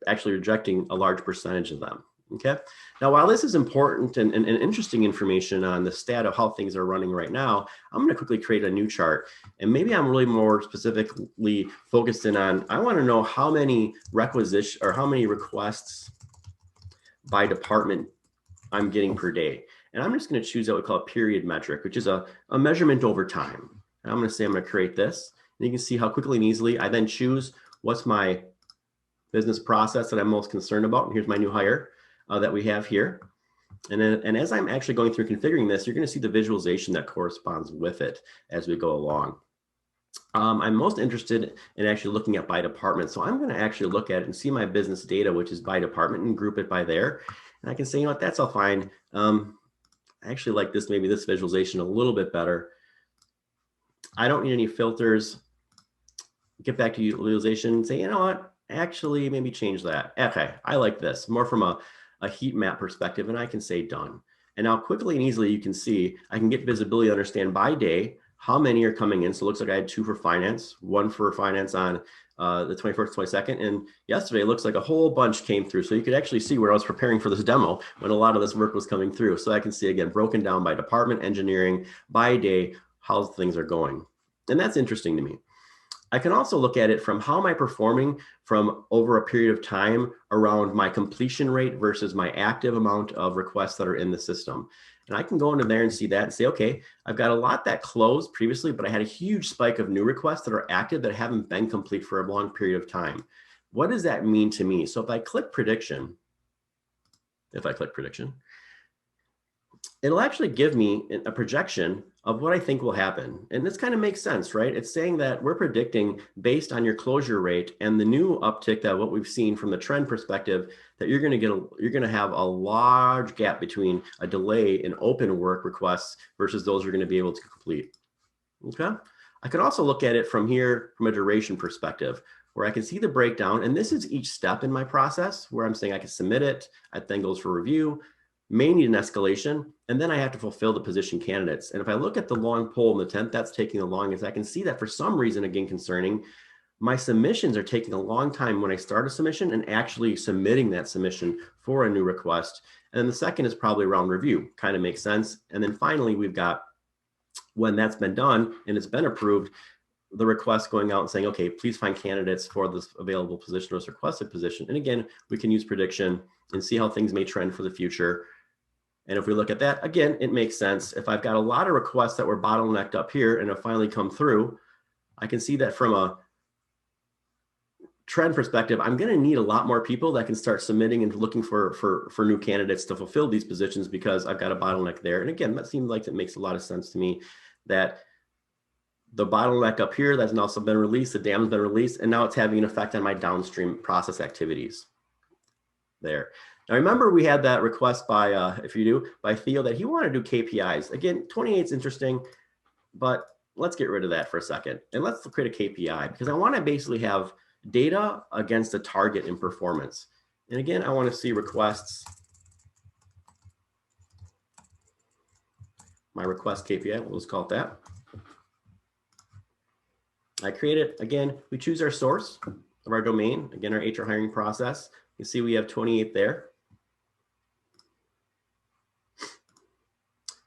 actually rejecting a large percentage of them. Okay. Now, while this is important and interesting information on the stat of how things are running right now, I'm going to quickly create a new chart. And maybe I'm really more specifically focused in on, I want to know how many requisitions or how many requests by department I'm getting per day. And I'm just going to choose what we call a period metric, which is a measurement over time. And I'm going to say I'm going to create this. And you can see how quickly and easily I then choose what's my business process that I'm most concerned about. And here's my new hire that we have here. And as I'm actually going through configuring this, you're going to see the visualization that corresponds with it as we go along. I'm most interested in actually looking at by department. So I'm going to actually look at it and see my business data, which is by department, and group it by there. And I can say, you know what, that's all fine. I actually like this, maybe this visualization a little bit better. I don't need any filters. Get back to utilization and say, you know what, actually maybe change that. Okay, I like this more from a heat map perspective, and I can say done. And now quickly and easily you can see I can get visibility, understand by day how many are coming in. So it looks like I had 2 for finance, 1 for finance on the 21st, 22nd. And yesterday it looks like a whole bunch came through. So you could actually see where I was preparing for this demo when a lot of this work was coming through. So I can see again, broken down by department, engineering, by day, how things are going. And that's interesting to me. I can also look at it from how am I performing from over a period of time around my completion rate versus my active amount of requests that are in the system. And I can go into there and see that and say, okay, I've got a lot that closed previously, but I had a huge spike of new requests that are active that haven't been complete for a long period of time. What does that mean to me? So if I click prediction, it'll actually give me a projection of what I think will happen. And this kind of makes sense, right? It's saying that we're predicting based on your closure rate and the new uptick that what we've seen from the trend perspective, that you're going to have a large gap between a delay in open work requests versus those you're going to be able to complete. Okay. I could also look at it from here from a duration perspective, where I can see the breakdown. And this is each step in my process where I'm saying I can submit it. It then goes for review. May need an escalation, and then I have to fulfill the position candidates. And if I look at the long pole in the 10th, that's taking the longest. I can see that for some reason, again, concerning, my submissions are taking a long time when I start a submission and actually submitting that submission for a new request. And then the second is probably around review, kind of makes sense. And then finally, we've got when that's been done and it's been approved, the request going out and saying, okay, please find candidates for this available position or this requested position. And again, we can use prediction and see how things may trend for the future. And if we look at that, again, it makes sense. If I've got a lot of requests that were bottlenecked up here and have finally come through, I can see that from a trend perspective, I'm going to need a lot more people that can start submitting and looking for new candidates to fulfill these positions because I've got a bottleneck there. And again, that seems like it makes a lot of sense to me that the bottleneck up here that's also been released, the dam's been released, and now it's having an effect on my downstream process activities there. Now, remember we had that request by, by Theo that he wanted to do KPIs. Again, 28 is interesting, but let's get rid of that for a second. And let's create a KPI because I want to basically have data against a target in performance. And again, I want to see requests. My request KPI, we'll just call it that. I create it. Again, we choose our source of our domain. Again, our HR hiring process. You see we have 28 there.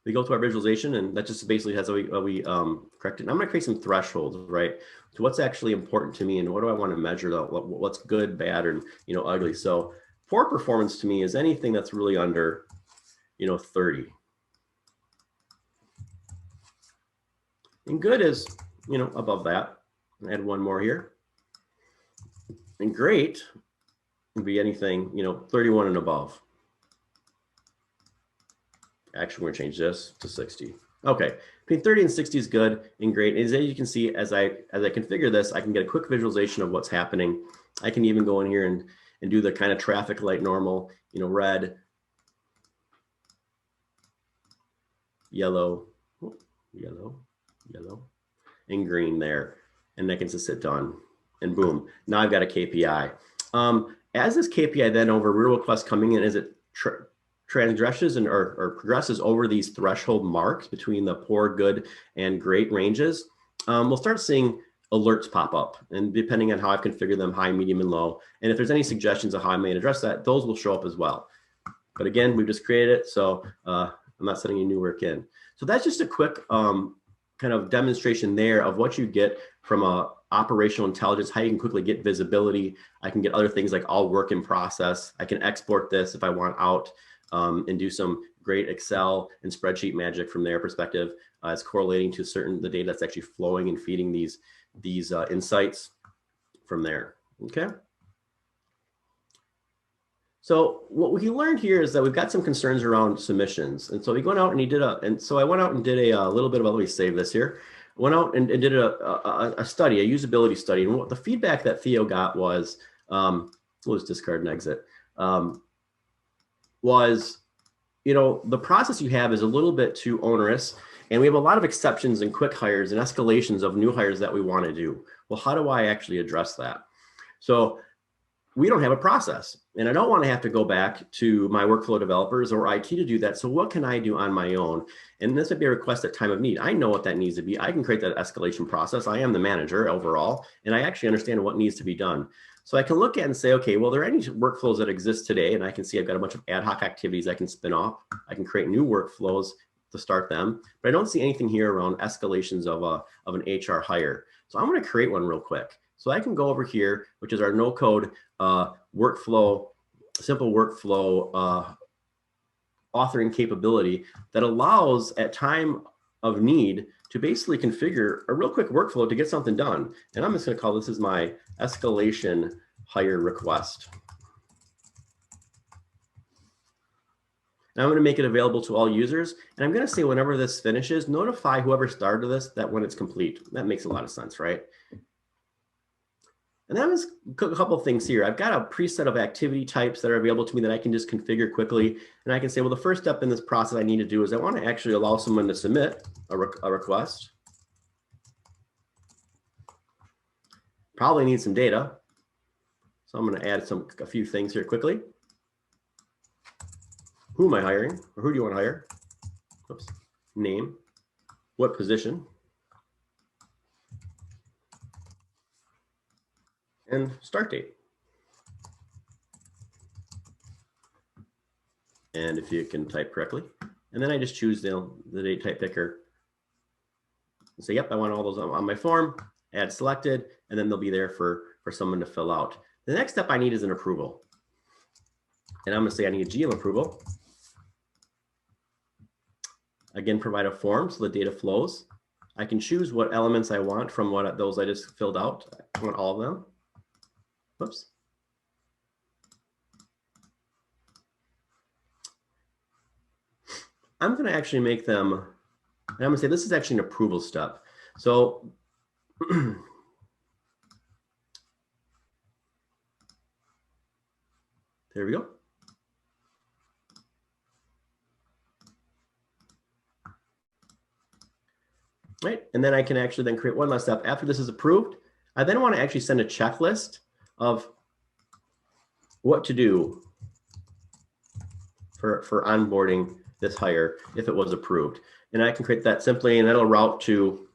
We go to our visualization, and that just basically has how we correct it. And I'm going to create some thresholds, right? So what's actually important to me, and what do I want to measure? What's good, bad, or ugly? So poor performance to me is anything that's really under 30. And good is above that. Add one more here. And great would be anything 31 and above. Actually, we're going to change this to 60. Okay, between 30 and 60 is good and great. And as you can see, as I configure this, I can get a quick visualization of what's happening. I can even go in here and do the kind of traffic light normal, red, yellow, and green there. And I can just hit done, and boom, now I've got a KPI. As this KPI then over real requests coming in, as it transgresses or progresses over these threshold marks between the poor, good, and great ranges, we'll start seeing alerts pop up. And depending on how I've configured them, high, medium, and low. And if there's any suggestions of how I may address that, those will show up as well. But again, we've just created it, so I'm not setting any new work in. So that's just a quick kind of demonstration there of what you get from a operational intelligence, how you can quickly get visibility. I can get other things like all work in process. I can export this if I want out and do some great Excel and spreadsheet magic from their perspective. It's correlating to the data that's actually flowing and feeding these insights from there. Okay. So what we learned here is that we've got some concerns around submissions. And so we went out and so I went out and did a little bit of, let me save this here. Went out and did a study, a usability study. And what the feedback that Theo got was, we'll just discard and exit, was, you know, the process you have is a little bit too onerous. And we have a lot of exceptions and quick hires and escalations of new hires that we want to do. Well, how do I actually address that? So we don't have a process, and I don't want to have to go back to my workflow developers or IT to do that. So what can I do on my own? And this would be a request at time of need. I know what that needs to be. I can create that escalation process. I am the manager overall, and I actually understand what needs to be done. So I can look at and say, okay, well, there are any workflows that exist today, and I can see I've got a bunch of ad hoc activities I can spin off. I can create new workflows to start them, but I don't see anything here around escalations of an HR hire. So I'm going to create one real quick. So I can go over here, which is our no-code workflow, simple workflow authoring capability that allows at time of need to basically configure a real quick workflow to get something done. And I'm just going to call this as my escalation hire request. And I'm going to make it available to all users. And I'm going to say whenever this finishes, notify whoever started this that when it's complete. That makes a lot of sense, right? And that was a couple of things here. I've got a preset of activity types that are available to me that I can just configure quickly. And I can say, well, the first step in this process I need to do is I want to actually allow someone to submit a request. Probably need some data. So I'm going to add a few things here quickly. Who am I hiring? Or who do you want to hire? Oops. Name. What position? And start date. And if you can type correctly. And then I just choose the date type picker and say, yep, I want all those on my form, add selected, and then they'll be there for someone to fill out. The next step I need is an approval. And I'm going to say I need a GM approval. Again, provide a form so the data flows. I can choose what elements I want from those I just filled out. I want all of them. Whoops. I'm going to actually make them, and I'm going to say this is actually an approval step. So there we go. Right, and then I can actually then create one last step. After this is approved, I then want to actually send a checklist of what to do for onboarding this hire if it was approved. And I can create that simply, and that'll route to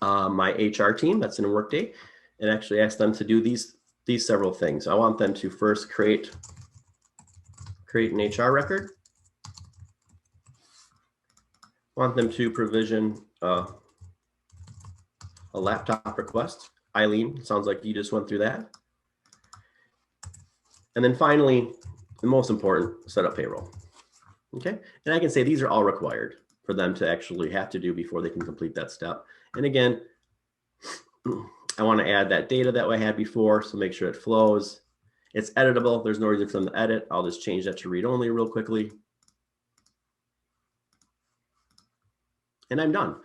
my HR team that's in Workday, and actually ask them to do these several things. I want them to first create an HR record. I want them to provision a laptop request. Eileen, sounds like you just went through that. And then finally, the most important, set up payroll. Okay, and I can say these are all required for them to actually have to do before they can complete that step. And again, I want to add that data that I had before, so make sure it flows. It's editable. There's no reason for them to edit. I'll just change that to read only real quickly. And I'm done.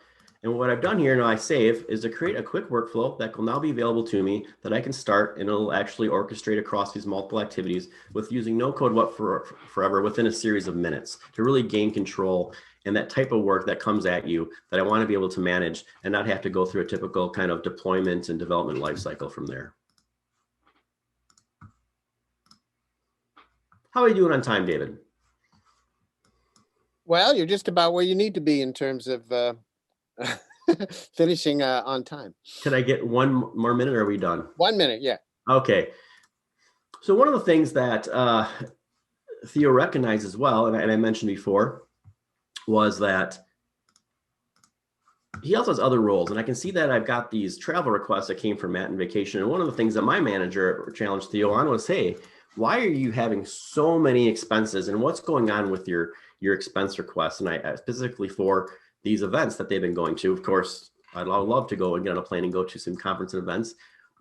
And what I've done here now I save is to create a quick workflow that will now be available to me that I can start, and it'll actually orchestrate across these multiple activities with using no code whatsoever within a series of minutes to really gain control and that type of work that comes at you that I want to be able to manage and not have to go through a typical kind of deployment and development lifecycle from there. How are you doing on time, David? Well, you're just about where you need to be in terms of finishing on time. Could I get one more minute, or are we done? 1 minute, yeah. Okay. So one of the things that Theo recognized as well, and I mentioned before, was that he also has other roles. And I can see that I've got these travel requests that came from Matt in vacation. And one of the things that my manager challenged Theo on was, hey, why are you having so many expenses, and what's going on with your expense requests? And I specifically for these events that they've been going to. Of course, I'd love to go and get on a plane and go to some conference and events,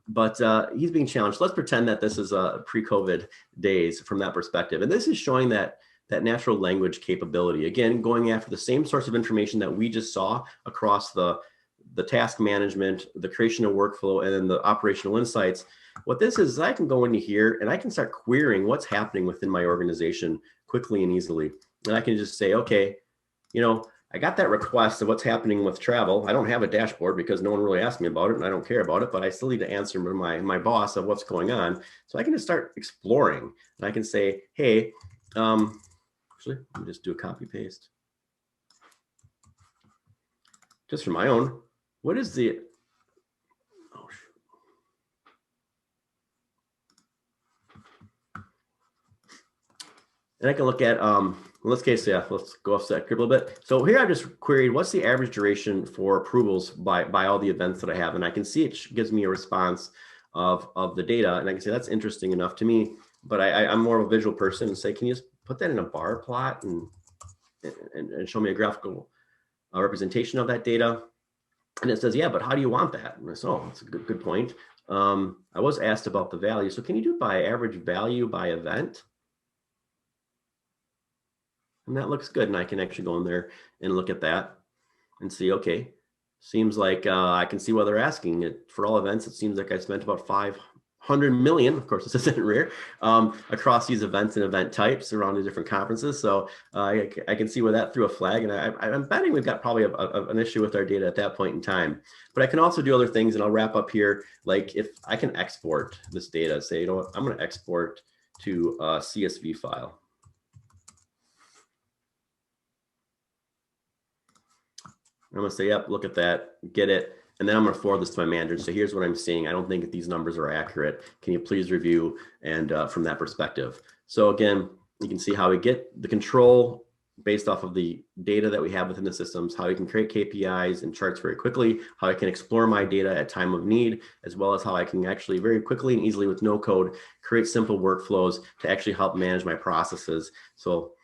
but he's being challenged. Let's pretend that this is pre-COVID days from that perspective. And this is showing that natural language capability, again, going after the same source of information that we just saw across the task management, the creation of workflow, and then the operational insights. What this is I can go into here and I can start querying what's happening within my organization quickly and easily. And I can just say, okay, I got that request of what's happening with travel. I don't have a dashboard because no one really asked me about it and I don't care about it, but I still need to answer my boss of what's going on. So I can just start exploring, and I can say, hey, actually, let me just do a copy paste. Just for my own, what is the, oh, shoot. And I can look at, in this case, yeah, let's go off that group a little bit. So here I just queried, what's the average duration for approvals by all the events that I have? And I can see it gives me a response of the data. And I can say, that's interesting enough to me, but I'm more of a visual person, and say, can you just put that in a bar plot and show me a graphical representation of that data? And it says, yeah, but how do you want that? And I said, oh, that's a good point. I was asked about the value. So can you do by average value by event? And that looks good. And I can actually go in there and look at that and see, okay, seems like I can see what they're asking. For all events, it seems like I spent about 500 million, of course, this isn't rare, across these events and event types around the different conferences. So I can see where that threw a flag. And I'm betting we've got probably an issue with our data at that point in time. But I can also do other things, and I'll wrap up here. Like if I can export this data, say, you know what, I'm going to export to a CSV file. I'm going to say, yep, look at that, get it. And then I'm going to forward this to my manager and say, here's what I'm seeing. I don't think that these numbers are accurate. Can you please review? And from that perspective. So again, you can see how we get the control based off of the data that we have within the systems, how we can create KPIs and charts very quickly, how I can explore my data at time of need, as well as how I can actually very quickly and easily with no code, create simple workflows to actually help manage my processes. So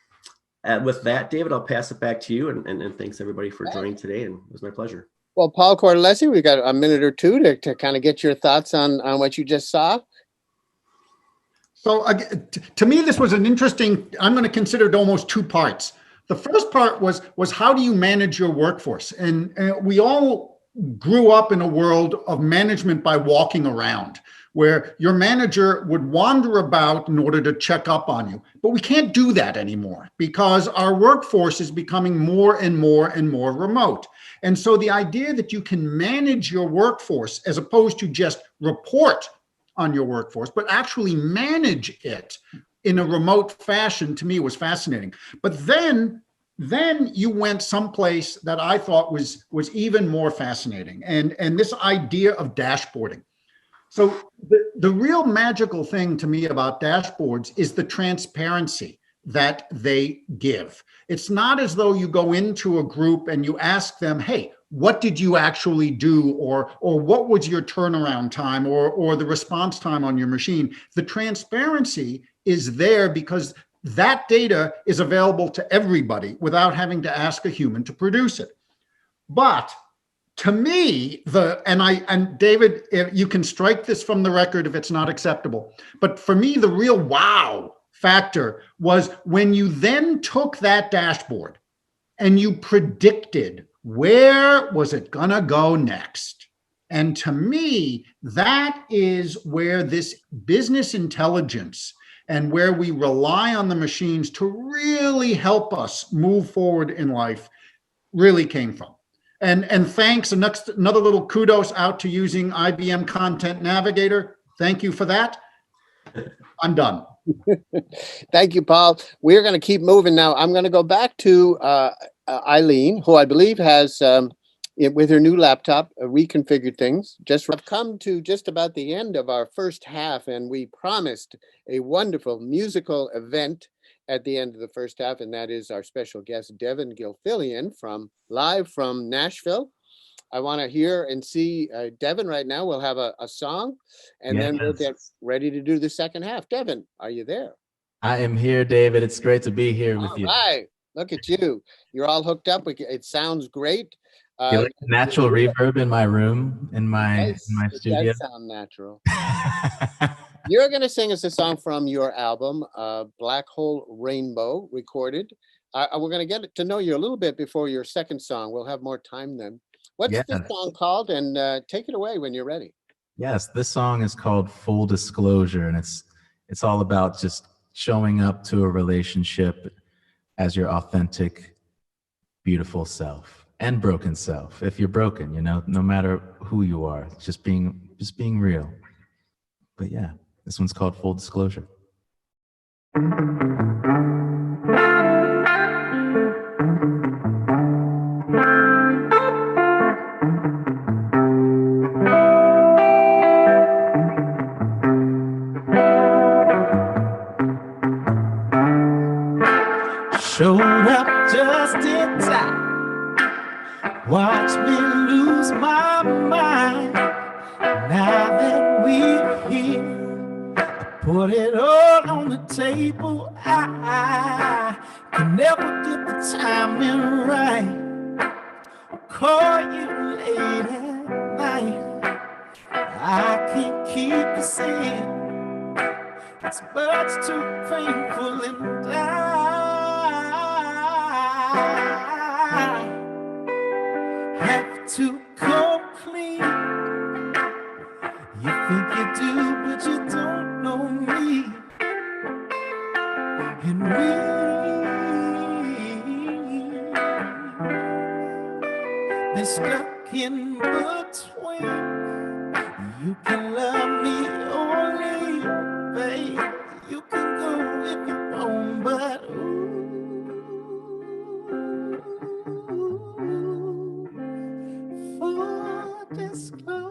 with that, David, I'll pass it back to you, and thanks everybody for joining today, and it was my pleasure. Well, Paul Cortellesi, we've got a minute or two to kind of get your thoughts on what you just saw. So to me, this was an interesting, I'm going to consider it almost two parts. The first part was how do you manage your workforce? And we all grew up in a world of management by walking around, where your manager would wander about in order to check up on you. But we can't do that anymore because our workforce is becoming more and more and more remote. And so the idea that you can manage your workforce as opposed to just report on your workforce, but actually manage it in a remote fashion, to me was fascinating. But then you went someplace that I thought was even more fascinating, and this idea of dashboarding. So the real magical thing to me about dashboards is the transparency that they give. It's not as though you go into a group and you ask them, hey, what did you actually do? Or what was your turnaround time or the response time on your machine? The transparency is there because that data is available to everybody without having to ask a human to produce it. But to me, and David, you can strike this from the record if it's not acceptable. But for me, the real wow factor was when you then took that dashboard and you predicted where was it gonna go next. And to me, that is where this business intelligence and where we rely on the machines to really help us move forward in life really came from. And thanks, and another little kudos out to using IBM Content Navigator. Thank you for that. I'm done. Thank you, Paul. We're going to keep moving now. I'm going to go back to Eileen, who I believe has, with her new laptop, reconfigured things. I've come to just about the end of our first half, and we promised a wonderful musical event at the end of the first half, and that is our special guest, Devin Gilfillian, live from Nashville. I want to hear and see Devin right now. We'll have a song, and then we'll get ready to do the second half. Devin, are you there? I am here, David. It's great to be here with you. All right. Look at you. You're all hooked up. It sounds great. You like the natural reverb in my room, in my studio? It does sound natural. You're going to sing us a song from your album, Black Hole Rainbow, recorded. We're going to get to know you a little bit before your second song. We'll have more time then. What's this song called? And take it away when you're ready. Yes, this song is called Full Disclosure, and it's all about just showing up to a relationship as your authentic, beautiful self and broken self. If you're broken, you know, no matter who you are, just being real. But yeah, this one's called Full Disclosure. Showed up just in time. Watch me lose my mind. Now that we're here, I put it all on the table. I can never get the timing right. I'll call you late at night. I can't keep the sin. It's much too painful and I have to come clean. You think you do, but you don't know me. And we're stuck in between. You can love me or leave, babe. You can go if you want, but for disclosure,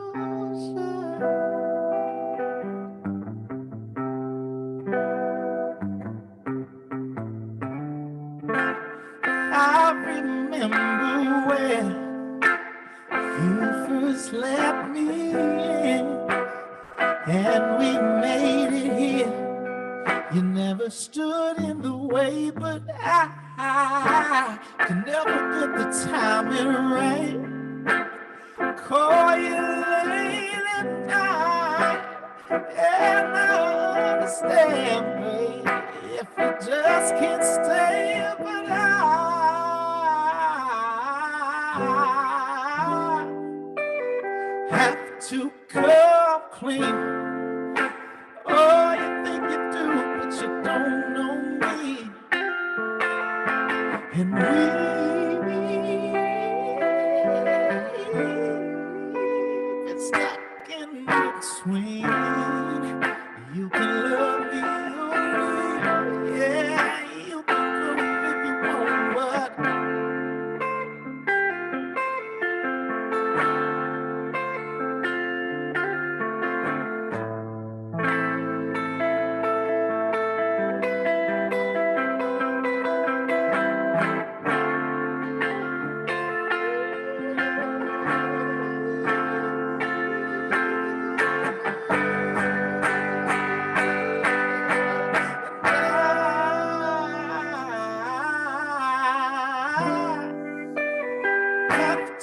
I remember when you first let me in, and we made it here. You never stood in the way, but I can never get the timing right. Call you late at night, and I understand, babe, if you just can't stay, but I have to come clean. Oh, you think you do, but you don't know me. And we've been stuck in between. You can love me or leave. Yeah, you can go if you want, but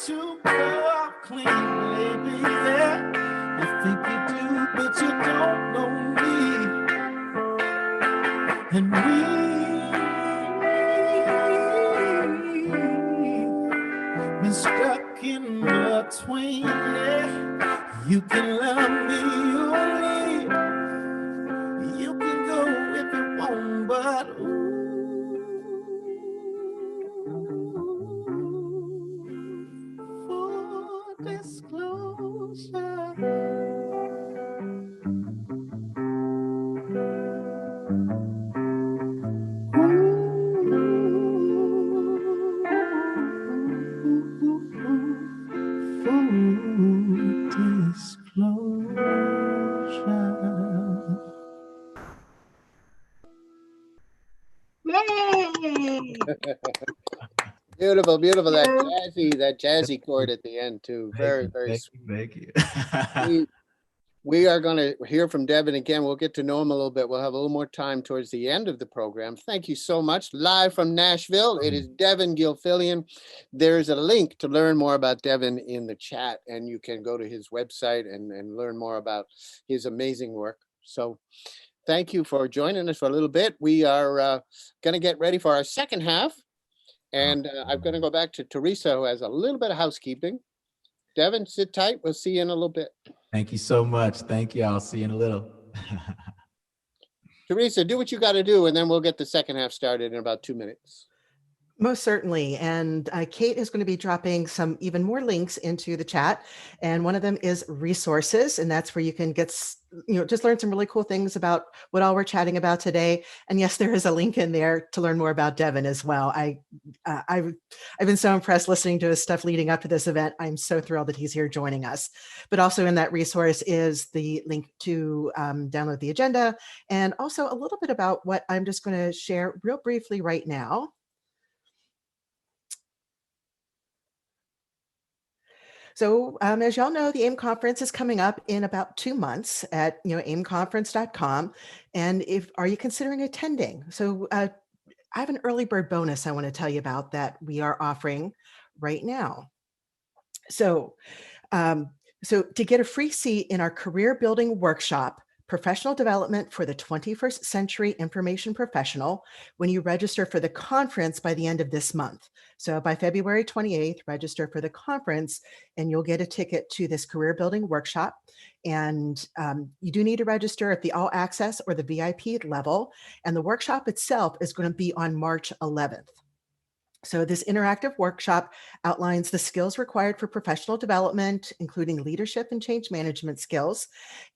to go clean, baby, yeah. You think you do, but you don't know me. And we've been stuck in between, yeah. You can love me or leave. You can go if you want, but disclosure. Yay! Beautiful, beautiful. That jazzy chord at the end too. Very, very sweet. Thank you. We are going to hear from Devin again. We'll get to know him a little bit. We'll have a little more time towards the end of the program. Thank you so much. Live from Nashville, it is Devin Gilfillian. There's a link to learn more about Devin in the chat, and you can go to his website and learn more about his amazing work. So thank you for joining us for a little bit. We are going to get ready for our second half. And I'm going to go back to Teresa, who has a little bit of housekeeping. Devin, sit tight. We'll see you in a little bit. Thank you so much. Thank you. I'll see you in a little. Teresa, do what you got to do, and then we'll get the second half started in about 2 minutes. Most certainly. And Kate is going to be dropping some even more links into the chat. And one of them is resources. And that's where you can get, just learn some really cool things about what all we're chatting about today. And yes, there is a link in there to learn more about Devin as well. I've been so impressed listening to his stuff leading up to this event. I'm so thrilled that he's here joining us. But also in that resource is the link to download the agenda, and also a little bit about what I'm just going to share real briefly right now. So as y'all know, the AIIM conference is coming up in about 2 months at aimconference.com. And are you considering attending? So I have an early bird bonus I want to tell you about that we are offering right now. So to get a free seat in our career building workshop, Professional Development for the 21st Century Information Professional, when you register for the conference by the end of this month. So by February 28th, register for the conference and you'll get a ticket to this career building workshop. And you do need to register at the all access or the VIP level. And the workshop itself is going to be on March 11th. So this interactive workshop outlines the skills required for professional development, including leadership and change management skills,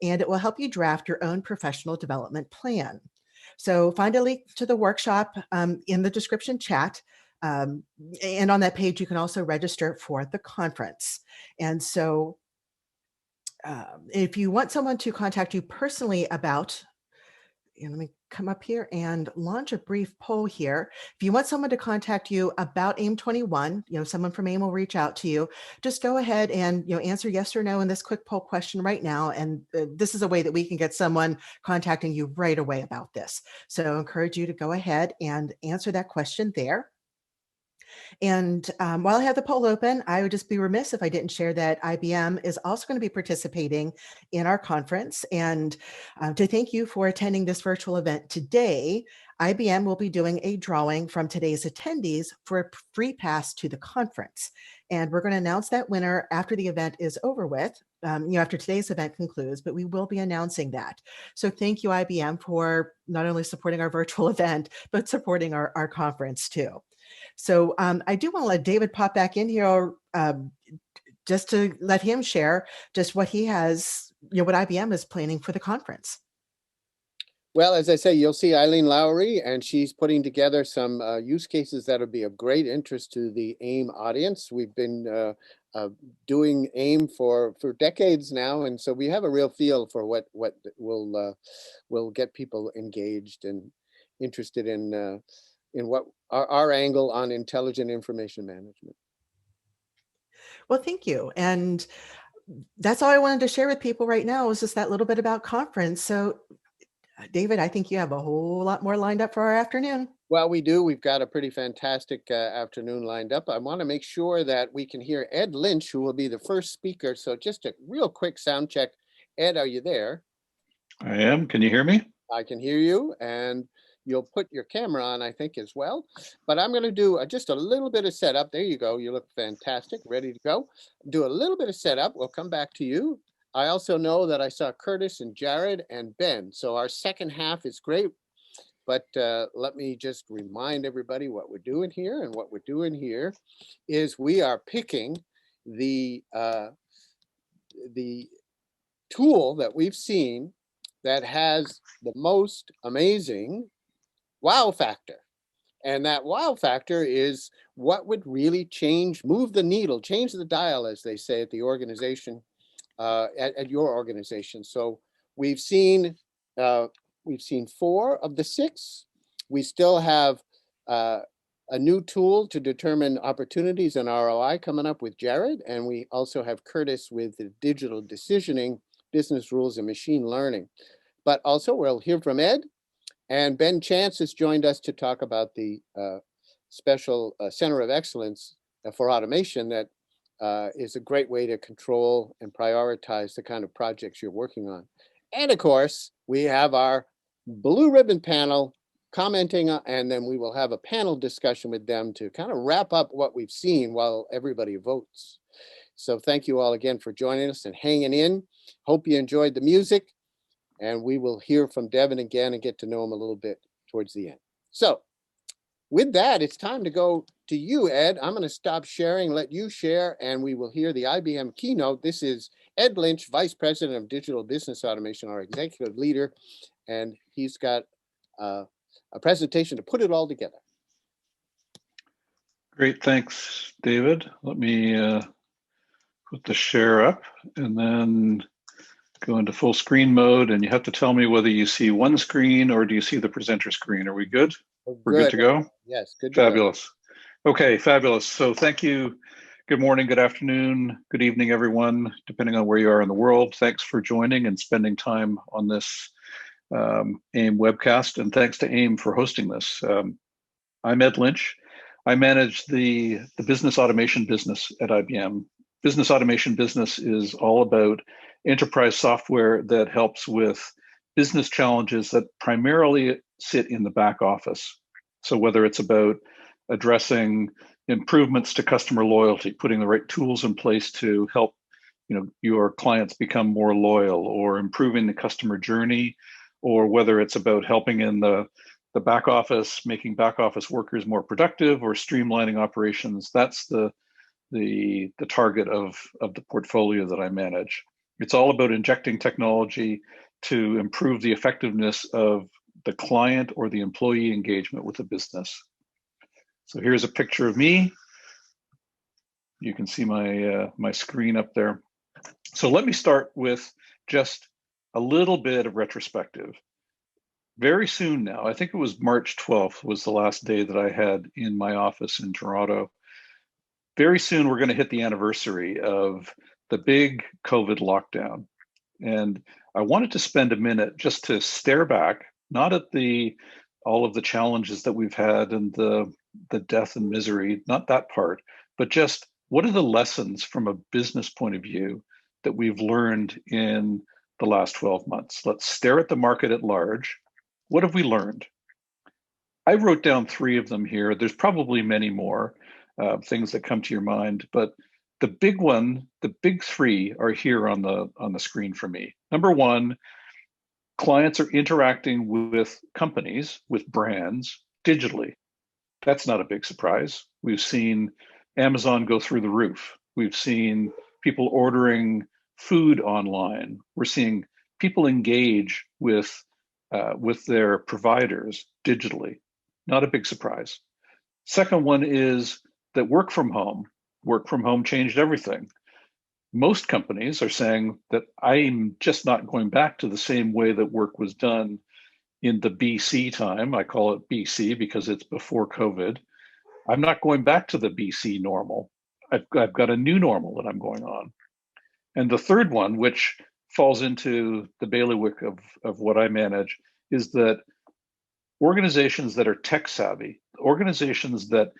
and it will help you draft your own professional development plan. So find a link to the workshop in the description chat. And on that page, you can also register for the conference. And so if you want someone to contact you personally about, let me come up here and launch a brief poll here. If you want someone to contact you about AIM 21, someone from AIM will reach out to you. Just go ahead and answer yes or no in this quick poll question right now. And this is a way that we can get someone contacting you right away about this. So I encourage you to go ahead and answer that question there. And while I have the poll open, I would just be remiss if I didn't share that IBM is also going to be participating in our conference. And to thank you for attending this virtual event today, IBM will be doing a drawing from today's attendees for a free pass to the conference. And we're going to announce that winner after the event is over with, after today's event concludes, but we will be announcing that. So thank you, IBM, for not only supporting our virtual event, but supporting our conference too. So I do want to let David pop back in here just to let him share just what he has, what IBM is planning for the conference. Well, as I say, you'll see Eileen Lowry, and she's putting together some use cases that will be of great interest to the AIM audience. We've been doing AIM for decades now, and so we have a real feel for what will get people engaged and interested in what our angle on intelligent information management. Well, thank you. And that's all I wanted to share with people right now is just that little bit about conference. So David, I think you have a whole lot more lined up for our afternoon. Well, we do. We've got a pretty fantastic afternoon lined up. I want to make sure that we can hear Ed Lynch, who will be the first speaker. So just a real quick sound check. Ed, are you there? I am. Can you hear me? I can hear you. And you'll put your camera on, I think, as well. But I'm going to do just a little bit of setup. There you go. You look fantastic. Ready to go. Do a little bit of setup. We'll come back to you. I also know that I saw Curtis and Jared and Ben. So our second half is great. But let me just remind everybody what we're doing here. And what we're doing here is we are picking the tool that we've seen that has the most amazing wow factor. And that wow factor is what would really change, move the needle, change the dial, as they say at the organization, at your organization. So we've seen 4 of the 6. We still have a new tool to determine opportunities and ROI coming up with Jared. And we also have Curtis with the digital decisioning, business rules, and machine learning. But also we'll hear from Ed. And Ben Chance has joined us to talk about the special Center of Excellence for Automation that is a great way to control and prioritize the kind of projects you're working on. And of course, we have our blue ribbon panel commenting, and then we will have a panel discussion with them to kind of wrap up what we've seen while everybody votes. So thank you all again for joining us and hanging in. Hope you enjoyed the music. And we will hear from Devin again and get to know him a little bit towards the end. So with that, it's time to go to you, Ed. I'm going to stop sharing, let you share, and we will hear the IBM keynote. This is Ed Lynch, Vice President of Digital Business Automation, our executive leader, and he's got a presentation to put it all together. Great, thanks, David. Let me put the share up and then go into full screen mode, and you have to tell me whether you see one screen or do you see the presenter screen. Are we good? We're good to go? Yes, good. Fabulous. Okay, fabulous. So thank you. Good morning, good afternoon, good evening, everyone, depending on where you are in the world. Thanks for joining and spending time on this AIIM webcast, and thanks to AIIM for hosting this. I'm Ed Lynch. I manage the business automation business at IBM. Business automation business is all about enterprise software that helps with business challenges that primarily sit in the back office. So whether it's about addressing improvements to customer loyalty, putting the right tools in place to help your clients become more loyal, or improving the customer journey, or whether it's about helping in the back office, making back office workers more productive, or streamlining operations, that's the target of the portfolio that I manage. It's all about injecting technology to improve the effectiveness of the client or the employee engagement with the business. So here's a picture of me. You can see my screen up there. So let me start with just a little bit of retrospective. Very soon now, I think it was March 12th was the last day that I had in my office in Toronto. Very soon, we're going to hit the anniversary of the big COVID lockdown. And I wanted to spend a minute just to stare back, not at all of the challenges that we've had and the death and misery, not that part, but just what are the lessons from a business point of view that we've learned in the last 12 months? Let's stare at the market at large. What have we learned? I wrote down 3 of them here. There's probably many more things that come to your mind, but the big one, the big 3 are here on the screen for me. Number 1, clients are interacting with companies, with brands, digitally. That's not a big surprise. We've seen Amazon go through the roof. We've seen people ordering food online. We're seeing people engage with their providers digitally. Not a big surprise. Second one is that work from home changed everything. Most companies are saying that I'm just not going back to the same way that work was done in the BC time. I call it BC because it's before COVID. I'm not going back to the BC normal. I've got a new normal that I'm going on. And the third one, which falls into the bailiwick of what I manage, is that organizations that are tech savvy, organizations that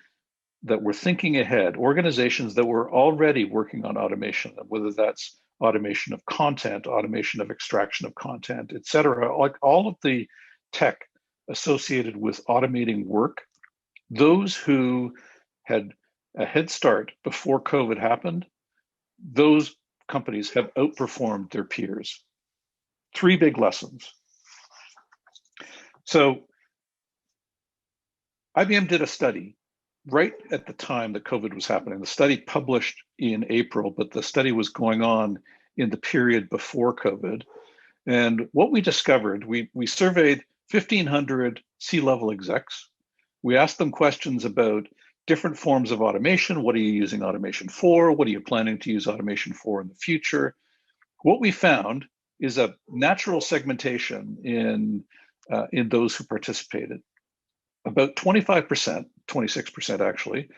were thinking ahead, organizations that were already working on automation, whether that's automation of content, automation of extraction of content, et cetera, like all of the tech associated with automating work, those who had a head start before COVID happened, those companies have outperformed their peers. 3 big lessons. So IBM did a study right at the time that COVID was happening. The study published in April, but the study was going on in the period before COVID. And what we discovered, we surveyed 1,500 C-level execs. We asked them questions about different forms of automation. What are you using automation for? What are you planning to use automation for in the future? What we found is a natural segmentation in those who participated. About 25%, 26% actually,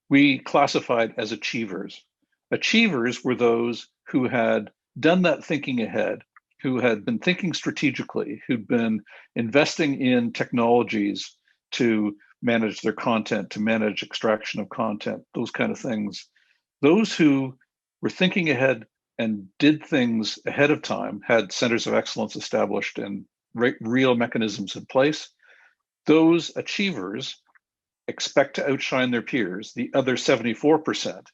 we classified as achievers. Achievers were those who had done that thinking ahead, who had been thinking strategically, who'd been investing in technologies to manage their content, to manage extraction of content, those kind of things. Those who were thinking ahead and did things ahead of time, had centers of excellence established and real mechanisms in place. Those achievers expect to outshine their peers, the other 74%,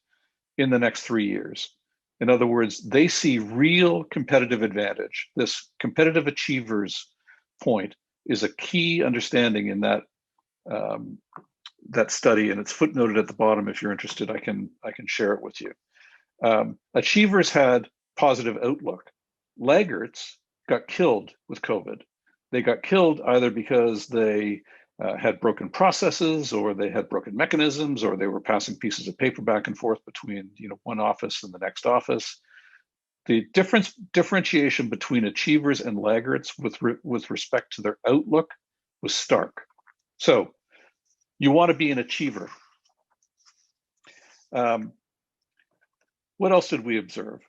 in the next 3 years. In other words, they see real competitive advantage. This competitive achievers point is a key understanding in that that study, and it's footnoted at the bottom. If you're interested, I can share it with you. Achievers had positive outlook. Laggards got killed with COVID. They got killed either because they had broken processes, or they had broken mechanisms, or they were passing pieces of paper back and forth between one office and the next office. The differentiation between achievers and laggards with respect to their outlook was stark. So you want to be an achiever. What else did we observe?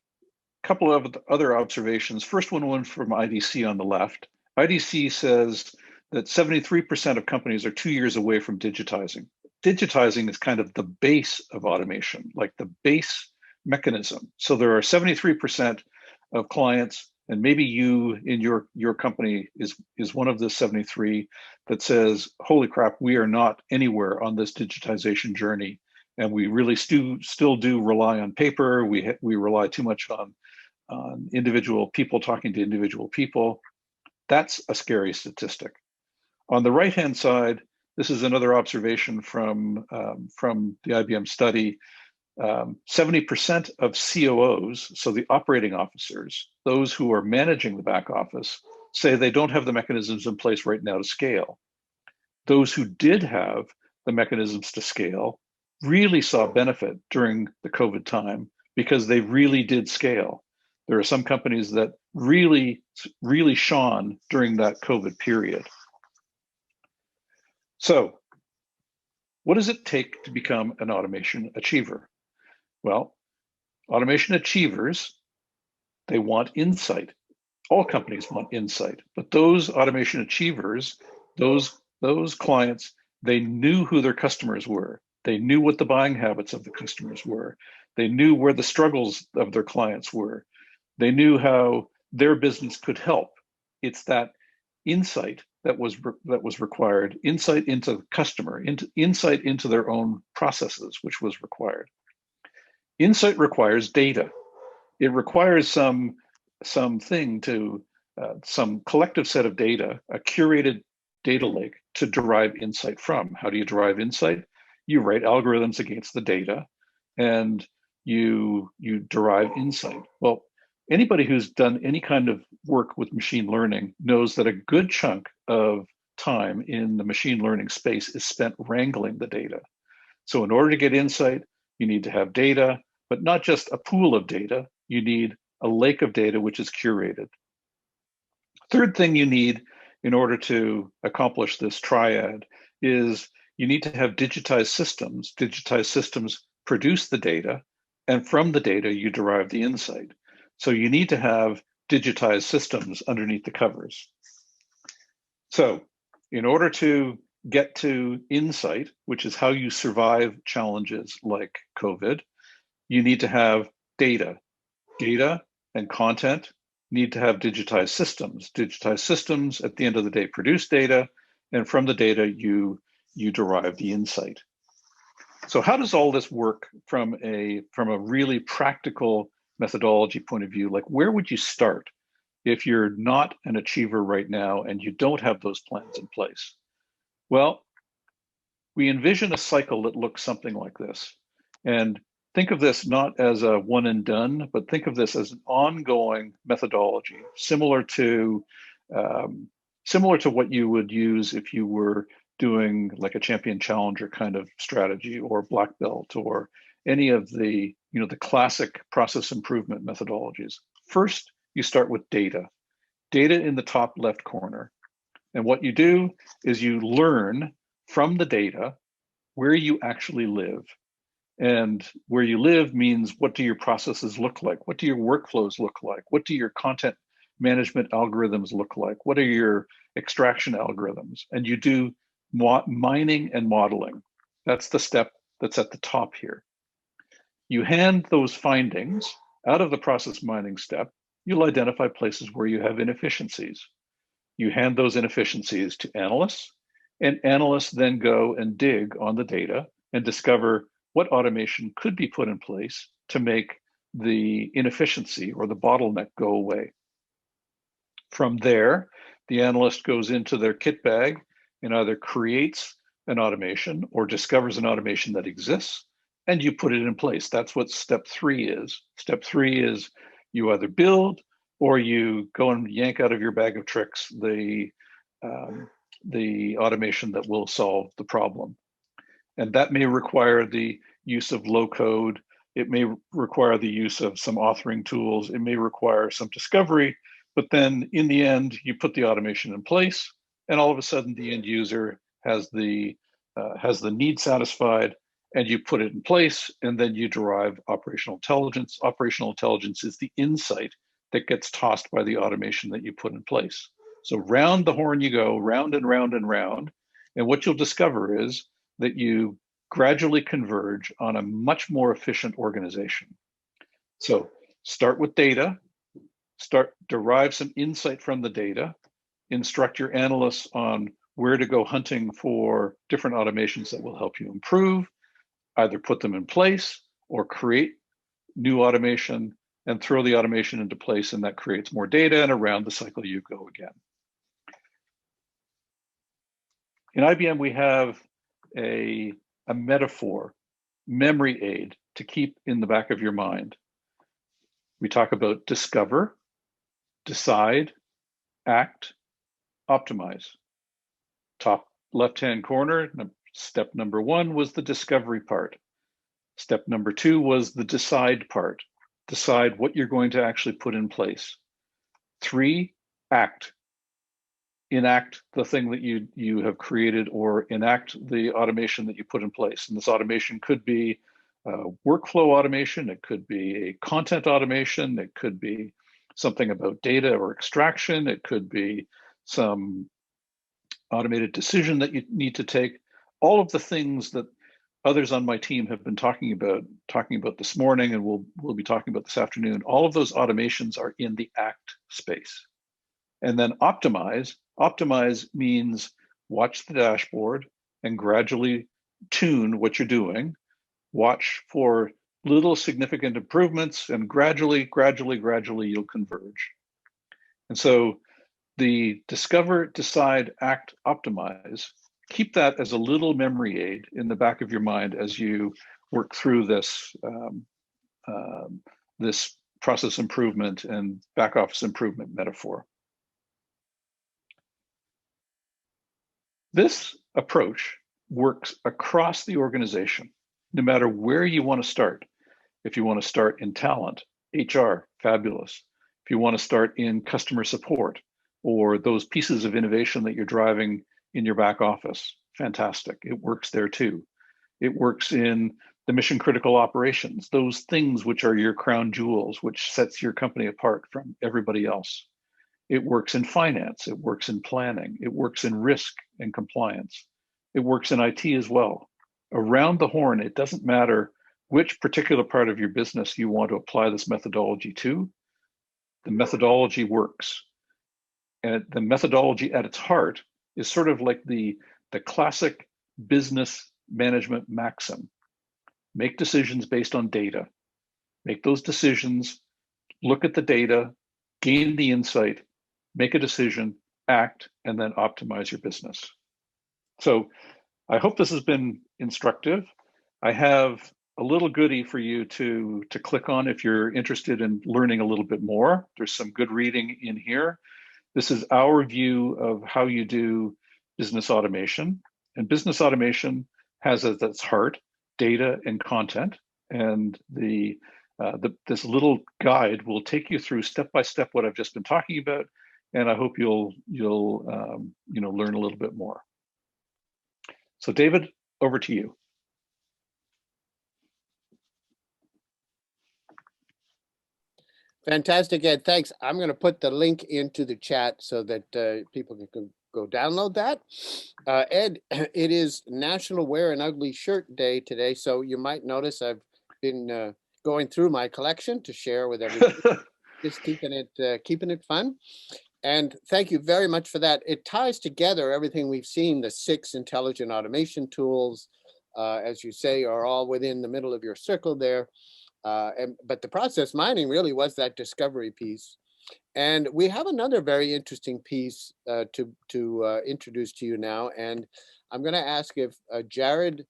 A couple of other observations. First one from IDC on the left. IDC says that 73% of companies are 2 years away from digitizing. Digitizing is kind of the base of automation, like the base mechanism. So there are 73% of clients, and maybe you in your company is one of the 73 that says, holy crap, we are not anywhere on this digitization journey. And we really still do rely on paper. We rely too much on individual people talking to individual people. That's a scary statistic. On the right-hand side, this is another observation from the IBM study. 70% of COOs, so the operating officers, those who are managing the back office, say they don't have the mechanisms in place right now to scale. Those who did have the mechanisms to scale really saw benefit during the COVID time because they really did scale. There are some companies that really shone during that COVID period. So what does it take to become an automation achiever? Well, automation achievers, they want insight. All companies want insight, but those automation achievers, those clients, they knew who their customers were. They knew what the buying habits of the customers were. They knew where the struggles of their clients were. They knew how their business could help. It's that insight that was required, insight into the customer, insight into their own processes, which was required. Insight requires data. It requires some collective set of data, a curated data lake to derive insight from. How do you derive insight? You write algorithms against the data and you derive insight. Well, anybody who's done any kind of work with machine learning knows that a good chunk of time in the machine learning space is spent wrangling the data. So in order to get insight, you need to have data, but not just a pool of data. You need a lake of data which is curated. Third thing you need in order to accomplish this triad is you need to have digitized systems. Digitized systems produce the data, and from the data you derive the insight. So you need to have digitized systems underneath the covers. So in order to get to insight, which is how you survive challenges like COVID, you need to have data. Data and content need to have digitized systems. Digitized systems, at the end of the day, produce data, and from the data, you derive the insight. So how does all this work from a really practical methodology point of view? Like, where would you start if you're not an achiever right now and you don't have those plans in place? Well, we envision a cycle that looks something like this. And think of this not as a one and done, but think of this as an ongoing methodology, similar to what you would use if you were doing like a champion challenger kind of strategy, or black belt, or any of the, the classic process improvement methodologies. First, you start with data in the top left corner. And what you do is you learn from the data where you actually live. And where you live means, what do your processes look like? What do your workflows look like? What do your content management algorithms look like? What are your extraction algorithms? And you do mining and modeling. That's the step that's at the top here. You hand those findings out of the process mining step. You'll identify places where you have inefficiencies. You hand those inefficiencies to analysts, and analysts then go and dig on the data and discover what automation could be put in place to make the inefficiency or the bottleneck go away. From there, the analyst goes into their kit bag and either creates an automation or discovers an automation that exists, and you put it in place. That's what step 3 is. Step 3 is you either build or you go and yank out of your bag of tricks the automation that will solve the problem. And that may require the use of low code. It may require the use of some authoring tools. It may require some discovery, but then in the end, you put the automation in place, and all of a sudden the end user has the need satisfied, and you put it in place, and then you derive operational intelligence. Operational intelligence is the insight that gets tossed by the automation that you put in place. So round the horn you go, round and round and round. And what you'll discover is that you gradually converge on a much more efficient organization. So start with data, derive some insight from the data, instruct your analysts on where to go hunting for different automations that will help you improve, either put them in place or create new automation and throw the automation into place, and that creates more data, and around the cycle you go again. In IBM, we have a metaphor, memory aid to keep in the back of your mind. We talk about discover, decide, act, optimize. Top left-hand corner, step number 1 was the discovery part. Step number 2 was the decide part. Decide what you're going to actually put in place. 3, act. Enact the thing that you have created, or enact the automation that you put in place. And this automation could be workflow automation, it could be a content automation, it could be something about data or extraction, it could be some automated decision that you need to take. All of the things that others on my team have been talking about this morning, and we'll be talking about this afternoon, all of those automations are in the act space. And then optimize means watch the dashboard and gradually tune what you're doing, watch for little significant improvements, and gradually you'll converge. And so the discover, decide, act, optimize, keep that as a little memory aid in the back of your mind as you work through this this process improvement and back office improvement metaphor. This approach works across the organization, no matter where you want to start. If you want to start in talent, HR, fabulous. If you want to start in customer support, or those pieces of innovation that you're driving in your back office, fantastic. It works there too. It works in the mission critical operations, those things which are your crown jewels, which sets your company apart from everybody else. It works in finance, it works in planning, it works in risk and compliance. It works in IT as well. Around the horn, it doesn't matter which particular part of your business you want to apply this methodology to, the methodology works. And the methodology at its heart is sort of like the classic business management maxim. Make decisions based on data. Make those decisions, look at the data, gain the insight, make a decision, act, and then optimize your business. So I hope this has been instructive. I have a little goodie for you to click on if you're interested in learning a little bit more. There's some good reading in here. This is our view of how you do business automation. And business automation has at its heart data and content. And this little guide will take you through step by step what I've just been talking about. And I hope you'll learn a little bit more. So David, over to you. Fantastic, Ed. Thanks. I'm going to put the link into the chat so that people can go download that. Ed, it is National Wear an Ugly Shirt Day today, so you might notice I've been going through my collection to share with everybody. Just keeping it fun. And thank you very much for that. It ties together everything we've seen. The 6 intelligent automation tools, as you say, are all within the middle of your circle there. But the process mining really was that discovery piece. And we have another very interesting piece to introduce to you now. And I'm going to ask if Jared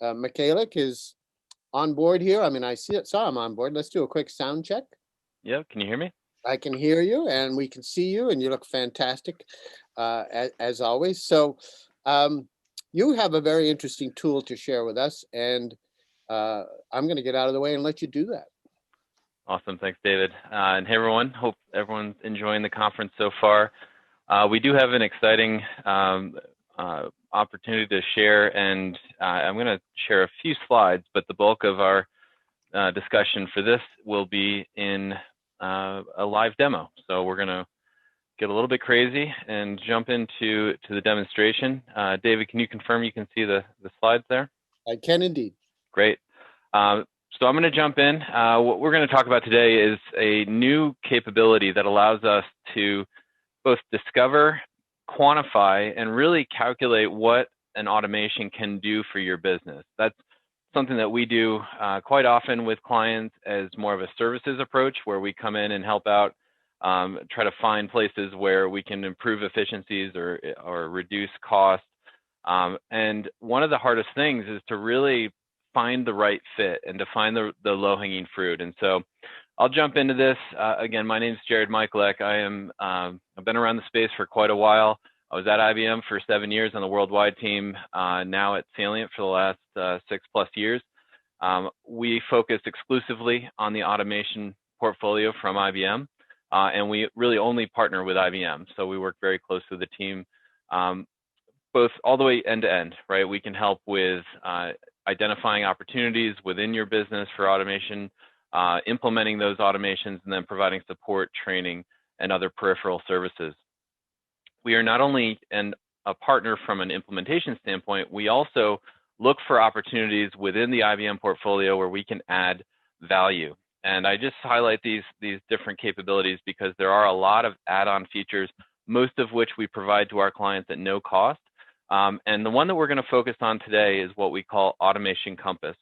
Michalik is on board here. I mean, I saw him on board. Let's do a quick sound check. Yeah, can you hear me? I can hear you and we can see you and you look fantastic as always. So you have a very interesting tool to share with us, and I'm going to get out of the way and let you do that. Awesome. Thanks, David. And hey, everyone. Hope everyone's enjoying the conference so far. We do have an exciting opportunity to share, and I'm going to share a few slides, but the bulk of our discussion for this will be in a live demo. So we're going to get a little bit crazy and jump into the demonstration. David, can you confirm you can see the slides there? I can indeed. Great. So I'm going to jump in. What we're going to talk about today is a new capability that allows us to both discover, quantify, and really calculate what an automation can do for your business. That's something that we do quite often with clients as more of a services approach, where we come in and help out, try to find places where we can improve efficiencies or reduce costs. And one of the hardest things is to really find the right fit and to find the low-hanging fruit. And so I'll jump into this. Again, my name is Jared Michalik. I've been around the space for quite a while. I was at IBM for 7 years on the worldwide team, now at Salient for the last 6+ years. We focus exclusively on the automation portfolio from IBM, and we really only partner with IBM. So we work very close with the team, both all the way end to end, right? We can help with identifying opportunities within your business for automation, implementing those automations, and then providing support, training, and other peripheral services. We are not only a partner from an implementation standpoint, we also look for opportunities within the IBM portfolio where we can add value. And I just highlight these different capabilities because there are a lot of add-on features, most of which we provide to our clients at no cost. And the one that we're going to focus on today is what we call Automation Compass.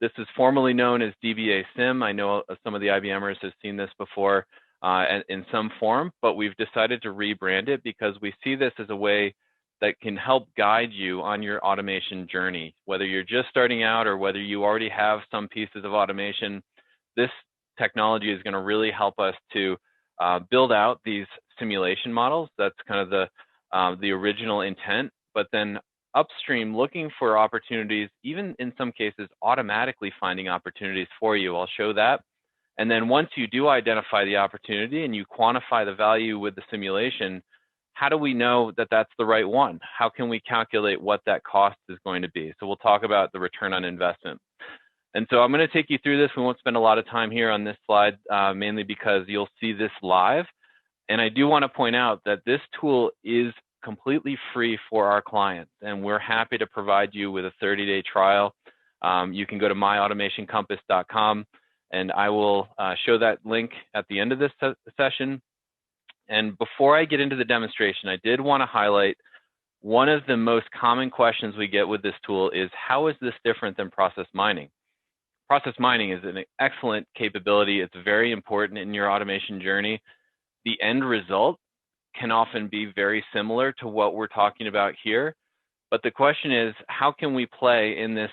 This is formerly known as DBA Sim. I know some of the IBMers have seen this before in some form, but we've decided to rebrand it because we see this as a way that can help guide you on your automation journey. Whether you're just starting out or whether you already have some pieces of automation, this technology is going to really help us to build out these simulation models. That's kind of the original intent. But then upstream, looking for opportunities, even in some cases, automatically finding opportunities for you. I'll show that. And then once you do identify the opportunity and you quantify the value with the simulation, how do we know that that's the right one? How can we calculate what that cost is going to be? So we'll talk about the return on investment. And so I'm going to take you through this. We won't spend a lot of time here on this slide, mainly because you'll see this live. And I do want to point out that this tool is completely free for our clients, and we're happy to provide you with a 30-day trial. You can go to myautomationcompass.com, and I will show that link at the end of this session. And before I get into the demonstration, I did want to highlight one of the most common questions we get with this tool is, how is this different than process mining? Process mining is an excellent capability. It's very important in your automation journey. The end result can often be very similar to what we're talking about here, But the question is, how can we play in this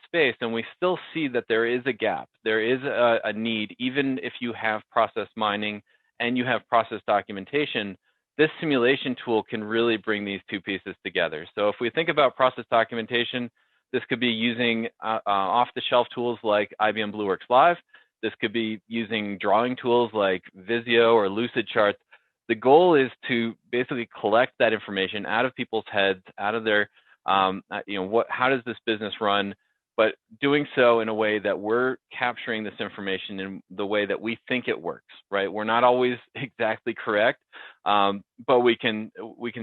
space? And we still see that there is a gap. There is a need, even if you have process mining and you have process documentation, this simulation tool can really bring these two pieces together. So if we think about process documentation, this could be using off-the-shelf tools like IBM BlueWorks Live. This could be using drawing tools like Visio or Lucid Charts. The goal is to basically collect that information out of people's heads, out of their, how does this business run? But doing so in a way that we're capturing this information in the way that we think it works, right? We're not always exactly correct, but we can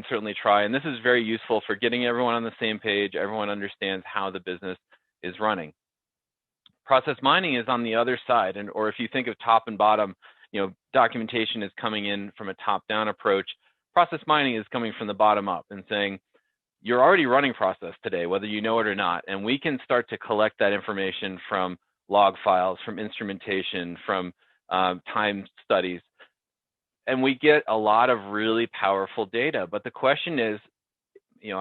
certainly try. And this is very useful for getting everyone on the same page. Everyone understands how the business is running. Process mining is on the other side, or if you think of top and bottom, documentation is coming in from a top-down approach. Process mining is coming from the bottom up and saying, you're already running process today, whether you know it or not, and we can start to collect that information from log files, from instrumentation, from time studies, and we get a lot of really powerful data. But the question is,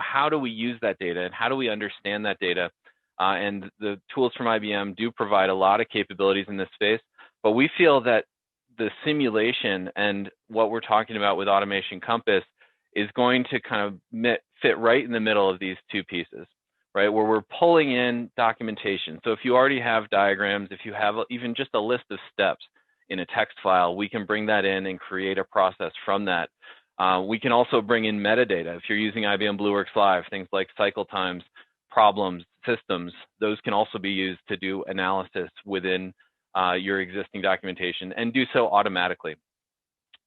how do we use that data and how do we understand that data? And the tools from IBM do provide a lot of capabilities in this space, but we feel that the simulation and what we're talking about with Automation Compass is going to kind of fit right in the middle of these two pieces, right? Where we're pulling in documentation. So if you already have diagrams, if you have even just a list of steps in a text file, we can bring that in and create a process from that. We can also bring in metadata. If you're using IBM BlueWorks Live, things like cycle times, problems, systems, those can also be used to do analysis within your existing documentation and do so automatically.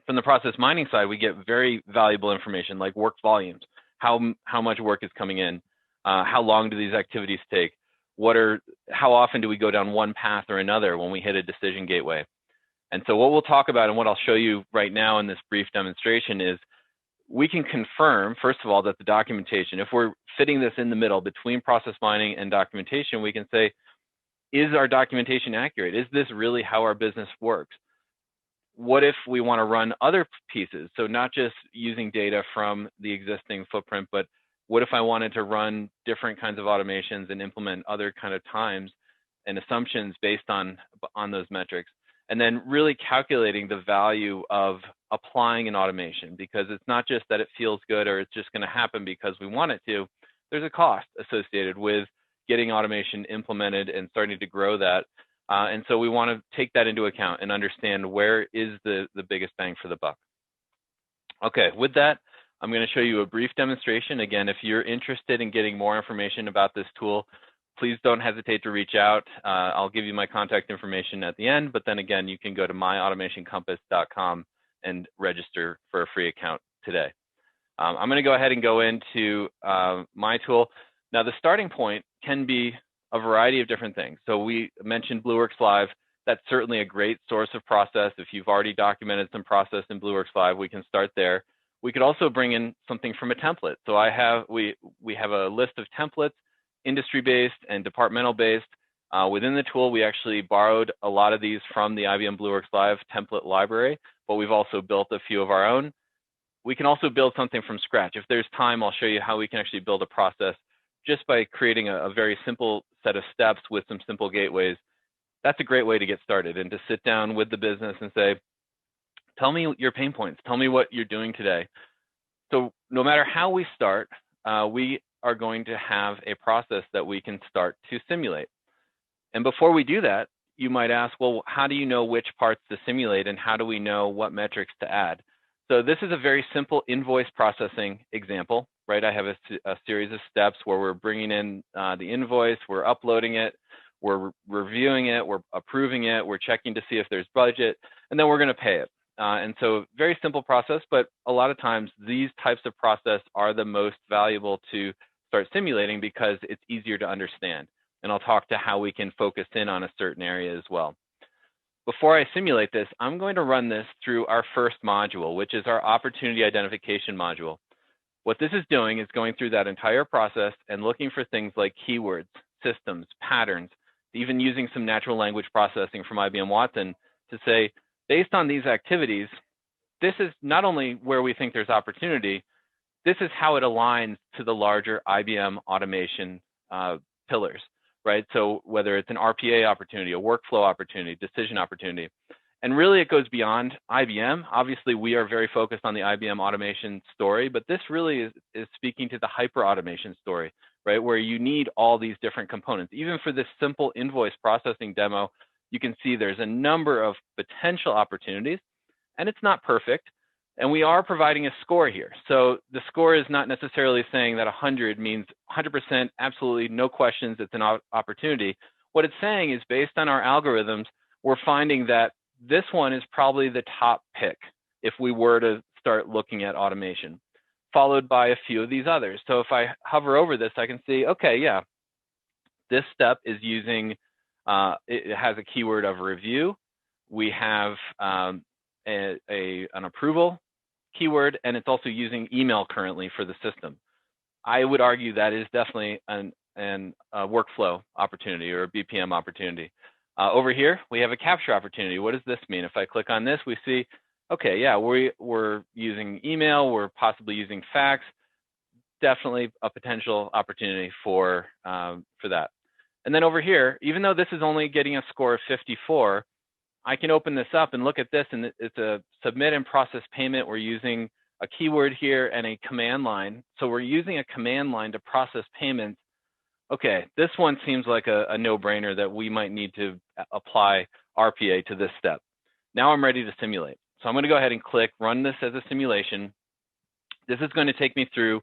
From the process mining side, we get very valuable information like work volumes, how much work is coming in, how long do these activities take, how often do we go down one path or another when we hit a decision gateway. And so what we'll talk about and what I'll show you right now in this brief demonstration is we can confirm, first of all, that the documentation, if we're fitting this in the middle between process mining and documentation, we can say, is our documentation accurate? Is this really how our business works? What if we want to run other pieces? So not just using data from the existing footprint, but what if I wanted to run different kinds of automations and implement other kind of times and assumptions based on those metrics? And then really calculating the value of applying an automation, because it's not just that it feels good or it's just going to happen because we want it to. There's a cost associated with getting automation implemented and starting to grow that. And so we want to take that into account and understand where is the biggest bang for the buck. Okay, with that, I'm going to show you a brief demonstration. Again, if you're interested in getting more information about this tool, please don't hesitate to reach out. I'll give you my contact information at the end, but then again, you can go to myautomationcompass.com and register for a free account today. I'm going to go ahead and go into my tool. Now, the starting point can be a variety of different things. So we mentioned BlueWorks Live. That's certainly a great source of process. If you've already documented some process in BlueWorks Live, we can start there. We could also bring in something from a template. So we have a list of templates, industry-based and departmental-based. Within the tool, we actually borrowed a lot of these from the IBM BlueWorks Live template library, but we've also built a few of our own. We can also build something from scratch. If there's time, I'll show you how we can actually build a process just by creating a very simple set of steps with some simple gateways. That's a great way to get started and to sit down with the business and say, tell me your pain points, tell me what you're doing today. So no matter how we start, we are going to have a process that we can start to simulate. And before we do that, you might ask, well, how do you know which parts to simulate and how do we know what metrics to add? So this is a very simple invoice processing example, right? I have a series of steps where we're bringing in the invoice, we're uploading it, we're reviewing it, we're approving it, we're checking to see if there's budget, and then we're going to pay it. And so very simple process, but a lot of times these types of process are the most valuable to start simulating because it's easier to understand. And I'll talk to how we can focus in on a certain area as well. Before I simulate this, I'm going to run this through our first module, which is our opportunity identification module. What this is doing is going through that entire process and looking for things like keywords, systems, patterns, even using some natural language processing from IBM Watson to say, based on these activities, this is not only where we think there's opportunity, this is how it aligns to the larger IBM automation pillars, right? So whether it's an RPA opportunity, a workflow opportunity, decision opportunity, and really it goes beyond IBM. Obviously, we are very focused on the IBM automation story, but this really is speaking to the hyper automation story, right? Where you need all these different components. Even for this simple invoice processing demo, you can see there's a number of potential opportunities, and it's not perfect. And we are providing a score here. So the score is not necessarily saying that 100 means 100%, absolutely no questions, it's an opportunity. What it's saying is based on our algorithms, we're finding that this one is probably the top pick if we were to start looking at automation, followed by a few of these others. So if I hover over this, I can see, okay, yeah, this step is using, it has a keyword of review. We have an approval keyword, and it's also using email currently for the system. I would argue that is definitely a workflow opportunity or a BPM opportunity. Over here, we have a capture opportunity. What does this mean? If I click on this, we see, okay, yeah, we're using email, we're possibly using fax. Definitely a potential opportunity for that. And then over here, even though this is only getting a score of 54, I can open this up and look at this, and it's a submit and process payment. We're using a keyword here and a command line. So we're using a command line to process payments. Okay, this one seems like a no-brainer that we might need to apply RPA to this step. Now I'm ready to simulate. So I'm going to go ahead and click run this as a simulation. This is going to take me through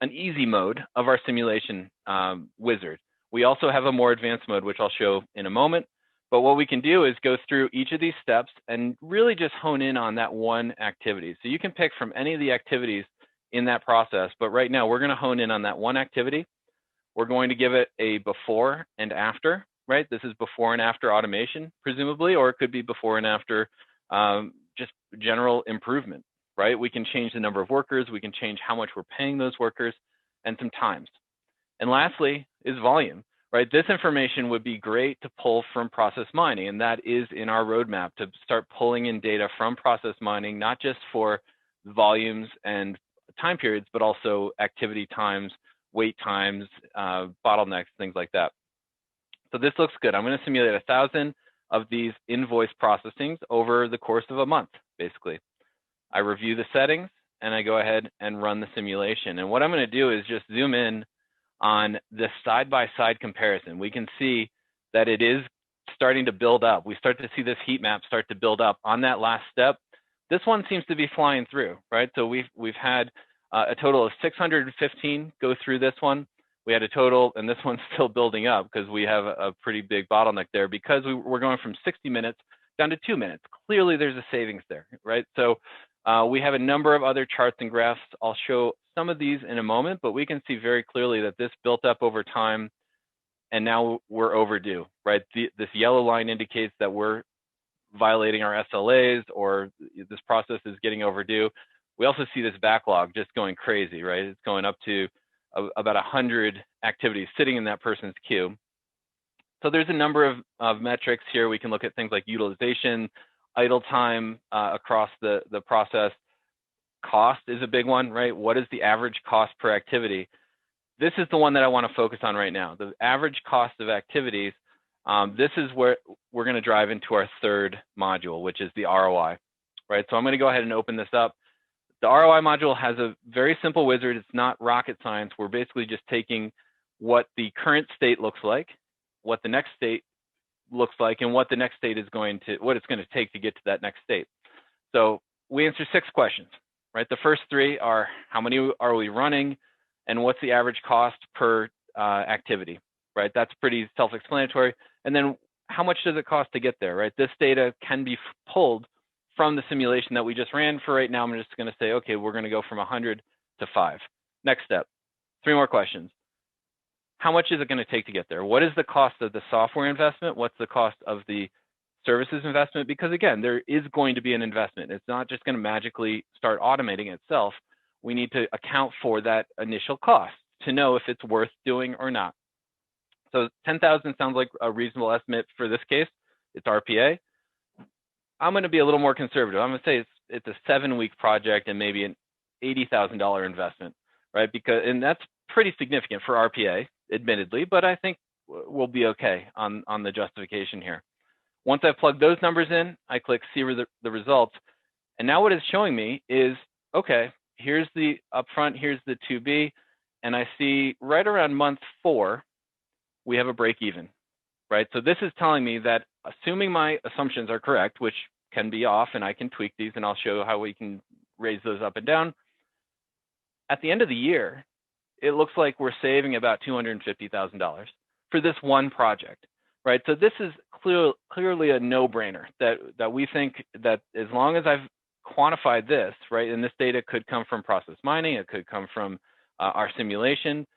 an easy mode of our simulation wizard. We also have a more advanced mode, which I'll show in a moment. But what we can do is go through each of these steps and really just hone in on that one activity. So you can pick from any of the activities in that process, but right now we're going to hone in on that one activity. We're going to give it a before and after, right? This is before and after automation, presumably, or it could be before and after just general improvement, right? We can change the number of workers, we can change how much we're paying those workers, and some times. And lastly is volume. Right, this information would be great to pull from process mining, and that is in our roadmap to start pulling in data from process mining, not just for volumes and time periods, but also activity times, wait times, bottlenecks, things like that. So this looks good. I'm going to simulate 1,000 of these invoice processings over the course of a month, basically. I review the settings, and I go ahead and run the simulation. And what I'm going to do is just zoom in on this side-by-side comparison. We can see that it is starting to build up. We start to see this heat map start to build up on that last step. This one seems to be flying through, right? So we've had a total of 615 go through this one. We had a total, and this one's still building up because we have a pretty big bottleneck there because we're going from 60 minutes down to 2 minutes. Clearly there's a savings there, right? So we have a number of other charts and graphs. I'll show some of these in a moment, but we can see very clearly that this built up over time, and now we're overdue, right? This yellow line indicates that we're violating our SLAs or this process is getting overdue. We also see this backlog just going crazy, right? It's going up to about 100 activities sitting in that person's queue. So there's a number of metrics here. We can look at things like utilization, idle time across the process. Cost is a big one, right? What is the average cost per activity? This is the one that I want to focus on right now. The average cost of activities. This is where we're going to drive into our third module, which is the ROI, right? So I'm going to go ahead and open this up. The ROI module has a very simple wizard. It's not rocket science. We're basically just taking what the current state looks like, what the next state looks like, and what the next state is what it's going to take to get to that next state. So we answer 6 questions. Right, the first 3 are how many are we running, and what's the average cost per activity. Right, that's pretty self-explanatory. And then how much does it cost to get there? Right, this data can be pulled from the simulation that we just ran. For right now, I'm just going to say, okay, we're going to go from 100 to 5. Next step, 3 more questions. How much is it going to take to get there? What is the cost of the software investment? What's the cost of the services investment? Because again, there is going to be an investment. It's not just going to magically start automating itself. We need to account for that initial cost to know if it's worth doing or not. So 10,000 sounds like a reasonable estimate for this case. It's RPA. I'm going to be a little more conservative. I'm going to say it's a 7-week project and maybe $80,000 investment, right? And that's pretty significant for RPA, admittedly, but I think we'll be okay on the justification here. Once I've plugged those numbers in, I click see the results. And now what it's showing me is, okay, here's the upfront, here's the 2B, and I see right around month 4, we have a break even, right? So this is telling me that assuming my assumptions are correct, which can be off, and I can tweak these, and I'll show how we can raise those up and down. At the end of the year, it looks like we're saving about $250,000 for this one project, right? So this is clearly a no-brainer that we think that as long as I've quantified this, right, and this data could come from process mining, it could come from our simulation,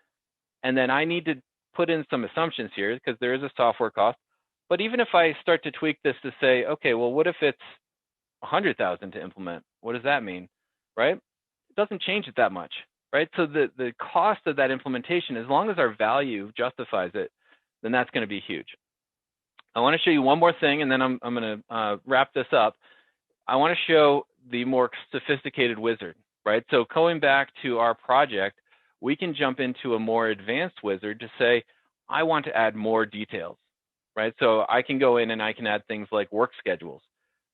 and then I need to put in some assumptions here because there is a software cost. But even if I start to tweak this to say, okay, well, what if it's 100,000 to implement? What does that mean, right? It doesn't change it that much, right? So the cost of that implementation, as long as our value justifies it, then that's going to be huge. I want to show you one more thing, and then I'm going to wrap this up. I want to show the more sophisticated wizard, right? So going back to our project, we can jump into a more advanced wizard to say, I want to add more details, right? So I can go in and I can add things like work schedules,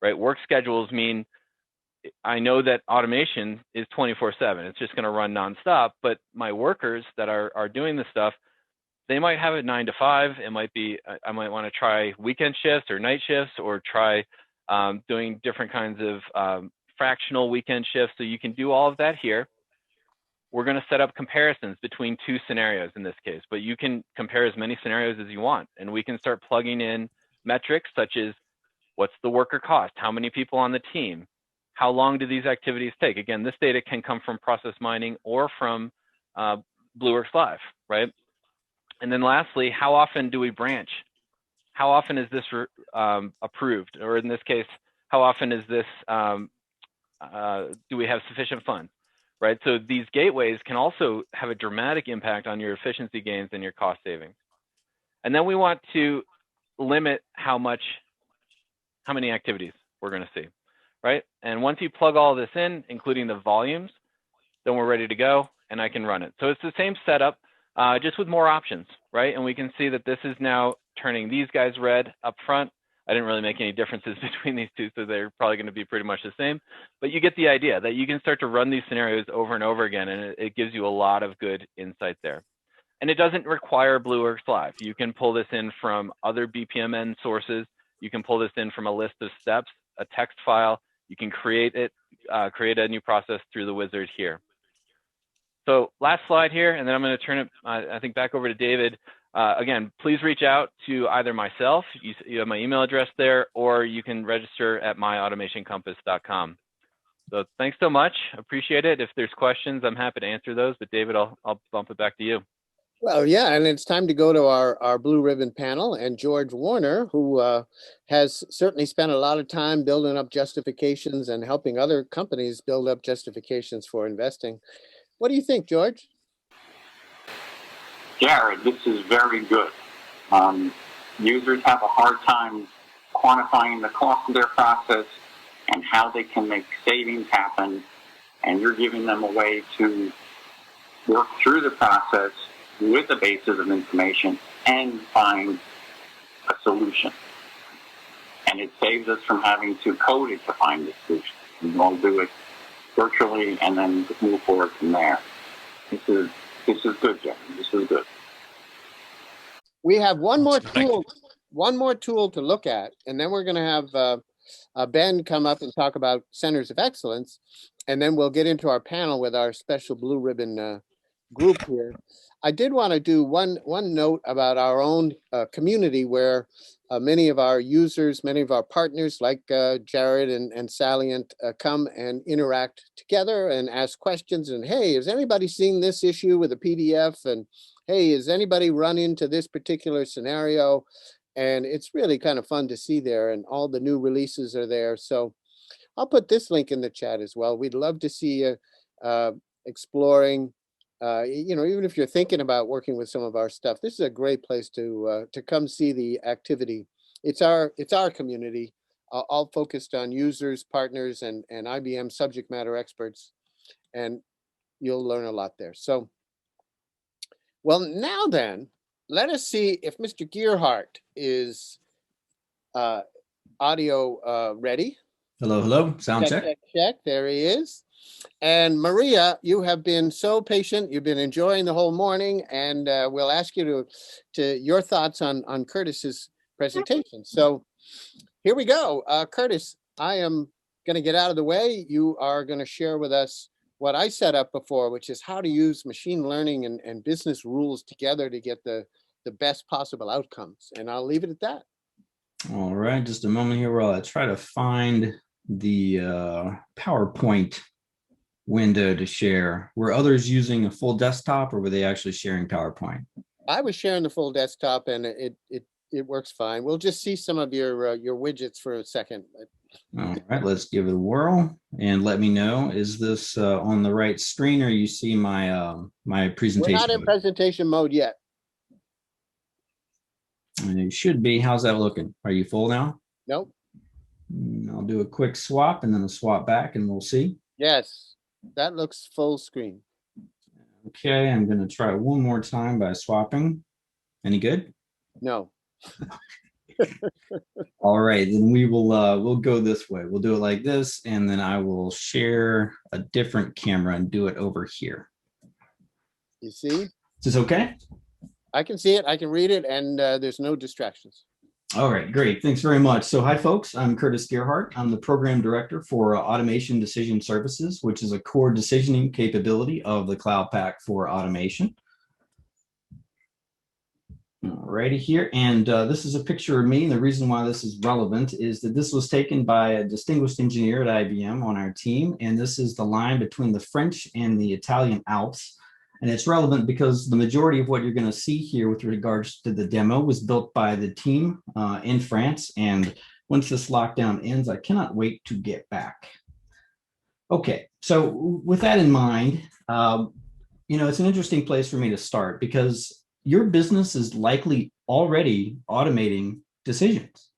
right? Work schedules mean I know that automation is 24/7. It's just going to run nonstop, but my workers that are doing this stuff, they might have it 9 to 5. It might be, I might want to try weekend shifts or night shifts, or try doing different kinds of fractional weekend shifts. So you can do all of that here. We're going to set up comparisons between 2 scenarios in this case, but you can compare as many scenarios as you want. And we can start plugging in metrics such as what's the worker cost? How many people on the team? How long do these activities take? Again, this data can come from process mining or from BlueWorks Live, right? And then lastly, how often do we branch? How often is this approved? Or in this case, how often is this, do we have sufficient funds, right? So these gateways can also have a dramatic impact on your efficiency gains and your cost savings. And then we want to limit how many activities we're going to see, right? And once you plug all this in, including the volumes, then we're ready to go and I can run it. So it's the same setup, just with more options, right? And we can see that this is now turning these guys red up front. I didn't really make any differences between these two, so they're probably going to be pretty much the same. But you get the idea that you can start to run these scenarios over and over again, and it gives you a lot of good insight there. And it doesn't require BlueWorks Live. You can pull this in from other BPMN sources. You can pull this in from a list of steps, a text file. You can create a new process through the wizard here. So last slide here, and then I'm going to turn it, I think, back over to David. Again, please reach out to either myself, you have my email address there, or you can register at myautomationcompass.com. So thanks so much, appreciate it. If there's questions, I'm happy to answer those, but David, I'll bump it back to you. Well, yeah, and it's time to go to our Blue Ribbon panel, and George Warner, who has certainly spent a lot of time building up justifications and helping other companies build up justifications for investing. What do you think, George? Jared, this is very good. Users have a hard time quantifying the cost of their process and how they can make savings happen, and you're giving them a way to work through the process with a basis of information and find a solution. And it saves us from having to code it to find the solution. We'll do it virtually and then move forward from there. This is good, Jeff. This is good. We have one more tool to look at, and then we're going to have Ben come up and talk about centers of excellence, and then we'll get into our panel with our special Blue Ribbon group here. I did want to do one note about our own community, where many of our users, many of our partners like Jared and Salient come and interact together and ask questions. And hey, has anybody seen this issue with a PDF? And hey, has anybody run into this particular scenario? And it's really kind of fun to see there, and all the new releases are there. So I'll put this link in the chat as well. We'd love to see you exploring. Even if you're thinking about working with some of our stuff, this is a great place to come see the activity. It's our community, all focused on users, partners, and IBM subject matter experts. and you'll learn a lot there. So, well, now then, let us see if Mr. Gearhart is audio ready. Hello, hello. Sound Check, check. check, check. There he is. And Maria, you have been so patient. You've been enjoying the whole morning, and we'll ask you to your thoughts on Curtis's presentation. So here we go. Curtis, I am going to get out of the way. You are going to share with us what I set up before, which is how to use machine learning and business rules together to get the best possible outcomes. And I'll leave it at that. All right, just a moment here while I try to find the PowerPoint window to share. Were others using a full desktop, or were they actually sharing PowerPoint? I was sharing the full desktop, and it works fine. We'll just see some of your widgets for a second. All right, let's give it a whirl and let me know. Is this on the right screen, or you see my my presentation? We're not in presentation mode yet. And it should be. How's that looking? Are you full now? Nope. I'll do a quick swap and then a swap back, and we'll see. Yes, that looks full screen. Okay, I'm going to try one more time by swapping. Any good? No. All right, then we will we'll go this way. We'll do it like this, and then I will share a different camera and do it over here. You see? Is this okay? I can see it, I can read it, and there's no distractions. All right, great. Thanks very much. So hi, folks. I'm Curtis Gearhart. I'm the program director for Automation Decision Services, which is a core decisioning capability of the Cloud Pak for automation. Alrighty here, and this is a picture of me. And the reason why this is relevant is that this was taken by a distinguished engineer at IBM on our team, and this is the line between the French and the Italian Alps. And it's relevant because the majority of what you're going to see here with regards to the demo was built by the team in France. And once this lockdown ends, I cannot wait to get back. Okay, so with that in mind, you know, it's an interesting place for me to start because your business is likely already automating decisions,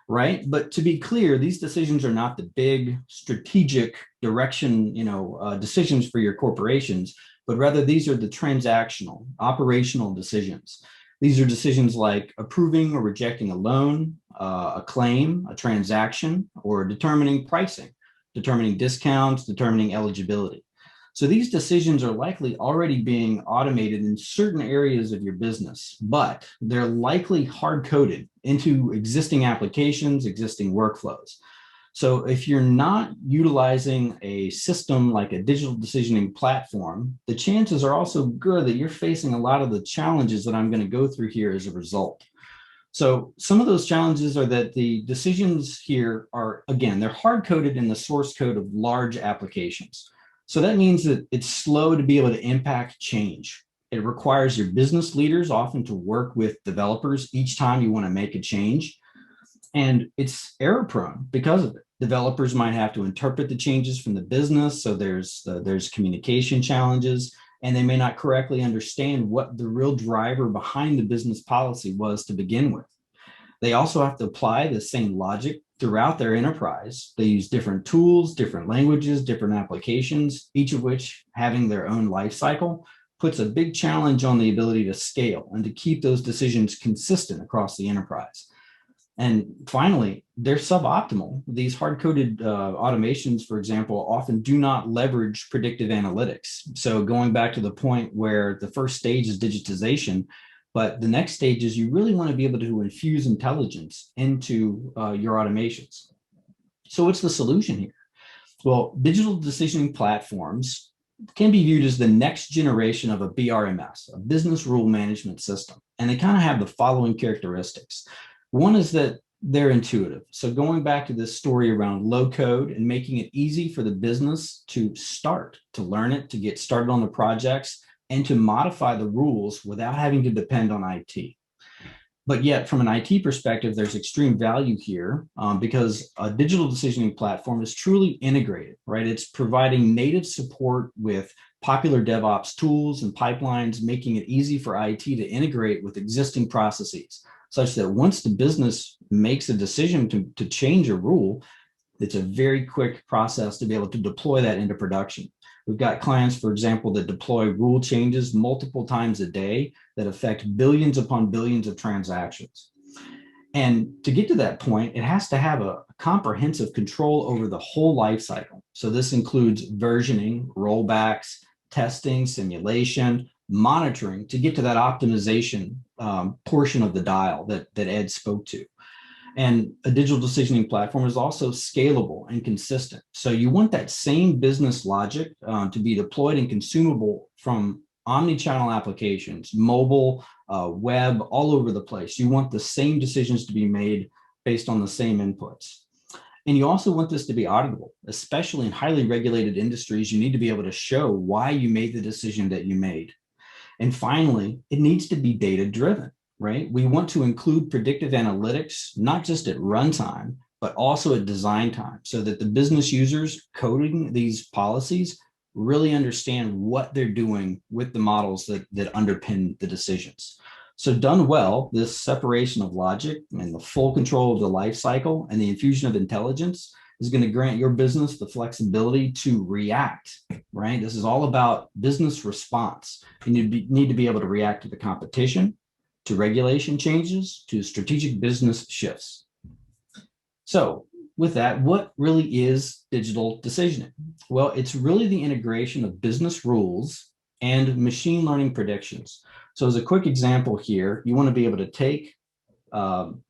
right? But to be clear, these decisions are not the big strategic direction, you know, decisions for your corporations, but rather these are the transactional, operational decisions. These are decisions like approving or rejecting a loan, a claim, a transaction, or determining pricing, determining discounts, determining eligibility. So these decisions are likely already being automated in certain areas of your business, but they're likely hard-coded into existing applications, existing workflows. So if you're not utilizing a system like a digital decisioning platform, the chances are also good that you're facing a lot of the challenges that I'm going to go through here as a result. So some of those challenges are that the decisions here are, again, they're hard-coded in the source code of large applications. So that means that it's slow to be able to impact change. It requires your business leaders often to work with developers each time you want to make a change. And it's error prone because of it. Developers might have to interpret the changes from the business. So there's communication challenges, and they may not correctly understand what the real driver behind the business policy was to begin with. They also have to apply the same logic throughout their enterprise. They use different tools, different languages, different applications, each of which having their own life cycle puts a big challenge on the ability to scale and to keep those decisions consistent across the enterprise. And finally, they're suboptimal. These hard-coded automations, for example, often do not leverage predictive analytics. So going back to the point where the first stage is digitization, but the next stage is you really want to be able to infuse intelligence into your automations. So what's the solution here? Well, digital decisioning platforms can be viewed as the next generation of a BRMS, a business rule management system. And they kind of have the following characteristics. One is that they're intuitive. So going back to this story around low code and making it easy for the business to start, to learn it, to get started on the projects, and to modify the rules without having to depend on IT. But yet, from an IT perspective, there's extreme value here because a digital decisioning platform is truly integrated, right? It's providing native support with popular DevOps tools and pipelines, making it easy for IT to integrate with existing processes, such that once the business makes a decision to change a rule, it's a very quick process to be able to deploy that into production. We've got clients, for example, that deploy rule changes multiple times a day that affect billions upon billions of transactions. And to get to that point, it has to have a comprehensive control over the whole life cycle. So this includes versioning, rollbacks, testing, simulation, monitoring to get to that optimization portion of the dial that Ed spoke to. And a digital decisioning platform is also scalable and consistent. So you want that same business logic to be deployed and consumable from omni-channel applications, mobile, web, all over the place. You want the same decisions to be made based on the same inputs. And you also want this to be auditable, especially in highly regulated industries. You need to be able to show why you made the decision that you made. And finally, it needs to be data-driven, right? We want to include predictive analytics, not just at runtime, but also at design time, so that the business users coding these policies really understand what they're doing with the models that underpin the decisions. So done well, this separation of logic and the full control of the life cycle and the infusion of intelligence is going to grant your business the flexibility to react, right? This is all about business response. You need to be able to react to the competition, to regulation changes, to strategic business shifts. So with that, what really is digital decisioning? Well, it's really the integration of business rules and machine learning predictions. So as a quick example here, you want to be able to take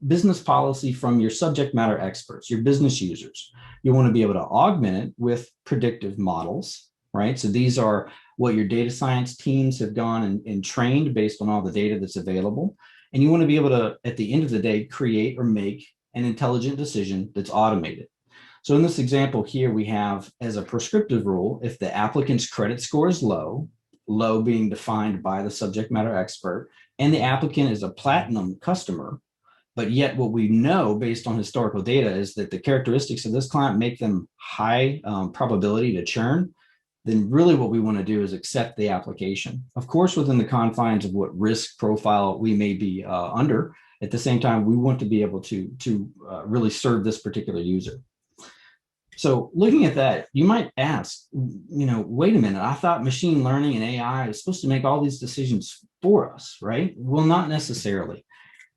business policy from your subject matter experts, your business users. You want to be able to augment it with predictive models, right? So these are what your data science teams have gone and trained based on all the data that's available. And you want to be able to, at the end of the day, create or make an intelligent decision that's automated. So in this example here, we have as a prescriptive rule, if the applicant's credit score is low, low being defined by the subject matter expert, and the applicant is a platinum customer, but yet what we know based on historical data is that the characteristics of this client make them high probability to churn, then really what we want to do is accept the application. Of course, within the confines of what risk profile we may be under. At the same time, we want to be able to really serve this particular user. So looking at that, you might ask, wait a minute, I thought machine learning and AI is supposed to make all these decisions for us, right? Well, not necessarily.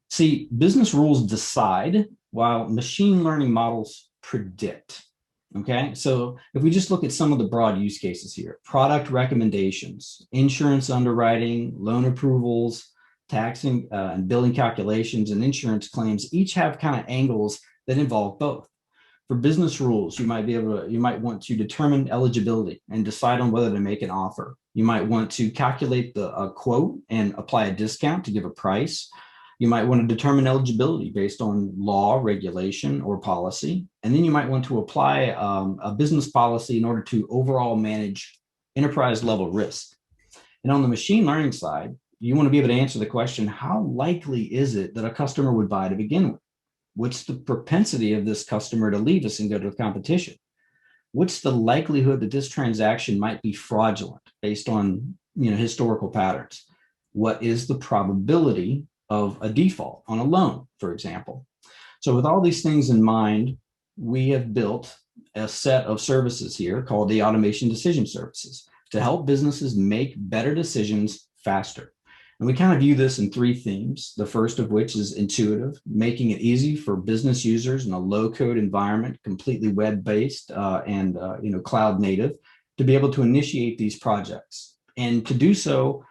See, business rules decide while machine learning models predict. Okay, so if we just look at some of the broad use cases here, product recommendations, insurance underwriting, loan approvals, taxing and billing calculations, and insurance claims each have kind of angles that involve both. For business rules, you might want to determine eligibility and decide on whether to make an offer. You might want to calculate the quote and apply a discount to give a price. You might want to determine eligibility based on law, regulation, or policy. And then you might want to apply a business policy in order to overall manage enterprise level risk. And on the machine learning side, you want to be able to answer the question, how likely is it that a customer would buy to begin with? What's the propensity of this customer to leave us and go to the competition? What's the likelihood that this transaction might be fraudulent based on historical patterns? What is the probability of a default on a loan, for example? So with all these things in mind, we have built a set of services here called the Automation Decision Services to help businesses make better decisions faster. And we kind of view this in three themes. The first of which is intuitive, making it easy for business users in a low-code environment, completely web-based and cloud native, to be able to initiate these projects and to do so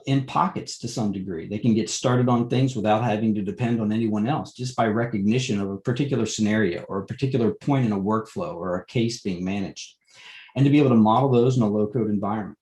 in pockets to some degree. They can get started on things without having to depend on anyone else, just by recognition of a particular scenario or a particular point in a workflow or a case being managed, and to be able to model those in a low-code environment.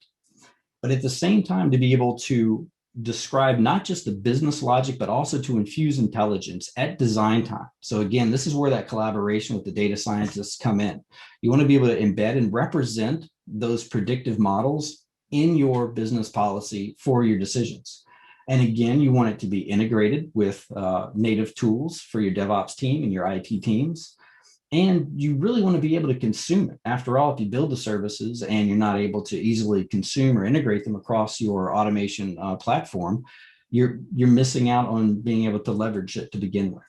But at the same time, to be able to describe not just the business logic, but also to infuse intelligence at design time. So again, this is where that collaboration with the data scientists come in. You want to be able to embed and represent those predictive models in your business policy for your decisions. And again, you want it to be integrated with native tools for your DevOps team and your IT teams. And you really want to be able to consume it. After all, if you build the services and you're not able to easily consume or integrate them across your automation platform, you're missing out on being able to leverage it to begin with.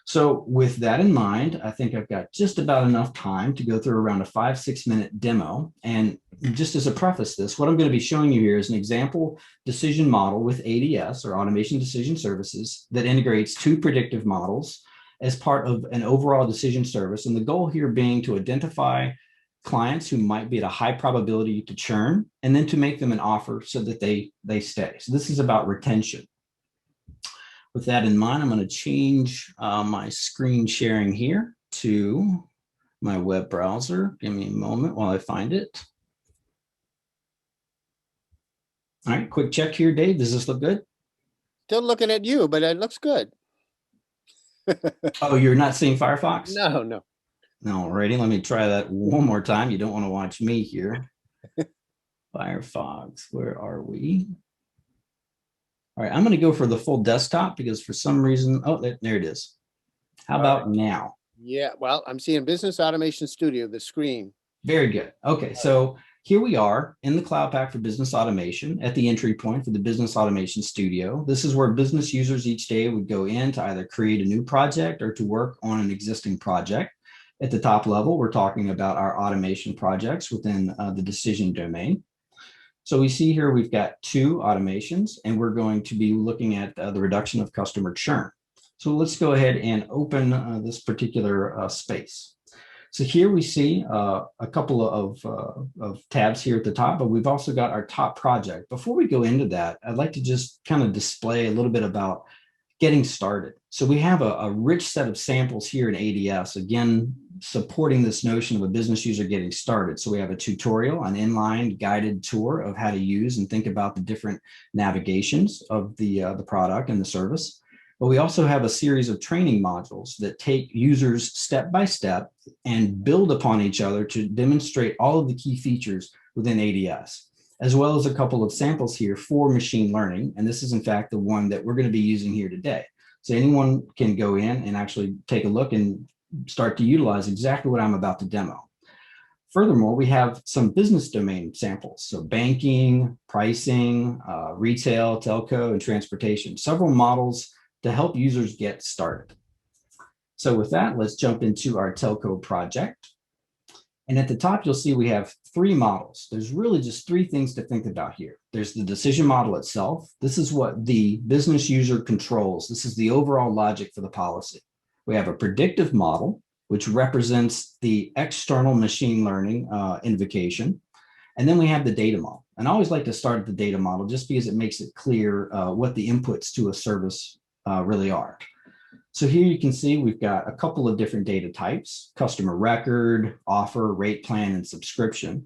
So with that in mind, I think I've got just about enough time to go through around a 5-6 minute demo. And just as a preface this, what I'm going to be showing you here is an example decision model with ADS, or Automation Decision Services, that integrates 2 predictive models as part of an overall decision service. And the goal here being to identify clients who might be at a high probability to churn, and then to make them an offer so that they stay. So this is about retention. With that in mind, I'm going to change my screen sharing here to my web browser. Give me a moment while I find it. All right, quick check here, Dave. Does this look good? Still looking at you, but it looks good. Oh, you're not seeing Firefox? No, no. All righty, let me try that one more time. You don't want to watch me here. Firefox, where are we? All right, I'm going to go for the full desktop because for some reason, oh, there it is. How about now? Yeah, well, I'm seeing Business Automation Studio, the screen. Very good. Okay, so here we are in the Cloud Pak for Business Automation at the entry point for the Business Automation Studio. This is where business users each day would go in to either create a new project or to work on an existing project. At the top level, we're talking about our automation projects within the decision domain. So we see here we've got 2 automations, and we're going to be looking at the reduction of customer churn. So let's go ahead and open this particular space. So here we see a couple of tabs here at the top, but we've also got our top project. Before we go into that, I'd like to just kind of display a little bit about getting started. So we have a rich set of samples here in ADS, again, supporting this notion of a business user getting started. So we have a tutorial, an inline guided tour of how to use and think about the different navigations of the product and the service. But we also have a series of training modules that take users step by step and build upon each other to demonstrate all of the key features within ADS, as well as a couple of samples here for machine learning. And this is in fact the one that we're going to be using here today. So anyone can go in and actually take a look and start to utilize exactly what I'm about to demo. Furthermore, we have some business domain samples. So banking, pricing, retail, telco, and transportation, several models to help users get started. So with that, let's jump into our telco project. And at the top, you'll see we have 3 models. There's really just 3 things to think about here. There's the decision model itself. This is what the business user controls. This is the overall logic for the policy. We have a predictive model, which represents the external machine learning invocation. And then we have the data model. And I always like to start at the data model just because it makes it clear what the inputs to a service really are. So here you can see we've got a couple of different data types: customer record, offer, rate plan, and subscription.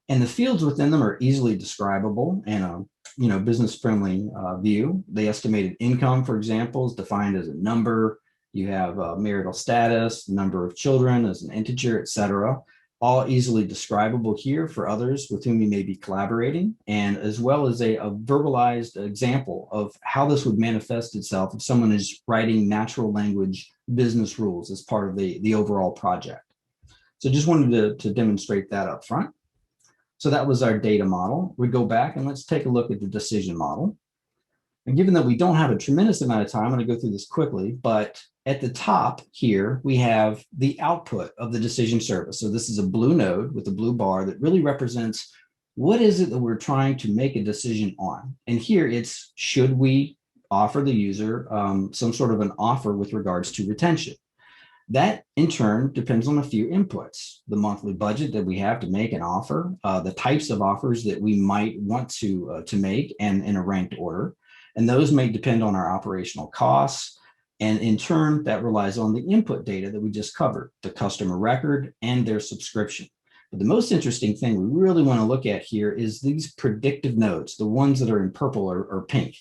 And the fields within them are easily describable in a business-friendly view. The estimated income, for example, is defined as a number. You have marital status, number of children as an integer, etc. All easily describable here for others with whom you may be collaborating, and as well as a verbalized example of how this would manifest itself if someone is writing natural language business rules as part of the overall project. So just wanted to demonstrate that up front. So that was our data model. We go back and let's take a look at the decision model. And given that we don't have a tremendous amount of time, I'm going to go through this quickly, but at the top here, we have the output of the decision service. So this is a blue node with a blue bar that really represents what is it that we're trying to make a decision on. And here it's, should we offer the user some sort of an offer with regards to retention? That in turn depends on a few inputs: the monthly budget that we have to make an offer, the types of offers that we might want to make, and in a ranked order. And those may depend on our operational costs. And in turn, that relies on the input data that we just covered, the customer record and their subscription. But the most interesting thing we really want to look at here is these predictive nodes, the ones that are in purple or pink.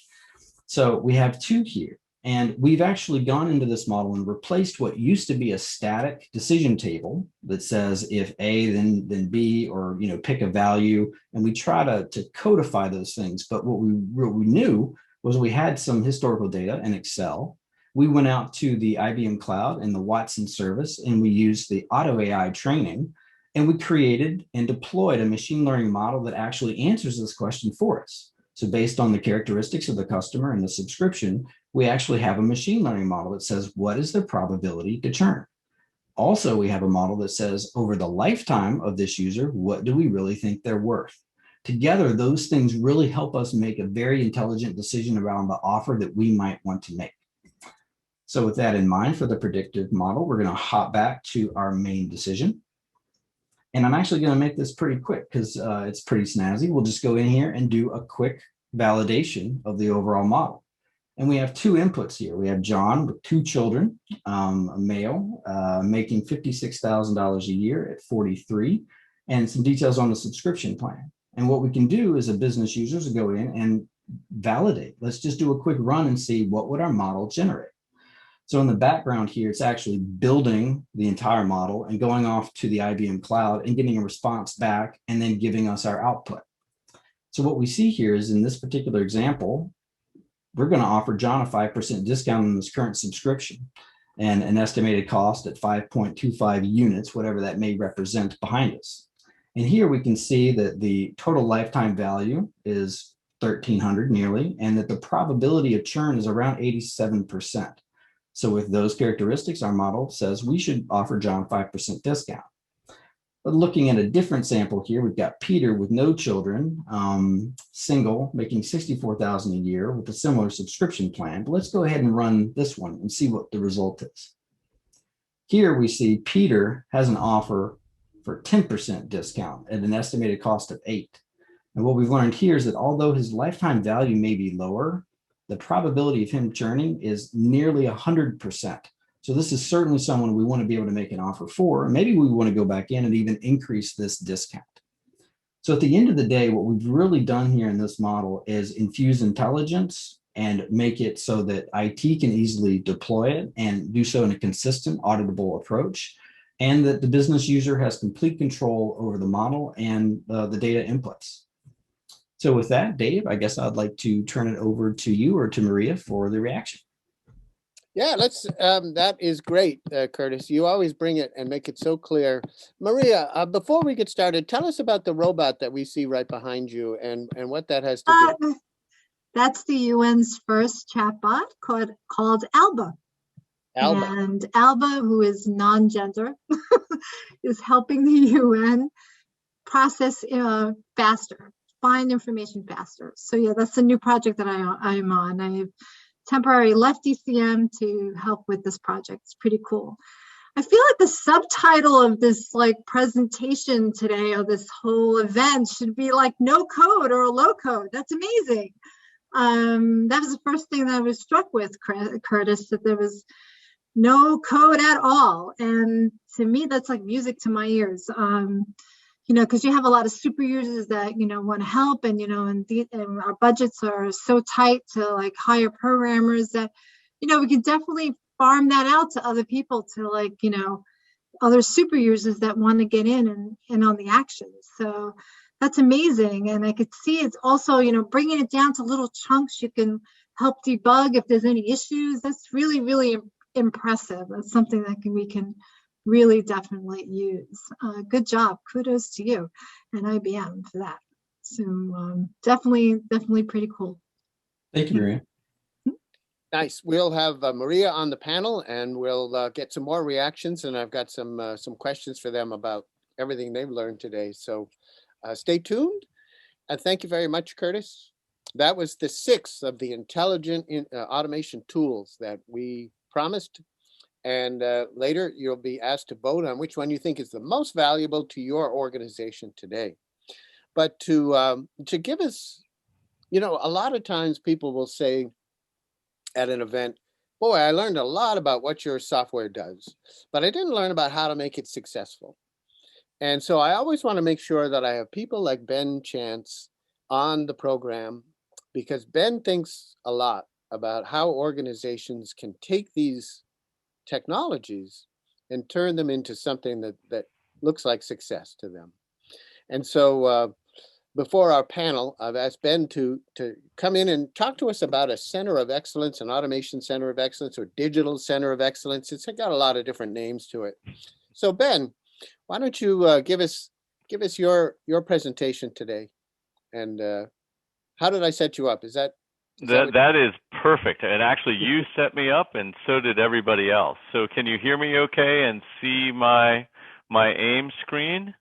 So we have 2 here, and we've actually gone into this model and replaced what used to be a static decision table that says if A, then B, or pick a value, and we try to codify those things. But what we knew was we had some historical data in Excel. We went out to the IBM Cloud and the Watson service, and we used the Auto AI training, and we created and deployed a machine learning model that actually answers this question for us. So based on the characteristics of the customer and the subscription, we actually have a machine learning model that says, what is the probability to churn? Also, we have a model that says, over the lifetime of this user, what do we really think they're worth? Together, those things really help us make a very intelligent decision around the offer that we might want to make. So with that in mind, for the predictive model, we're going to hop back to our main decision. And I'm actually going to make this pretty quick because it's pretty snazzy. We'll just go in here and do a quick validation of the overall model. And we have two inputs here. We have John with 2 children, a male, making $56,000 a year at 43, and some details on the subscription plan. And what we can do as a business user is go in and validate. Let's just do a quick run and see what would our model generate. So in the background here, it's actually building the entire model and going off to the IBM cloud and getting a response back and then giving us our output. So what we see here is in this particular example, we're going to offer John a 5% discount on this current subscription and an estimated cost at 5.25 units, whatever that may represent behind us. And here we can see that the total lifetime value is 1,300 nearly, and that the probability of churn is around 87%. So with those characteristics, our model says we should offer John 5% discount. But looking at a different sample here, we've got Peter with no children, single, making $64,000 a year with a similar subscription plan. But let's go ahead and run this one and see what the result is. Here we see Peter has an offer for 10% discount at an estimated cost of 8. And what we've learned here is that although his lifetime value may be lower, the probability of him churning is nearly 100%. So this is certainly someone we want to be able to make an offer for. Maybe we want to go back in and even increase this discount. So at the end of the day, what we've really done here in this model is infuse intelligence and make it so that IT can easily deploy it and do so in a consistent, auditable approach, and that the business user has complete control over the model and the data inputs. So with that, Dave, I guess I'd like to turn it over to you or to Maria for the reaction. Yeah, let's. That is great, Curtis. You always bring it and make it so clear. Maria, before we get started, tell us about the robot that we see right behind you and what that has to do. That's the UN's first chatbot called Alba. Alba. And Alba, who is non-gender, is helping the UN process faster, find information faster. So yeah, that's a new project that I am on. I have temporarily left ECM to help with this project. It's pretty cool. I feel like the subtitle of this presentation today, or this whole event, should be like no code or low code. That's amazing. That was the first thing that I was struck with, Curtis, that there was no code at all. And to me, that's like music to my ears. Because you have a lot of super users that, want to help, and, and our budgets are so tight to hire programmers that, we can definitely farm that out to other people, to other super users that want to get in and on the action. So that's amazing. And I could see it's also, bringing it down to little chunks. You can help debug if there's any issues. That's really, really impressive. That's something that we can really definitely use. Good job. Kudos to you and IBM for that. So definitely pretty cool. Thank you, Maria. Nice. We'll have Maria on the panel, and we'll get some more reactions. And I've got some questions for them about everything they've learned today. So stay tuned. And thank you very much, Curtis. That was the 6th of the intelligent automation tools that we promised. And later you'll be asked to vote on which one you think is the most valuable to your organization today. But to give us, a lot of times people will say at an event, boy, I learned a lot about what your software does, but I didn't learn about how to make it successful. And so I always want to make sure that I have people like Ben Chance on the program, because Ben thinks a lot about how organizations can take these technologies and turn them into something that looks like success to them. And so before our panel, I've asked Ben to come in and talk to us about a center of excellence, an automation center of excellence, or digital center of excellence. It's got a lot of different names to it. So Ben, why don't you give us your presentation today, and How did I set you up? Is that what- That is perfect. And actually, you set me up, and so did everybody else. So can you hear me okay and see my AIM screen?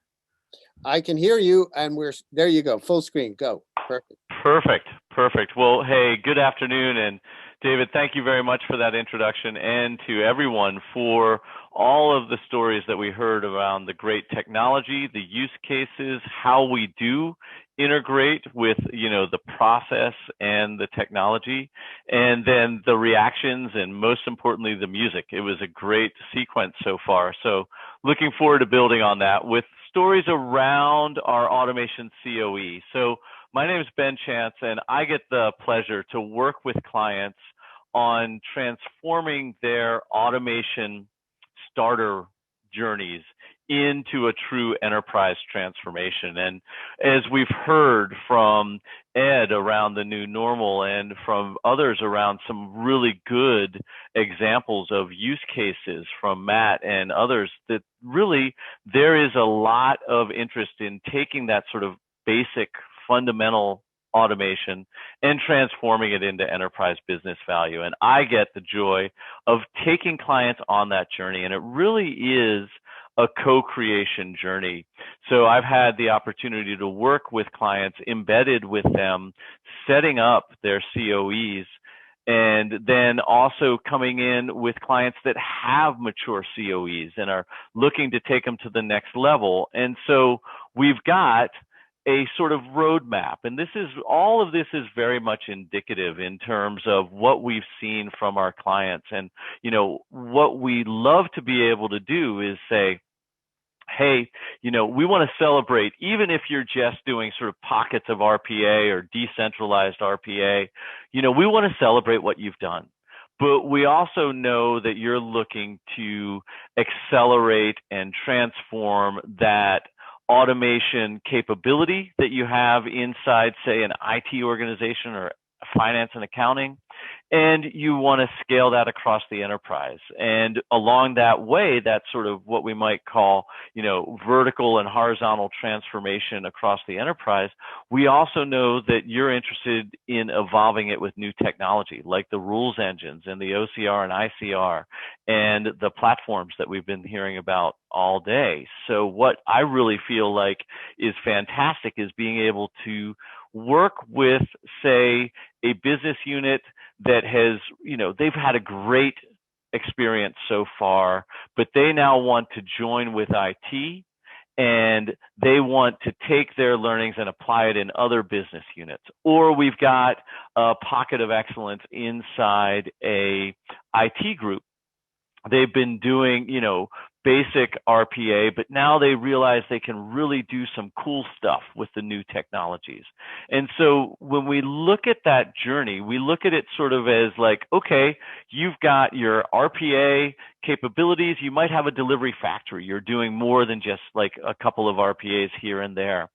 I can hear you, and there you go, full screen, go. Perfect. Perfect. Well, hey, good afternoon. And David, thank you very much for that introduction, and to everyone for all of the stories that we heard around the great technology, the use cases, how we do integrate with, the process and the technology, and then the reactions, and most importantly, the music. It was a great sequence so far. So looking forward to building on that with stories around our automation COE. So my name is Ben Chance, and I get the pleasure to work with clients on transforming their automation starter journeys into a true enterprise transformation. And as we've heard from Ed around the new normal, and from others around some really good examples of use cases from Matt and others, that really there is a lot of interest in taking that sort of basic fundamental automation and transforming it into enterprise business value. And I get the joy of taking clients on that journey, and it really is a co-creation journey. So I've had the opportunity to work with clients, embedded with them, setting up their COEs, and then also coming in with clients that have mature COEs and are looking to take them to the next level. And so we've got a sort of roadmap, and all of this is very much indicative in terms of what we've seen from our clients. And what we love to be able to do is say, hey, we want to celebrate, even if you're just doing sort of pockets of RPA or decentralized RPA, we want to celebrate what you've done. But we also know that you're looking to accelerate and transform that automation capability that you have inside, say, an IT organization or finance and accounting, and you want to scale that across the enterprise. And along that way, that's sort of what we might call, vertical and horizontal transformation across the enterprise. We also know that you're interested in evolving it with new technology, like the rules engines and the OCR and ICR and the platforms that we've been hearing about all day. So what I really feel like is fantastic is being able to work with, say, a business unit that has, they've had a great experience so far, but they now want to join with IT, and they want to take their learnings and apply it in other business units. Or we've got a pocket of excellence inside a IT group. They've been doing, basic RPA, but now they realize they can really do some cool stuff with the new technologies. And so when we look at that journey, we look at it sort of as like, okay, you've got your RPA capabilities. You might have a delivery factory. You're doing more than just like a couple of RPAs here and there.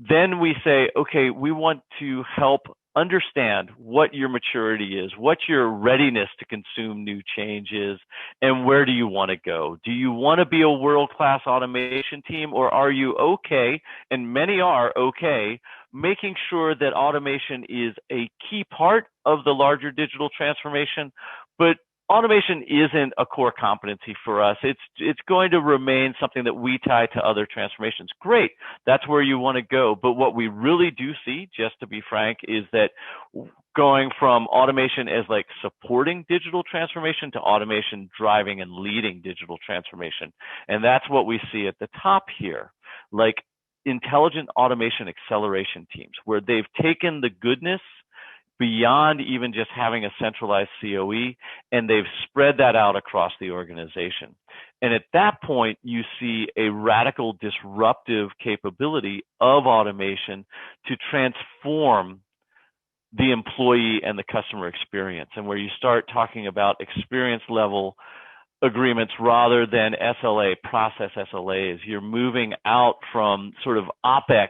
Then we say, okay, we want to help understand what your maturity is, what your readiness to consume new change is, and where do you want to go? Do you want to be a world-class automation team, or are you okay, and many are okay, making sure that automation is a key part of the larger digital transformation, but automation isn't a core competency for us. It's going to remain something that we tie to other transformations. Great, that's where you want to go. But what we really do see, just to be frank, is that going from automation as like supporting digital transformation to automation driving and leading digital transformation. And that's what we see at the top here, like intelligent automation acceleration teams, where they've taken the goodness beyond even just having a centralized COE, and they've spread that out across the organization. And at that point, you see a radical disruptive capability of automation to transform the employee and the customer experience, and where you start talking about experience level agreements rather than SLA, process SLAs. You're moving out from sort of OpEx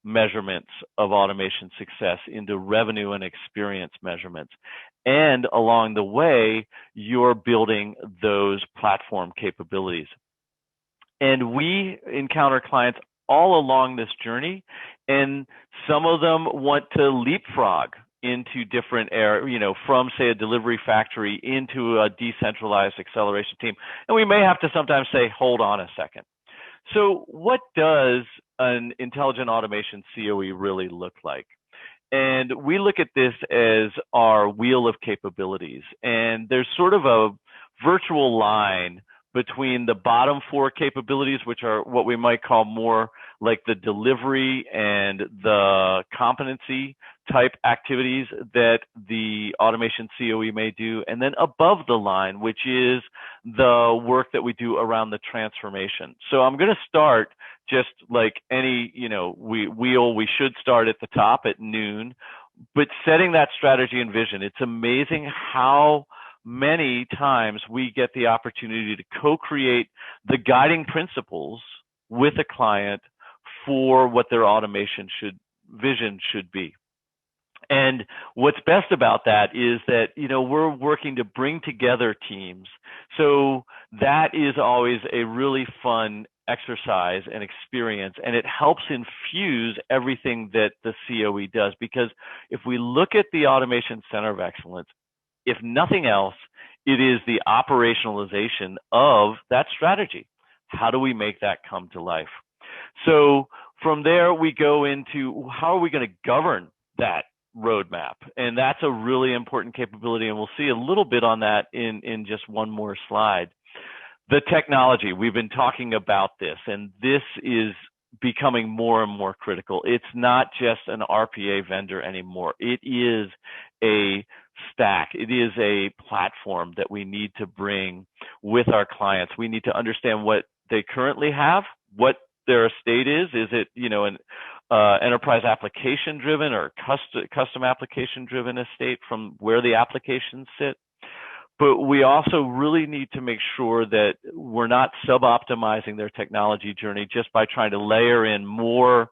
measurements of automation success into revenue and experience measurements. And along the way, you're building those platform capabilities. And we encounter clients all along this journey. And some of them want to leapfrog into different from say a delivery factory into a decentralized acceleration team. And we may have to sometimes say, hold on a second. So what does an intelligent automation COE really look like? And we look at this as our wheel of capabilities. And there's sort of a virtual line between the bottom 4 capabilities, which are what we might call more like the delivery and the competency type activities that the automation COE may do. And then above the line, which is the work that we do around the transformation. So I'm going to start just like any, we should start at the top at noon, but setting that strategy and vision. It's amazing how many times we get the opportunity to co-create the guiding principles with a client for what their automation vision should be. And what's best about that is that, we're working to bring together teams. So that is always a really fun exercise and experience, and it helps infuse everything that the COE does. Because if we look at the Automation Center of Excellence, if nothing else, it is the operationalization of that strategy. How do we make that come to life? So from there, we go into how are we going to govern that roadmap? And that's a really important capability. And we'll see a little bit on that in just one more slide. The technology, we've been talking about this, and this is becoming more and more critical. It's not just an RPA vendor anymore. It is a stack. It is a platform that we need to bring with our clients. We need to understand what they currently have, what their estate is. Is it, an enterprise application driven or custom application driven estate from where the applications sit? But we also really need to make sure that we're not sub-optimizing their technology journey just by trying to layer in more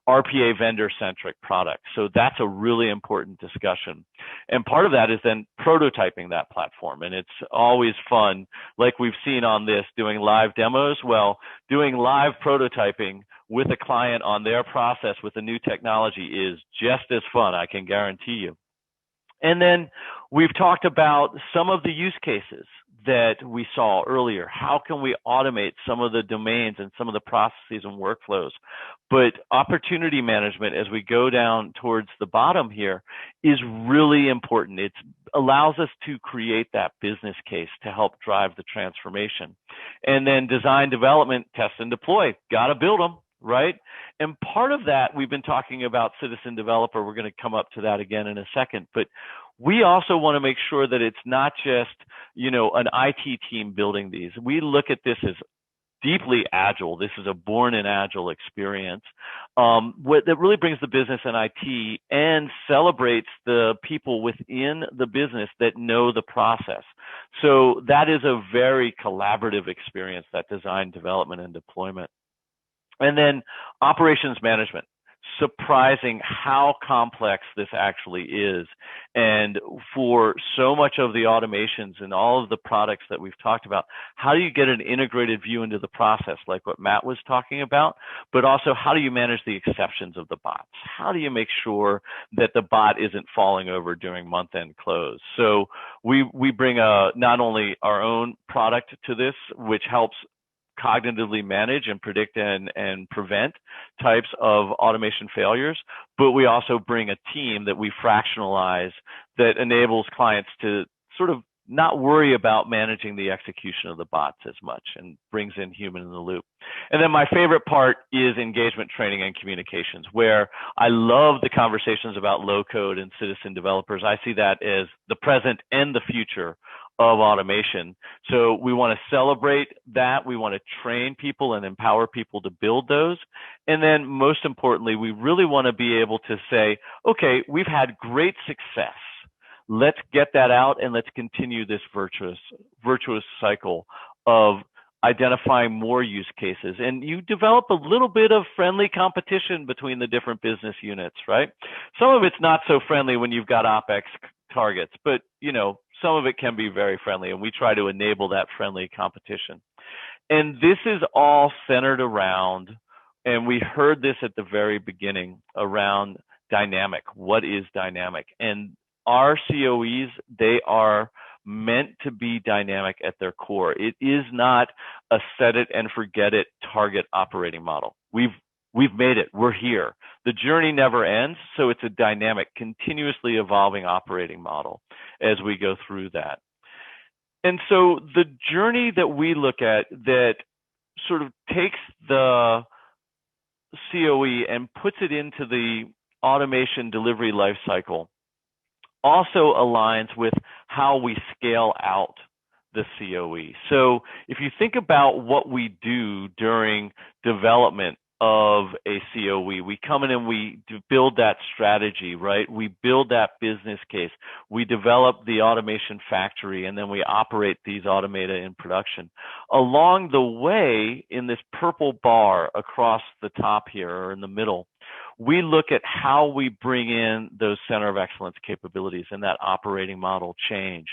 RPA vendor-centric products. So that's a really important discussion. And part of that is then prototyping that platform. And it's always fun, like we've seen on this, doing live demos. Well, doing live prototyping with a client on their process with the new technology is just as fun, I can guarantee you. And then we've talked about some of the use cases that we saw earlier. How can we automate some of the domains and some of the processes and workflows? But opportunity management, as we go down towards the bottom here, is really important. It allows us to create that business case to help drive the transformation. And then design, development, test, and deploy. Got to build them, right? And part of that, we've been talking about citizen developer. We're going to come up to that again in a second. But we also want to make sure that it's not just, an IT team building these. We look at this as deeply agile. This is a born in agile experience that really brings the business and IT and celebrates the people within the business that know the process. So that is a very collaborative experience, that design, development, and deployment. And then operations management. Surprising how complex this actually is. And for so much of the automations and all of the products that we've talked about, how do you get an integrated view into the process, like what Matt was talking about? But also, how do you manage the exceptions of the bots? How do you make sure that the bot isn't falling over during month-end close? So we bring not only our own product to this, which helps cognitively manage and predict and prevent types of automation failures, but we also bring a team that we fractionalize that enables clients to sort of not worry about managing the execution of the bots as much and brings in human in the loop. And then my favorite part is engagement, training, and communications, where I love the conversations about low code and citizen developers. I see that as the present and the future of automation. So we want to celebrate that. We want to train people and empower people to build those. And then most importantly, we really want to be able to say, okay, we've had great success. Let's get that out and let's continue this virtuous cycle of identifying more use cases. And you develop a little bit of friendly competition between the different business units, right? Some of it's not so friendly when you've got OpEx targets, but some of it can be very friendly, and we try to enable that friendly competition. And this is all centered around And we heard this at the very beginning around dynamic. What is dynamic? And our COEs, they are meant to be dynamic at their core. It is not a set it and forget it target operating model. We've made it. We're here. The journey never ends, so it's a dynamic, continuously evolving operating model as we go through that. And so the journey that we look at that sort of takes the COE and puts it into the automation delivery lifecycle also aligns with how we scale out the COE. So if you think about what we do during development of a COE, we come in and we build that strategy, right? We build that business case. We develop the automation factory, and then we operate these automata in production. Along the way, in this purple bar across the top here or in the middle, we look at how we bring in those center of excellence capabilities and that operating model change.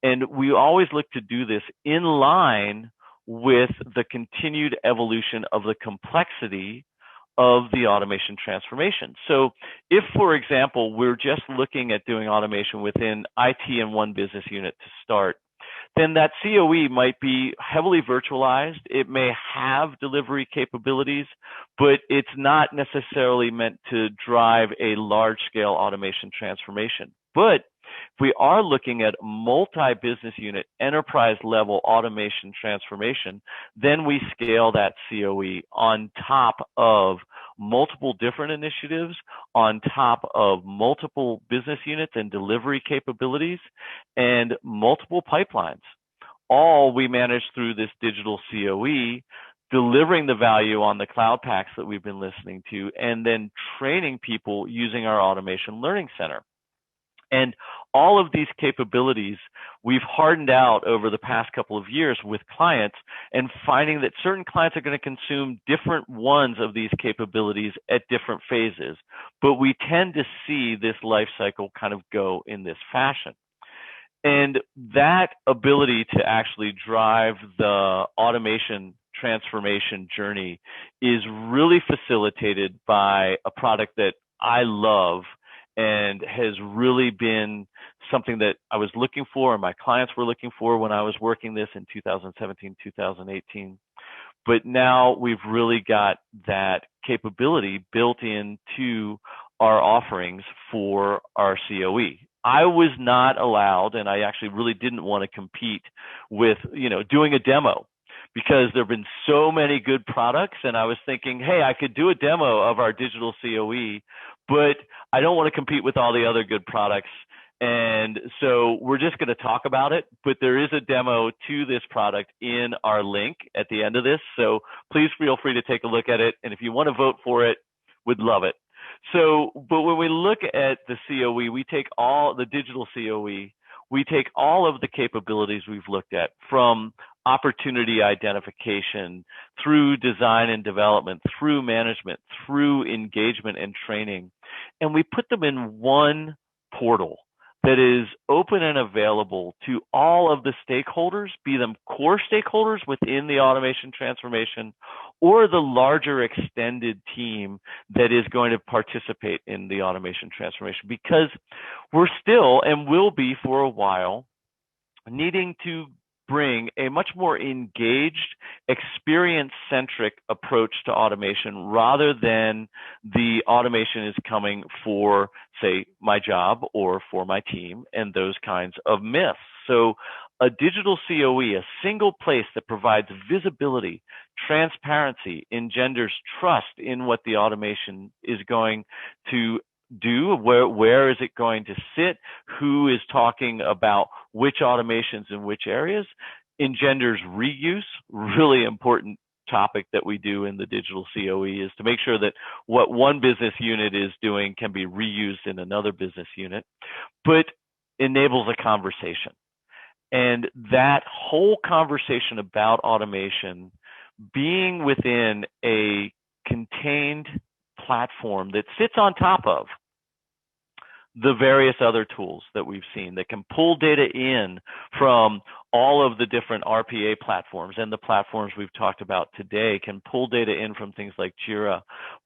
And we always look to do this in line with the continued evolution of the complexity of the automation transformation. So if, for example, we're just looking at doing automation within IT in one business unit to start, then that COE might be heavily virtualized. It may have delivery capabilities, but it's not necessarily meant to drive a large-scale automation transformation. But if we are looking at multi-business unit, enterprise-level automation transformation, then we scale that COE on top of multiple different initiatives, on top of multiple business units and delivery capabilities, and multiple pipelines. All we manage through this digital COE, delivering the value on the cloud packs that we've been listening to, and then training people using our automation learning center. And all of these capabilities we've hardened out over the past couple of years with clients, and finding that certain clients are going to consume different ones of these capabilities at different phases. But we tend to see this life cycle kind of go in this fashion. And that ability to actually drive the automation transformation journey is really facilitated by a product that I love and has really been something that I was looking for and my clients were looking for when I was working this in 2017, 2018. But now we've really got that capability built into our offerings for our COE. I was not allowed, and I actually really didn't want to compete with, doing a demo, because there have been so many good products, and I was thinking, hey, I could do a demo of our digital COE, but I don't want to compete with all the other good products. And so we're just going to talk about it, but there is a demo to this product in our link at the end of this. So please feel free to take a look at it. And if you want to vote for it, we'd love it. So, but when we look at the COE, we take all the digital COE, we take all of the capabilities we've looked at, from opportunity identification, through design and development, through management, through engagement and training, and we put them in one portal that is open and available to all of the stakeholders, be them core stakeholders within the automation transformation or the larger extended team that is going to participate in the automation transformation. Because we're still, and will be for a while, needing to bring a much more engaged, experience-centric approach to automation, rather than the automation is coming for, say, my job or for my team and those kinds of myths. So a digital COE, a single place that provides visibility, transparency, engenders trust in what the automation is going to do, where is it going to sit, who is talking about which automations in which areas, engenders reuse. Really important topic that we do in the digital COE is to make sure that what one business unit is doing can be reused in another business unit, but enables a conversation. And that whole conversation about automation being within a contained platform that sits on top of the various other tools that we've seen that can pull data in from all of the different RPA platforms and the platforms we've talked about today can pull data in from things like Jira,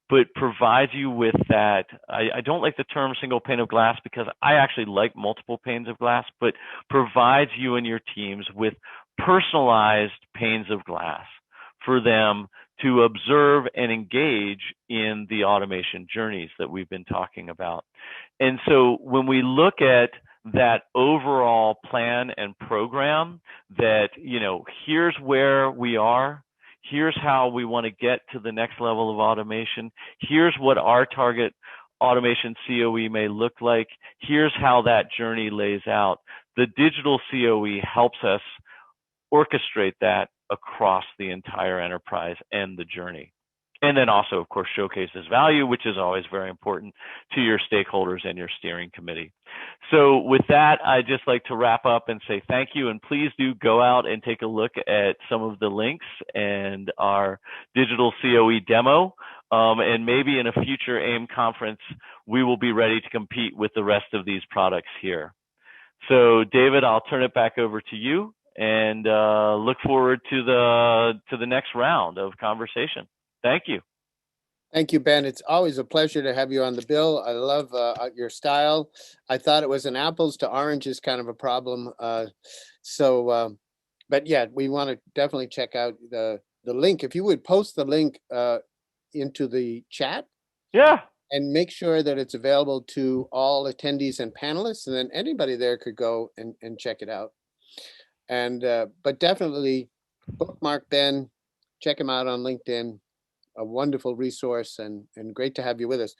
but provides you with that. I don't like the term single pane of glass because I actually like multiple panes of glass, but provides you and your teams with personalized panes of glass for them to observe and engage in the automation journeys that we've been talking about. And so when we look at that overall plan and program, that, you know, here's where we are, here's how we want to get to the next level of automation, here's what our target automation COE may look like, here's how that journey lays out. The digital COE helps us orchestrate that across the entire enterprise and the journey. And then also, of course, showcases value, which is always very important to your stakeholders and your steering committee. So with that, I'd just like to wrap up and say thank you. And please do go out and take a look at some of the links and our digital COE demo. And maybe in a future AIM conference, we will be ready to compete with the rest of these products here. So David, I'll turn it back over to you and look forward to the next round of conversation. Thank you. Thank you, Ben. It's always a pleasure to have you on the bill. I love your style. I thought it was an apples to oranges kind of a problem. But yeah, we want to definitely check out the link. If you would post the link into the chat. Yeah. And make sure that it's available to all attendees and panelists, and then anybody there could go and check it out. And but definitely bookmark Ben, check him out on LinkedIn. A wonderful resource and great to have you with us.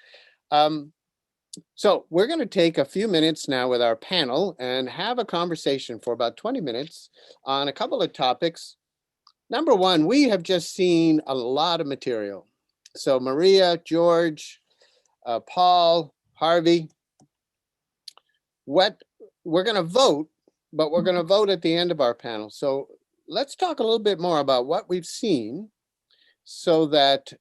So we're going to take a few minutes now with our panel and have a conversation for about 20 minutes on a couple of topics. Number one, we have just seen a lot of material. So Maria, George, Paul, Harvey, we're going to vote, but we're going to vote at the end of our panel. So let's talk a little bit more about what we've seen, so that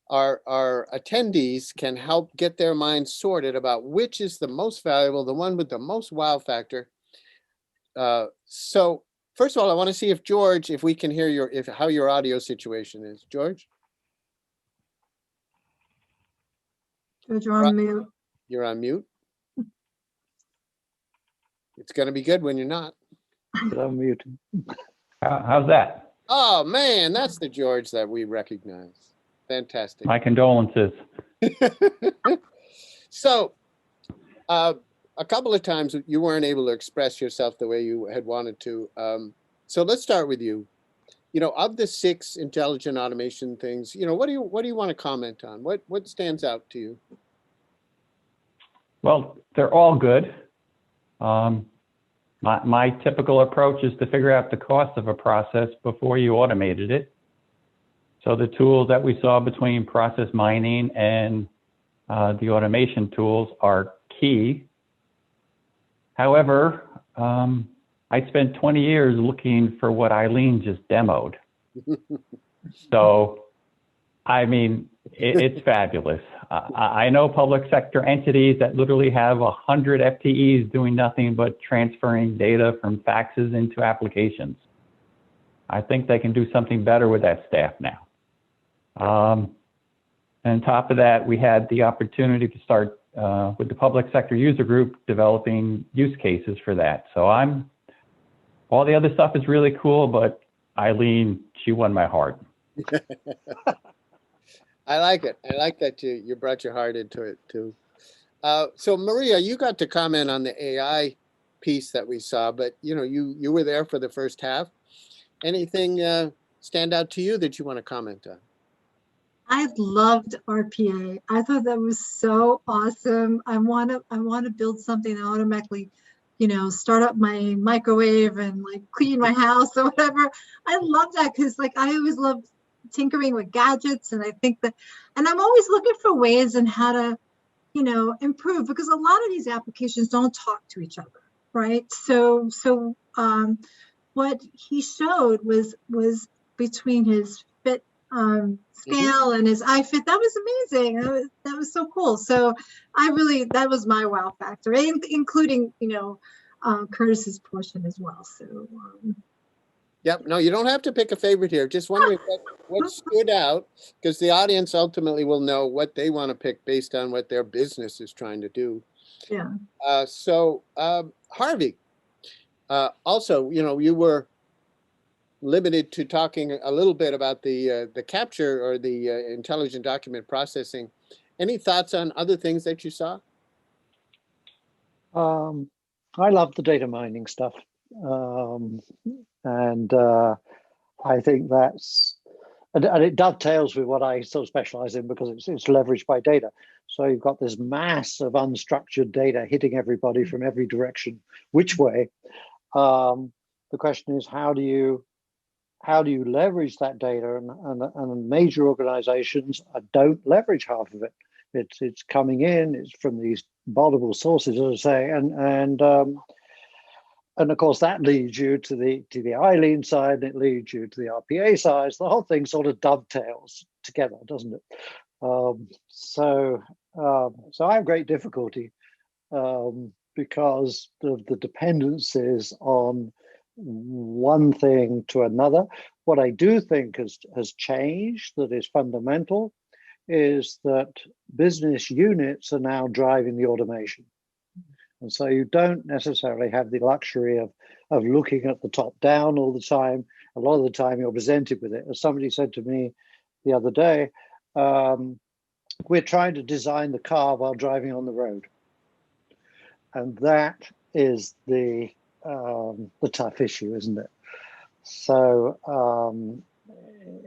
our attendees can help get their minds sorted about which is the most valuable, the one with the most wow factor. So first of all, I want to see if George, if we can hear how your audio situation is. George? George, you're on mute. You're on mute. It's going to be good when you're not. On mute. How's that? Oh man, that's the George that we recognize. Fantastic. My condolences. So, a couple of times you weren't able to express yourself the way you had wanted to. So let's start with you. You know, of the 6 intelligent automation things, you know, what do you want to comment on? What stands out to you? Well, they're all good. My typical approach is to figure out the cost of a process before you automated it. So the tools that we saw between process mining and the automation tools are key. However, I spent 20 years looking for what AIIM just demoed. So, I mean, it's fabulous. I know public sector entities that literally have 100 FTEs doing nothing but transferring data from faxes into applications. I think they can do something better with that staff now. And on top of that, we had the opportunity to start with the public sector user group developing use cases for that. So all the other stuff is really cool, but AIIM, she won my heart. I like it. I like that you brought your heart into it too. So Maria, you got to comment on the AI piece that we saw, but you know, you were there for the first half. Anything stand out to you that you want to comment on? I loved RPA. I thought that was so awesome. I want to build something that automatically, you know, start up my microwave and like clean my house or whatever. I love that because like I always loved tinkering with gadgets, and I think that, and I'm always looking for ways and how to, you know, improve, because a lot of these applications don't talk to each other, right? So what he showed was between his fit scale and his iFit. That was amazing. That was so cool. So that was my wow factor, including, you know, Curtis's portion as well. So Yep. No, you don't have to pick a favorite here. Just wondering what stood out, because the audience ultimately will know what they want to pick based on what their business is trying to do. yeah. Harvey, also, you were limited to talking a little bit about the capture or the intelligent document processing. Any thoughts on other things that you saw? I love the data mining stuff. And I think that's, and it dovetails with what I so specialize in, because it's leveraged by data. So you've got this mass of unstructured data hitting everybody from every direction. Which way? The question is, how do you leverage that data? And major organizations don't leverage half of it. It's coming in, it's from these multiple sources, as I say, and of course that leads you to the AIIM side, and it leads you to the RPA side. So the whole thing sort of dovetails together, doesn't it? So I have great difficulty because of the dependencies on one thing to another. What I do think has changed, that is fundamental, is that business units are now driving the automation. And so you don't necessarily have the luxury of looking at the top down all the time. A lot of the time you're presented with it. As somebody said to me the other day, we're trying to design the car while driving on the road. And that is the tough issue, isn't it? So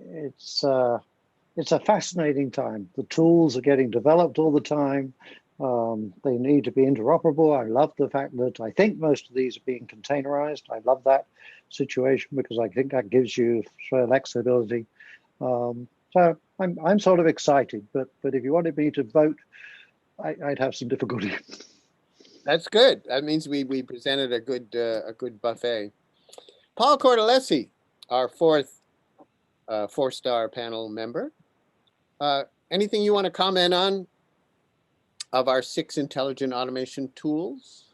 it's a fascinating time. The tools are getting developed all the time. They need to be interoperable. I love the fact that I think most of these are being containerized. I love that situation because I think that gives you flexibility. So I'm sort of excited, but if you wanted me to vote, I'd have some difficulty. That's good. That means we presented a good buffet. Paul Cortellesi, our fourth four-star panel member. Anything you want to comment on of our 6 intelligent automation tools?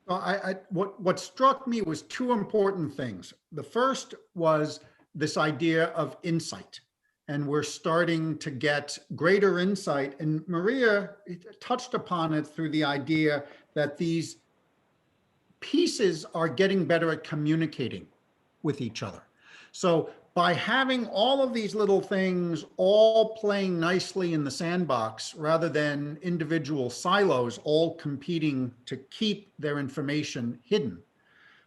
Well, what struck me was 2 important things. The first was this idea of insight, and we're starting to get greater insight. And Maria touched upon it through the idea that these pieces are getting better at communicating with each other. So by having all of these little things all playing nicely in the sandbox, rather than individual silos all competing to keep their information hidden,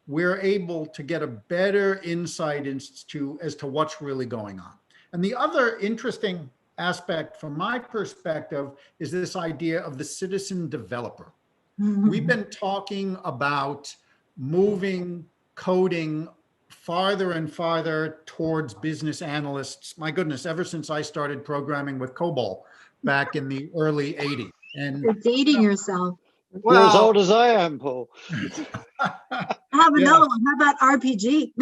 we're able to get a better insight as to what's really going on. And the other interesting aspect from my perspective is this idea of the citizen developer. Mm-hmm. We've been talking about moving coding farther and farther towards business analysts. My goodness, ever since I started programming with COBOL back in the early 80s. And you're dating yourself. Well, you're as old as I am, Paul. I have another one. How about RPG?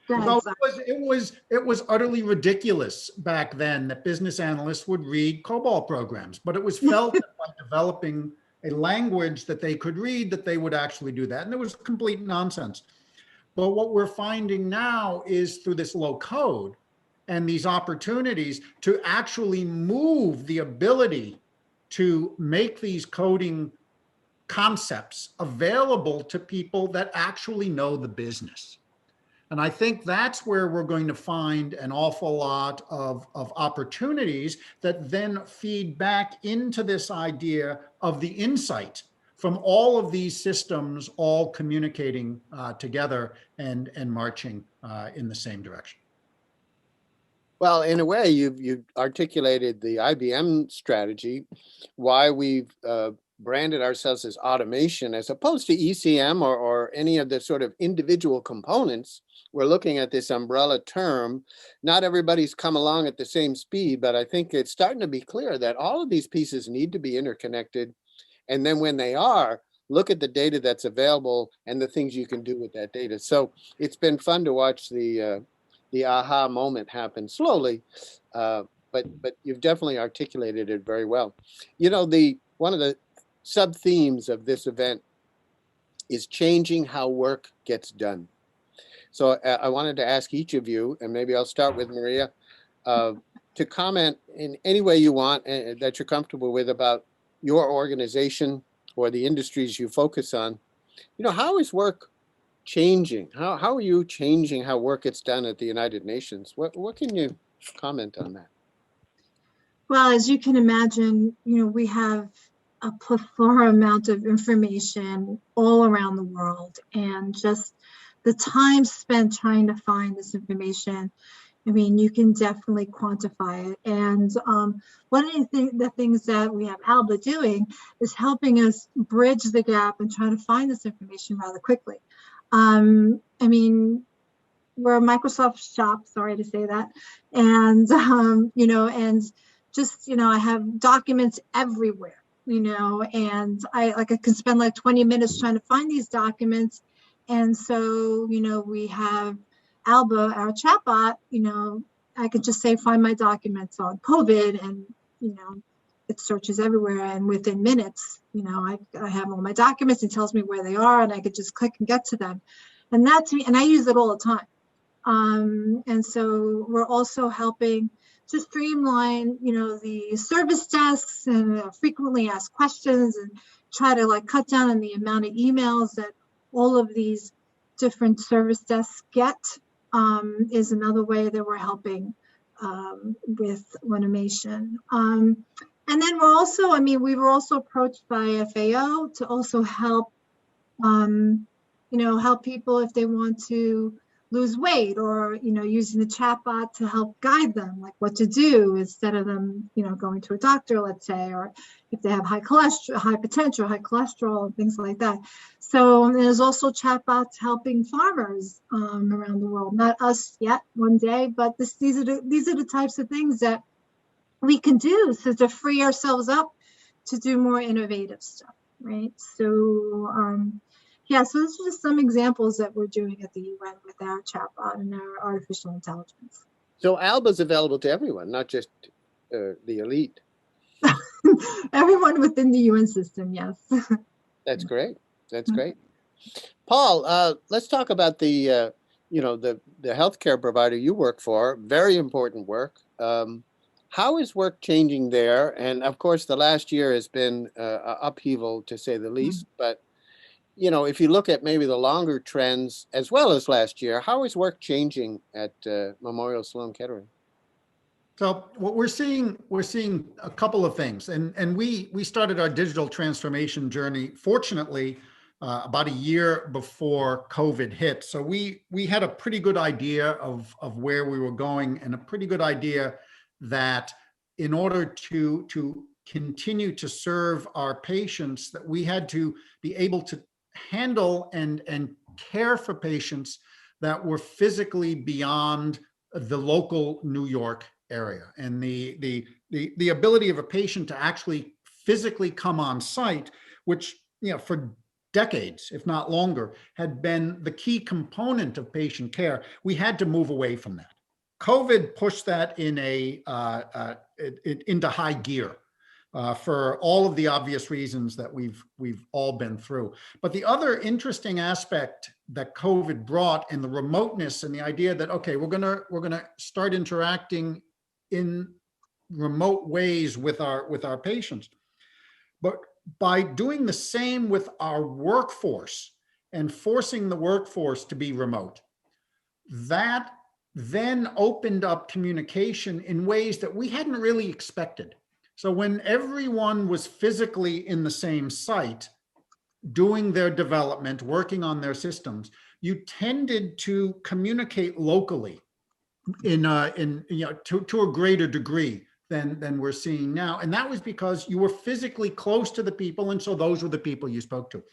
So it was utterly ridiculous back then that business analysts would read COBOL programs, but it was felt that by developing a language that they could read, that they would actually do that. And it was complete nonsense. But what we're finding now is through this low code and these opportunities to actually move the ability to make these coding concepts available to people that actually know the business. And I think that's where we're going to find an awful lot of opportunities that then feed back into this idea of the insight from all of these systems all communicating together and marching in the same direction. Well, in a way, you've articulated the IBM strategy, why we've branded ourselves as automation as opposed to ECM or any of the sort of individual components. We're looking at this umbrella term. Not everybody's come along at the same speed, but I think it's starting to be clear that all of these pieces need to be interconnected. And then when they are, look at the data that's available and the things you can do with that data. So it's been fun to watch the aha moment happen slowly, but you've definitely articulated it very well. You know, one of the sub-themes of this event is changing how work gets done. So I wanted to ask each of you, and maybe I'll start with Maria, to comment in any way you want that you're comfortable with about your organization or the industries you focus on. You know, how is work changing? How are you changing how work gets done at the United Nations? What can you comment on that? Well, as you can imagine, we have a plethora amount of information all around the world, and just the time spent trying to find this information, I mean, you can definitely quantify it. And one of the things that we have ALBA doing is helping us bridge the gap and try to find this information rather quickly. I mean, we're a Microsoft shop, sorry to say that. And, and just, I have documents everywhere, and I can spend like 20 minutes trying to find these documents. And so, we have ALBA, our chatbot, I could just say, find my documents on COVID, and, it searches everywhere. And within minutes, I have all my documents. It tells me where they are, and I could just click and get to them. And that's me, and I use it all the time. And so we're also helping to streamline, the service desks and frequently asked questions, and try to like cut down on the amount of emails that all of these different service desks get, is another way that we're helping with automation. And then we're also, we were also approached by FAO to also help, help people if they want to lose weight, or, using the chatbot to help guide them, like what to do instead of them, going to a doctor, let's say, or if they have high cholesterol, high potential, high cholesterol, and things like that. So there's also chatbots helping farmers around the world. Not us yet, one day, but these are the types of things that we can do so to free ourselves up to do more innovative stuff, right? So yeah, so those are just some examples that we're doing at the UN with our chatbot and our artificial intelligence. So ALBA is available to everyone, not just the elite. Everyone within the UN system, yes. That's great. That's great. Paul, let's talk about the healthcare provider you work for. Very important work. How is work changing there? And of course, the last year has been upheaval, to say the least. But if you look at maybe the longer trends as well as last year, how is work changing at Memorial Sloan Kettering? So what we're seeing a couple of things, and we started our digital transformation journey, fortunately, about a year before COVID hit. So we had a pretty good idea of where we were going, and a pretty good idea that in order to continue to serve our patients, that we had to be able to handle and care for patients that were physically beyond the local New York area. And the ability of a patient to actually physically come on site, which for decades, if not longer, had been the key component of patient care, we had to move away from that. COVID pushed that into high gear. For all of the obvious reasons that we've all been through. But the other interesting aspect that COVID brought, and the remoteness, and the idea that, okay, we're gonna start interacting in remote ways with our patients. But by doing the same with our workforce and forcing the workforce to be remote, that then opened up communication in ways that we hadn't really expected. So when everyone was physically in the same site, doing their development, working on their systems, you tended to communicate locally to a greater degree than we're seeing now. And that was because you were physically close to the people, and so those were the people you spoke to.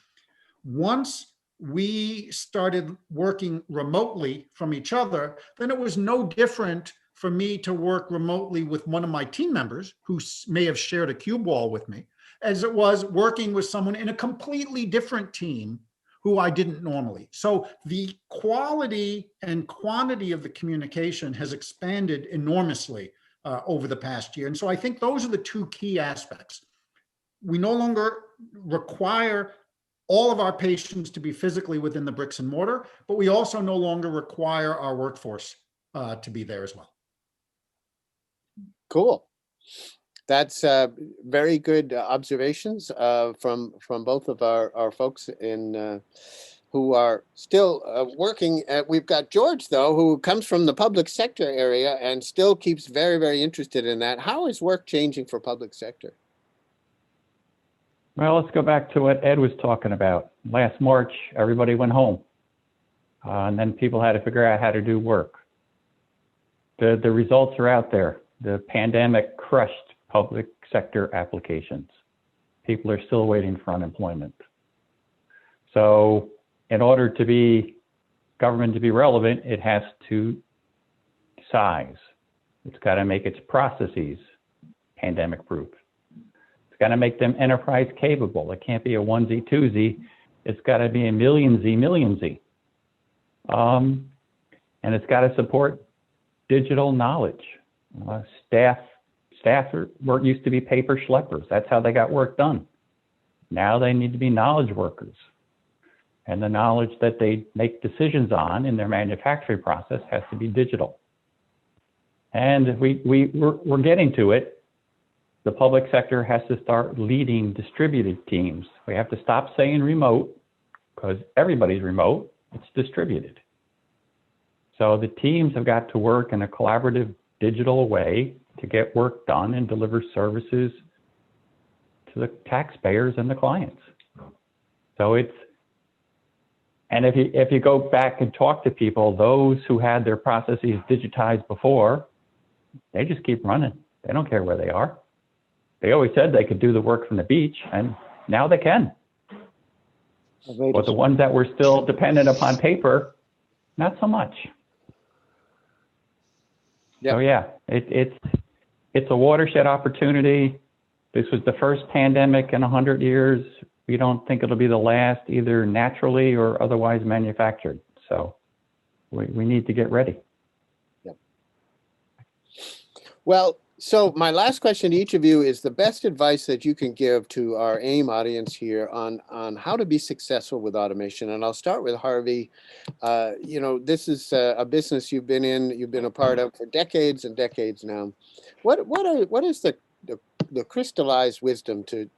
Once we started working remotely from each other, then it was no different for me to work remotely with one of my team members who may have shared a cube wall with me, as it was working with someone in a completely different team who I didn't normally. So the quality and quantity of the communication has expanded enormously over the past year. And so I think those are the two key aspects. We no longer require all of our patients to be physically within the bricks and mortar, but we also no longer require our workforce to be there as well. Cool. That's very good observations from both of our folks in who are still working. We've got George, though, who comes from the public sector area and still keeps very, very interested in that. How is work changing for public sector? Well, let's go back to what Ed was talking about. Last March, everybody went home, and then people had to figure out how to do work. The results are out there. The pandemic crushed public sector applications. People are still waiting for unemployment. So in order to be government to be relevant, it has to size. It's got to make its processes pandemic proof. It's got to make them enterprise capable. It can't be a onesie, twosie. It's got to be a millionsie. And it's got to support digital knowledge. Staff work used to be paper schleppers. That's how they got work done. Now they need to be knowledge workers. And the knowledge that they make decisions on in their manufacturing process has to be digital. And we're getting to it. The public sector has to start leading distributed teams. We have to stop saying remote, because everybody's remote. It's distributed. So the teams have got to work in a collaborative digital way to get work done and deliver services to the taxpayers and the clients. So and if you go back and talk to people, those who had their processes digitized before, they just keep running. They don't care where they are. They always said they could do the work from the beach, and now they can. But the ones that were still dependent upon paper, not so much. Yep. So yeah, it's a watershed opportunity. This was the first pandemic in 100 years. We don't think it'll be the last, either naturally or otherwise manufactured. So we need to get ready. Yep. Well, so my last question to each of you is the best advice that you can give to our AIM audience here on how to be successful with automation. And I'll start with Harvey. You know, this is a business you've been a part of for decades and decades now. What is the crystallized wisdom to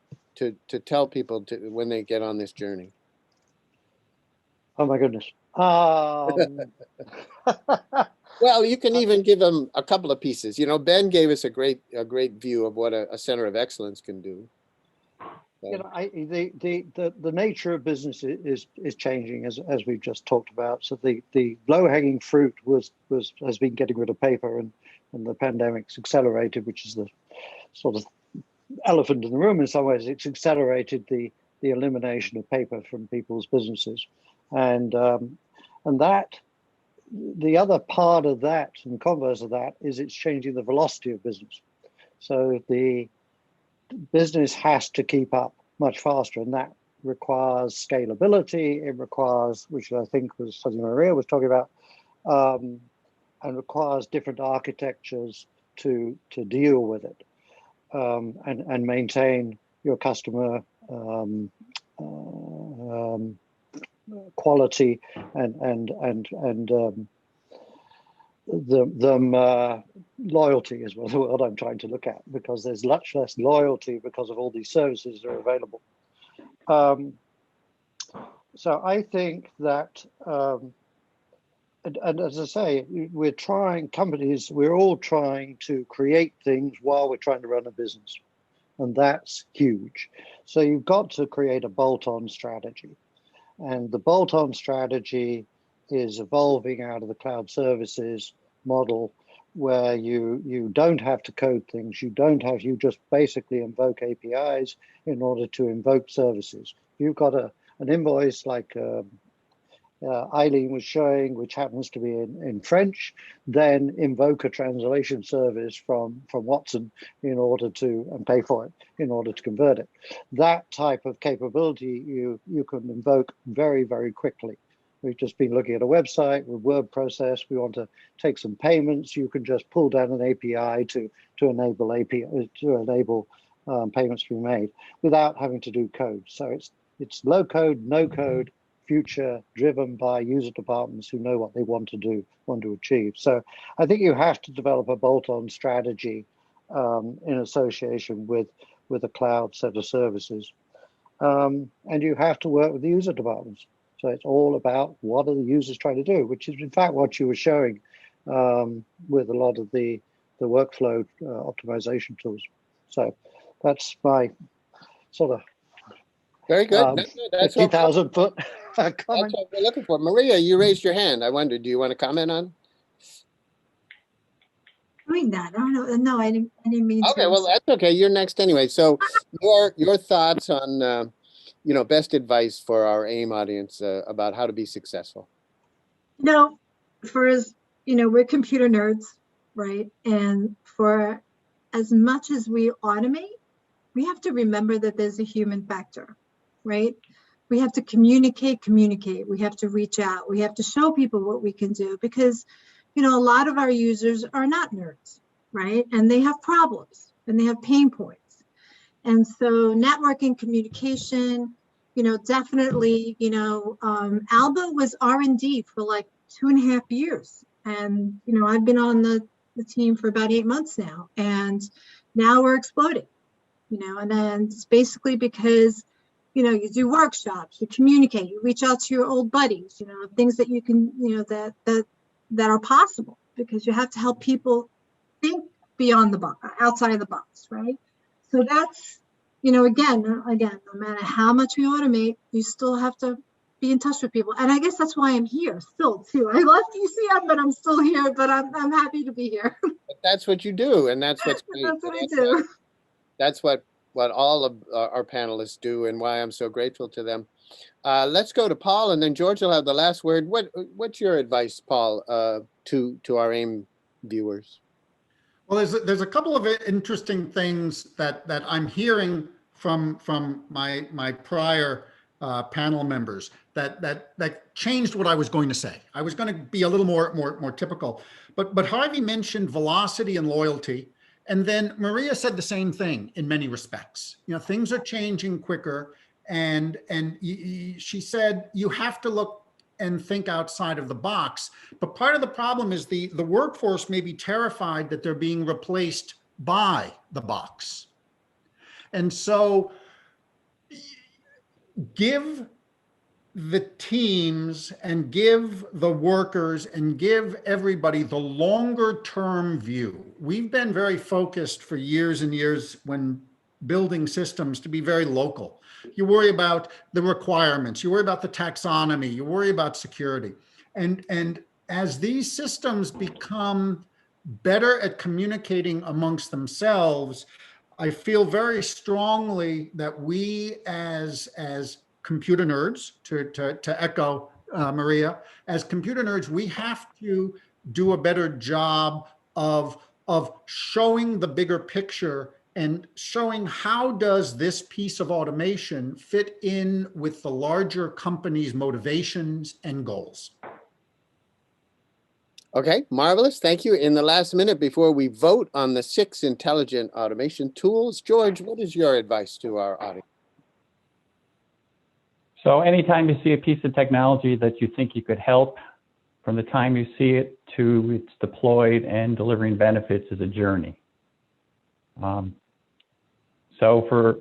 tell people when they get on this journey? Oh my goodness. Well, you can even give them a couple of pieces. You know, Ben gave us a great view of what a center of excellence can do. You know, the nature of business is changing as we've just talked about. So the low hanging fruit has been getting rid of paper, and the pandemic's accelerated, which is the sort of elephant in the room in some ways. It's accelerated the elimination of paper from people's businesses, and that. The other part of that, and converse of that, is it's changing the velocity of business. So the business has to keep up much faster, and that requires scalability. It requires, which I think was something Maria was talking about, and requires different architectures to deal with it, and maintain your customer quality and loyalty is what I'm trying to look at, because there's much less loyalty because of all these services that are available. So I think that, and as I say, we're all trying to create things while we're trying to run a business, and that's huge. So you've got to create a bolt-on strategy. And the bolt-on strategy is evolving out of the cloud services model, where you don't have to code things. You just basically invoke APIs in order to invoke services. You've got an invoice like AIIM was showing, which happens to be in French, then invoke a translation service from Watson and pay for it in order to convert it. That type of capability you can invoke very, very quickly. We've just been looking at a website with word process. We want to take some payments. You can just pull down an API to enable payments to be made without having to do code. So It's low code, no code, future driven by user departments who know what they want to do, want to achieve. So I think you have to develop a bolt-on strategy in association with a cloud set of services. And you have to work with the user departments. So it's all about what are the users trying to do, which is in fact what you were showing with a lot of the workflow optimization tools. So that's my sort of very good. That's 50,000 foot comment. That's what we're looking for. Maria, you raised your hand. I wondered, do you want to comment on? Doing that. I don't know. No, I didn't mean to. Okay, well, that's okay. You're next anyway. So your thoughts on best advice for our AIM audience about how to be successful. We're computer nerds, right? And for as much as we automate, we have to remember that there's a human factor, right? We have to communicate. We have to reach out. We have to show people what we can do because, a lot of our users are not nerds, right? And they have problems and they have pain points. And so networking, communication, definitely, Alba was R&D for like 2.5 years. And, I've been on the team for about 8 months now, and now we're exploding, and then it's basically because, you do workshops, you communicate, you reach out to your old buddies, things that you can, that are possible, because you have to help people think beyond the box, outside of the box, right? So that's, again, no matter how much we automate, you still have to be in touch with people. And I guess that's why I'm here still too. I left UCM, but I'm still here, but I'm happy to be here. But that's what you do. And that's what's great. That's what I do. That's what all of our panelists do, and why I'm so grateful to them. Let's go to Paul, and then George will have the last word. What's your advice, Paul, to our AIM viewers? Well, there's a couple of interesting things that I'm hearing from my prior panel members that changed what I was going to say. I was going to be a little more typical, but Harvey mentioned velocity and loyalty, and then Maria said the same thing in many respects. Things are changing quicker, and she said you have to look and think outside of the box. But part of the problem is the workforce may be terrified that they're being replaced by the box. And so give the teams and give the workers and give everybody the longer term view. We've been very focused for years and years when building systems to be very local. You worry about the requirements, you worry about the taxonomy, you worry about security. And as these systems become better at communicating amongst themselves, I feel very strongly that we as computer nerds, to echo Maria, as computer nerds, we have to do a better job of showing the bigger picture and showing how does this piece of automation fit in with the larger company's motivations and goals. Okay, marvelous. Thank you. In the last minute before we vote on the 6 intelligent automation tools, George, what is your advice to our audience? So anytime you see a piece of technology that you think you could help, from the time you see it to it's deployed and delivering benefits is a journey. So for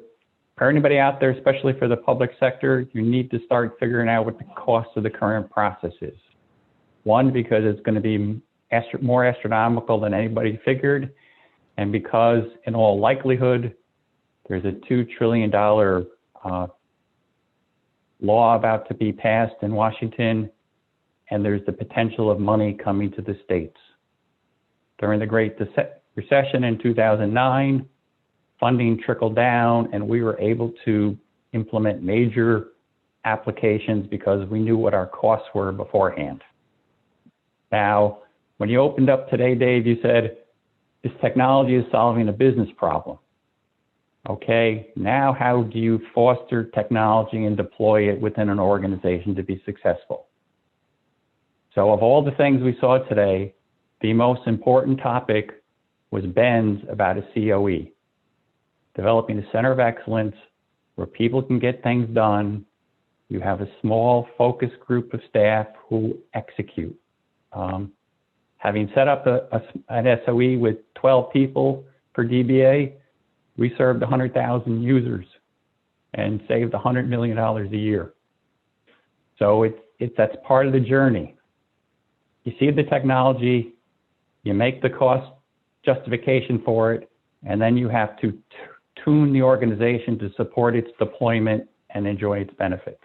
anybody out there, especially for the public sector, you need to start figuring out what the cost of the current process is. One, because it's going to be more astronomical than anybody figured, and because in all likelihood, there's a $2 trillion law about to be passed in Washington, and there's the potential of money coming to the states. During the Great Recession in 2009, funding trickled down, and we were able to implement major applications because we knew what our costs were beforehand. Now, when you opened up today, Dave, you said, this technology is solving a business problem. Okay, now how do you foster technology and deploy it within an organization to be successful? So of all the things we saw today, the most important topic was Ben's about a COE, developing a center of excellence where people can get things done You have a small focus group of staff who execute. Having set up an SOE with 12 people per DBA, we served 100,000 users and saved $100 million a year. So that's part of the journey. You see the technology, you make the cost justification for it, and then you have to tune the organization to support its deployment and enjoy its benefits.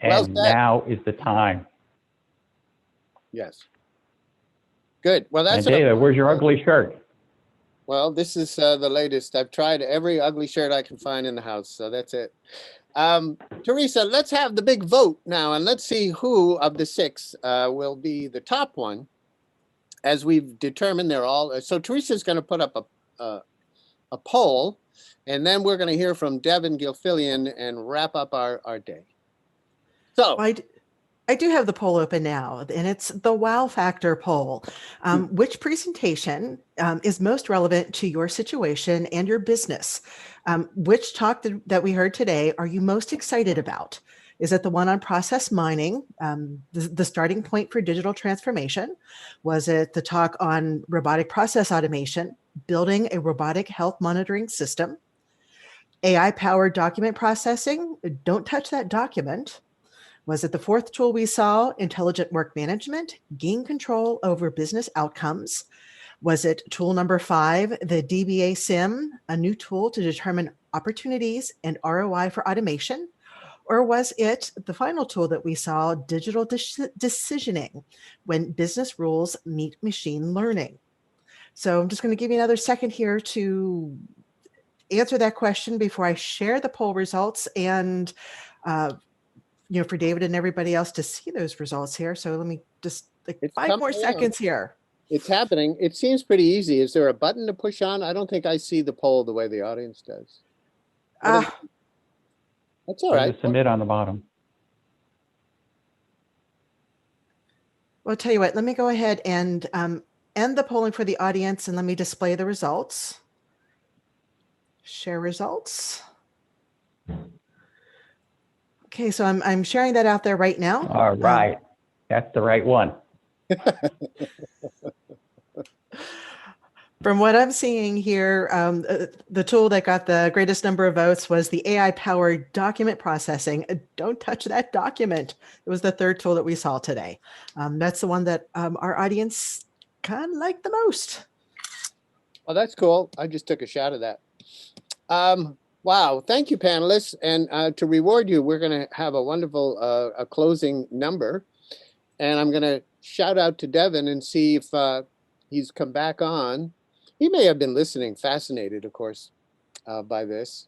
And now is the time. Yes. Good. Well, that's and David, where's your ugly shirt? Well, this is the latest. I've tried every ugly shirt I can find in the house, so that's it. Teresa, let's have the big vote now, and let's see who of the 6 will be the top one. As we've determined, they're all. So Teresa's going to put up a poll, and then we're going to hear from Devin Gilfillian and wrap up our day. So I do have the poll open now, and it's the wow factor poll. Which presentation is most relevant to your situation and your business? Which talk that we heard today are you most excited about? Is it the one on process mining, the starting point for digital transformation? Was it the talk on robotic process automation, building a robotic health monitoring system? AI-powered document processing, don't touch that document. Was it the 4th tool we saw, intelligent work management, gain control over business outcomes? Was it tool number 5, the DBA SIM, a new tool to determine opportunities and ROI for automation? Or was it the final tool that we saw, digital decisioning, when business rules meet machine learning? So I'm just going to give you another second here to answer that question before I share the poll results and for David and everybody else to see those results here. So let me just 5 more seconds here. It's happening. It seems pretty easy. Is there a button to push on? I don't think I see the poll the way the audience does. That's all right. Submit on the bottom. Well, I'll tell you what, let me go ahead and end the polling for the audience, and let me display the results. Share results. Okay, so I'm sharing that out there right now. All right. That's the right one. From what I'm seeing here, the tool that got the greatest number of votes was the AI-powered document processing. Don't touch that document. It was the 3rd tool that we saw today. That's the one that our audience kind of liked the most. Well, that's cool. I just took a shot of that. Wow. Thank you, panelists. And to reward you, we're going to have a wonderful a closing number. And I'm going to shout out to Devin and see if he's come back on. He may have been listening, fascinated, of course, by this.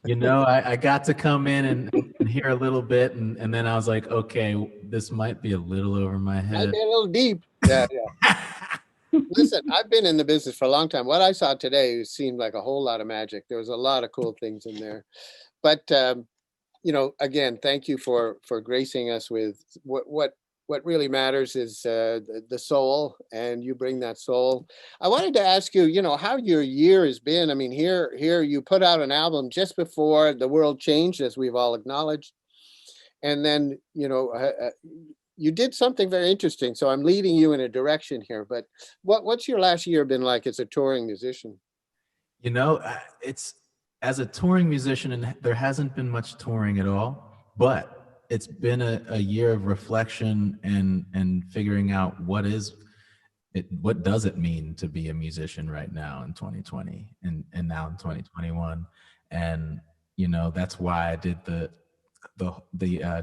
I got to come in and hear a little bit, and then I was like, okay, this might be a little over my head. Might be a little deep. Yeah. Listen, I've been in the business for a long time. What I saw today seemed like a whole lot of magic. There was a lot of cool things in there. But, again, thank you for gracing us with what really matters is the soul, and you bring that soul. I wanted to ask you, how your year has been. I mean, here you put out an album just before the world changed, as we've all acknowledged. And then, you did something very interesting. So I'm leading you in a direction here. But what's your last year been like as a touring musician? It's as a touring musician, and there hasn't been much touring at all, but it's been a year of reflection and figuring out what does it mean to be a musician right now in 2020 and now in 2021. And, that's why I did the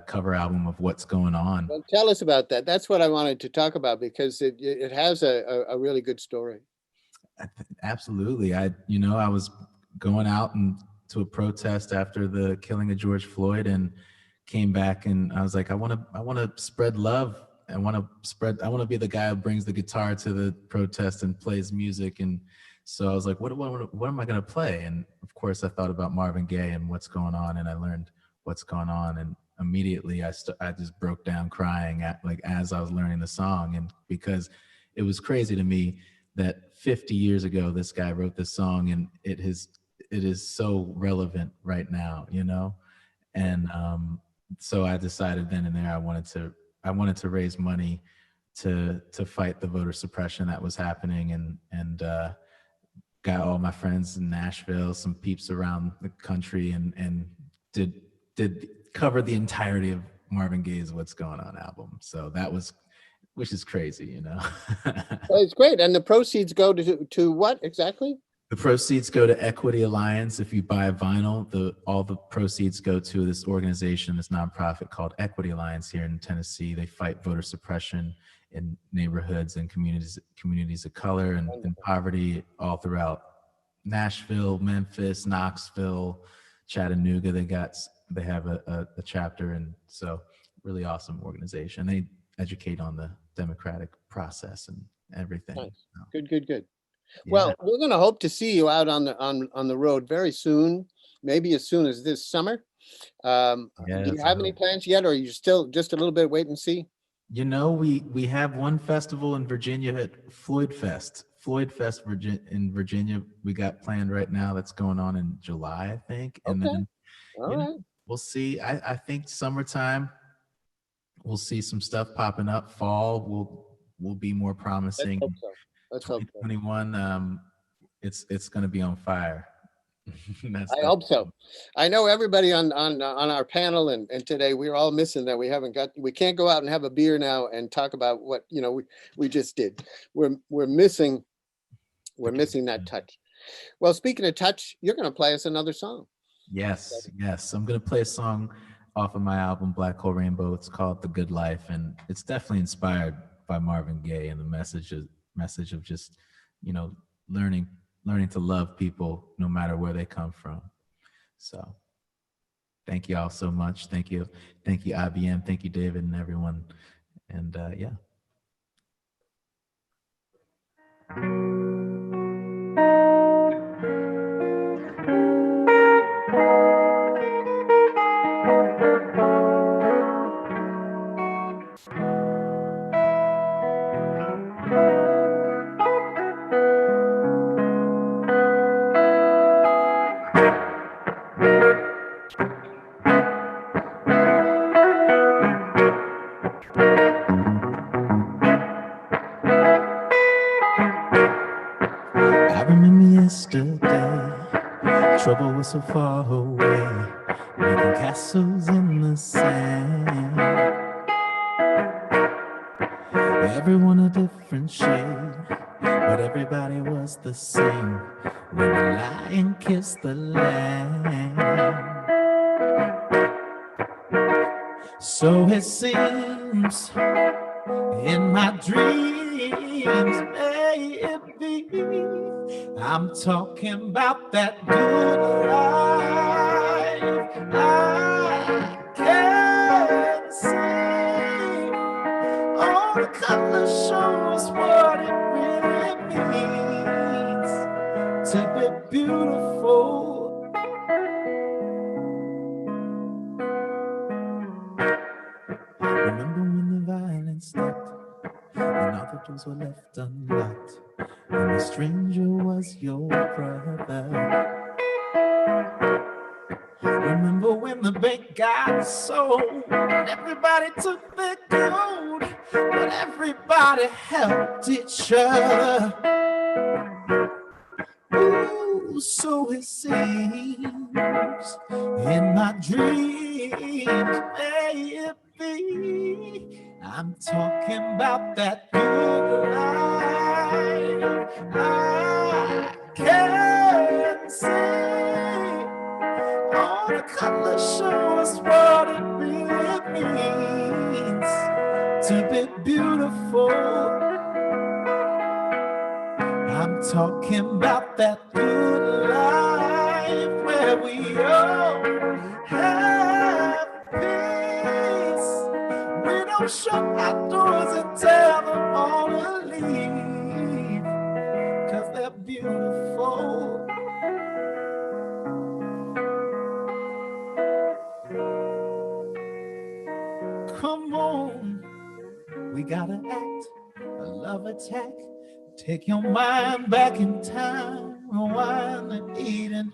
cover album of What's Going On. Well, tell us about that. That's what I wanted to talk about, because it has a really good story. Absolutely. I was going out to a protest after the killing of George Floyd, and came back, and I was like, I want to spread love. I want to be the guy who brings the guitar to the protest and plays music. And so I was like, what am I going to play? And of course I thought about Marvin Gaye and What's Going On, and I learned What's Going On, and immediately I just broke down crying as I was learning the song. And because it was crazy to me that 50 years ago this guy wrote this song, and it is so relevant right now, And so I decided then and there I wanted to raise money to fight the voter suppression that was happening, and got all my friends in Nashville, some peeps around the country, and did cover the entirety of Marvin Gaye's "What's Going On" album. So that was, which is crazy, you know. Well, it's great. And the proceeds go to what exactly? The proceeds go to Equity Alliance. If you buy a vinyl, all the proceeds go to this organization, this nonprofit called Equity Alliance here in Tennessee. They fight voter suppression in neighborhoods and communities of color and poverty all throughout Nashville, Memphis, Knoxville, Chattanooga. They have a chapter, and so really awesome organization. They educate on the democratic process and everything. Nice. Good. Yeah. Well, we're going to hope to see you out on the road very soon, maybe as soon as this summer. Do you have any plans yet, or are you still just a little bit wait and see? You know, we have one festival in Virginia at Floyd Fest in Virginia. We got planned right now. That's going on in July, I think. And then we'll see. I think summertime we'll see some stuff popping up. Fall will be more promising. Let's hope so. 2021, it's going to be on fire. I hope so. I know everybody on our panel and today, we're all missing that we can't go out and have a beer now and talk about what, you know, we just did. We're missing that touch. Well, speaking of touch, you're going to play us another song. Yes. I'm going to play a song off of my album, Black Hole Rainbow. It's called The Good Life, and it's definitely inspired by Marvin Gaye and the message of just, you know, learning to love people no matter where they come from. So thank you all so much. Thank you IBM. Thank you, David, and everyone. And yeah. Trouble was so far away, making castles in the sand. Everyone a different shade, but everybody was the same when the lion kissed the lamb. So it seems in my dreams, may it be, I'm talking about that good life. I can see all the colors show us what it really means to be beautiful. Remember when the violence stopped and all the doors were left unlocked, and the stranger was your brother? Remember when the bank got sold and everybody took their gold, but everybody helped each other? Ooh, so it seems in my dreams, may it be, I'm talking about that good life. I can see all the colors show us what it really means to be beautiful. I'm talking about that good life where we all have peace. We don't shut our doors and tell them all to leave, 'cause they're beautiful. Come on, we gotta act a love attack. Take your mind back in time, rewind to Eden.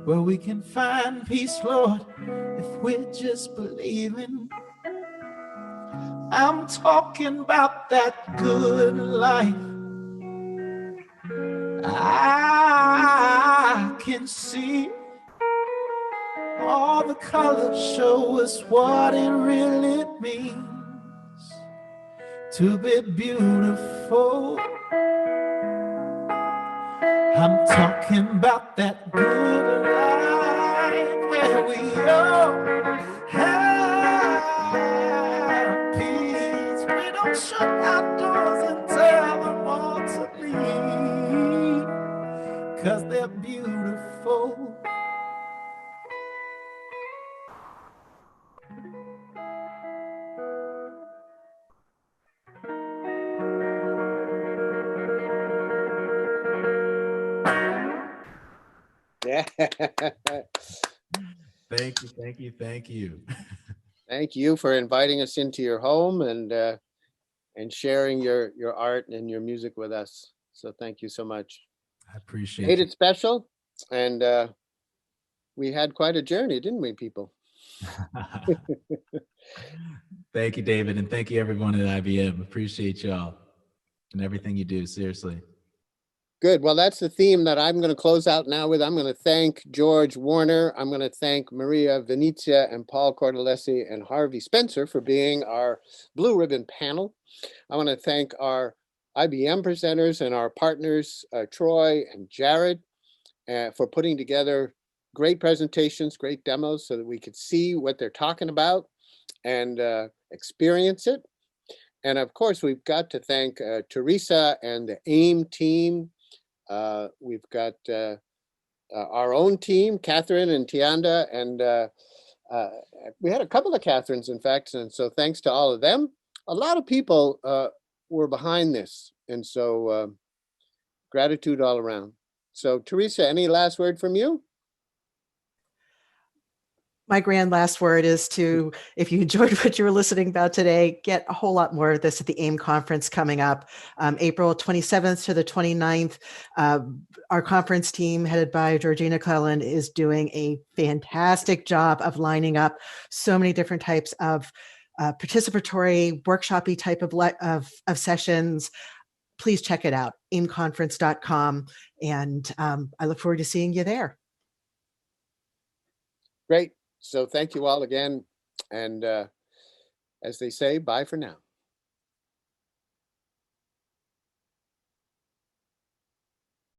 where we can find peace, Lord, if we're just believing. I'm talking about that good life. I can see all the colors show us what it really means to be beautiful. I'm talking about that good life where we all have peace. We don't shut our doors and tell them all to leave, 'cause they're beautiful. Yeah. Thank you, thank you, thank you. Thank you for inviting us into your home and sharing your art and your music with us. So thank you so much. I appreciate Made it. it special, and we had quite a journey, didn't we, people? Thank you, David, and thank you everyone at IBM. Appreciate y'all and everything you do, seriously. Good. Well, that's the theme that I'm going to close out now with. I'm going to thank George Warner. I'm going to thank Maria Venezia and Paul Cordalesi and Harvey Spencer for being our Blue Ribbon panel. I want to thank our IBM presenters and our partners, Troy and Jared, for putting together great presentations, great demos so that we could see what they're talking about and experience it. And of course, we've got to thank Teresa and the AIIM team. We've got our own team, Catherine and Tianda, and we had a couple of Catherines, in fact, and so thanks to all of them. A lot of people were behind this, and so gratitude all around. So Teresa, any last word from you? My grand last word is to, if you enjoyed what you were listening about today, get a whole lot more of this at the AIIM conference coming up, April 27th to the 29th. Our conference team headed by Georgina Cullen is doing a fantastic job of lining up so many different types of participatory, workshop-y type of sessions. Please check it out, aimconference.com, and I look forward to seeing you there. Great. So thank you all again. And as they say, bye for now.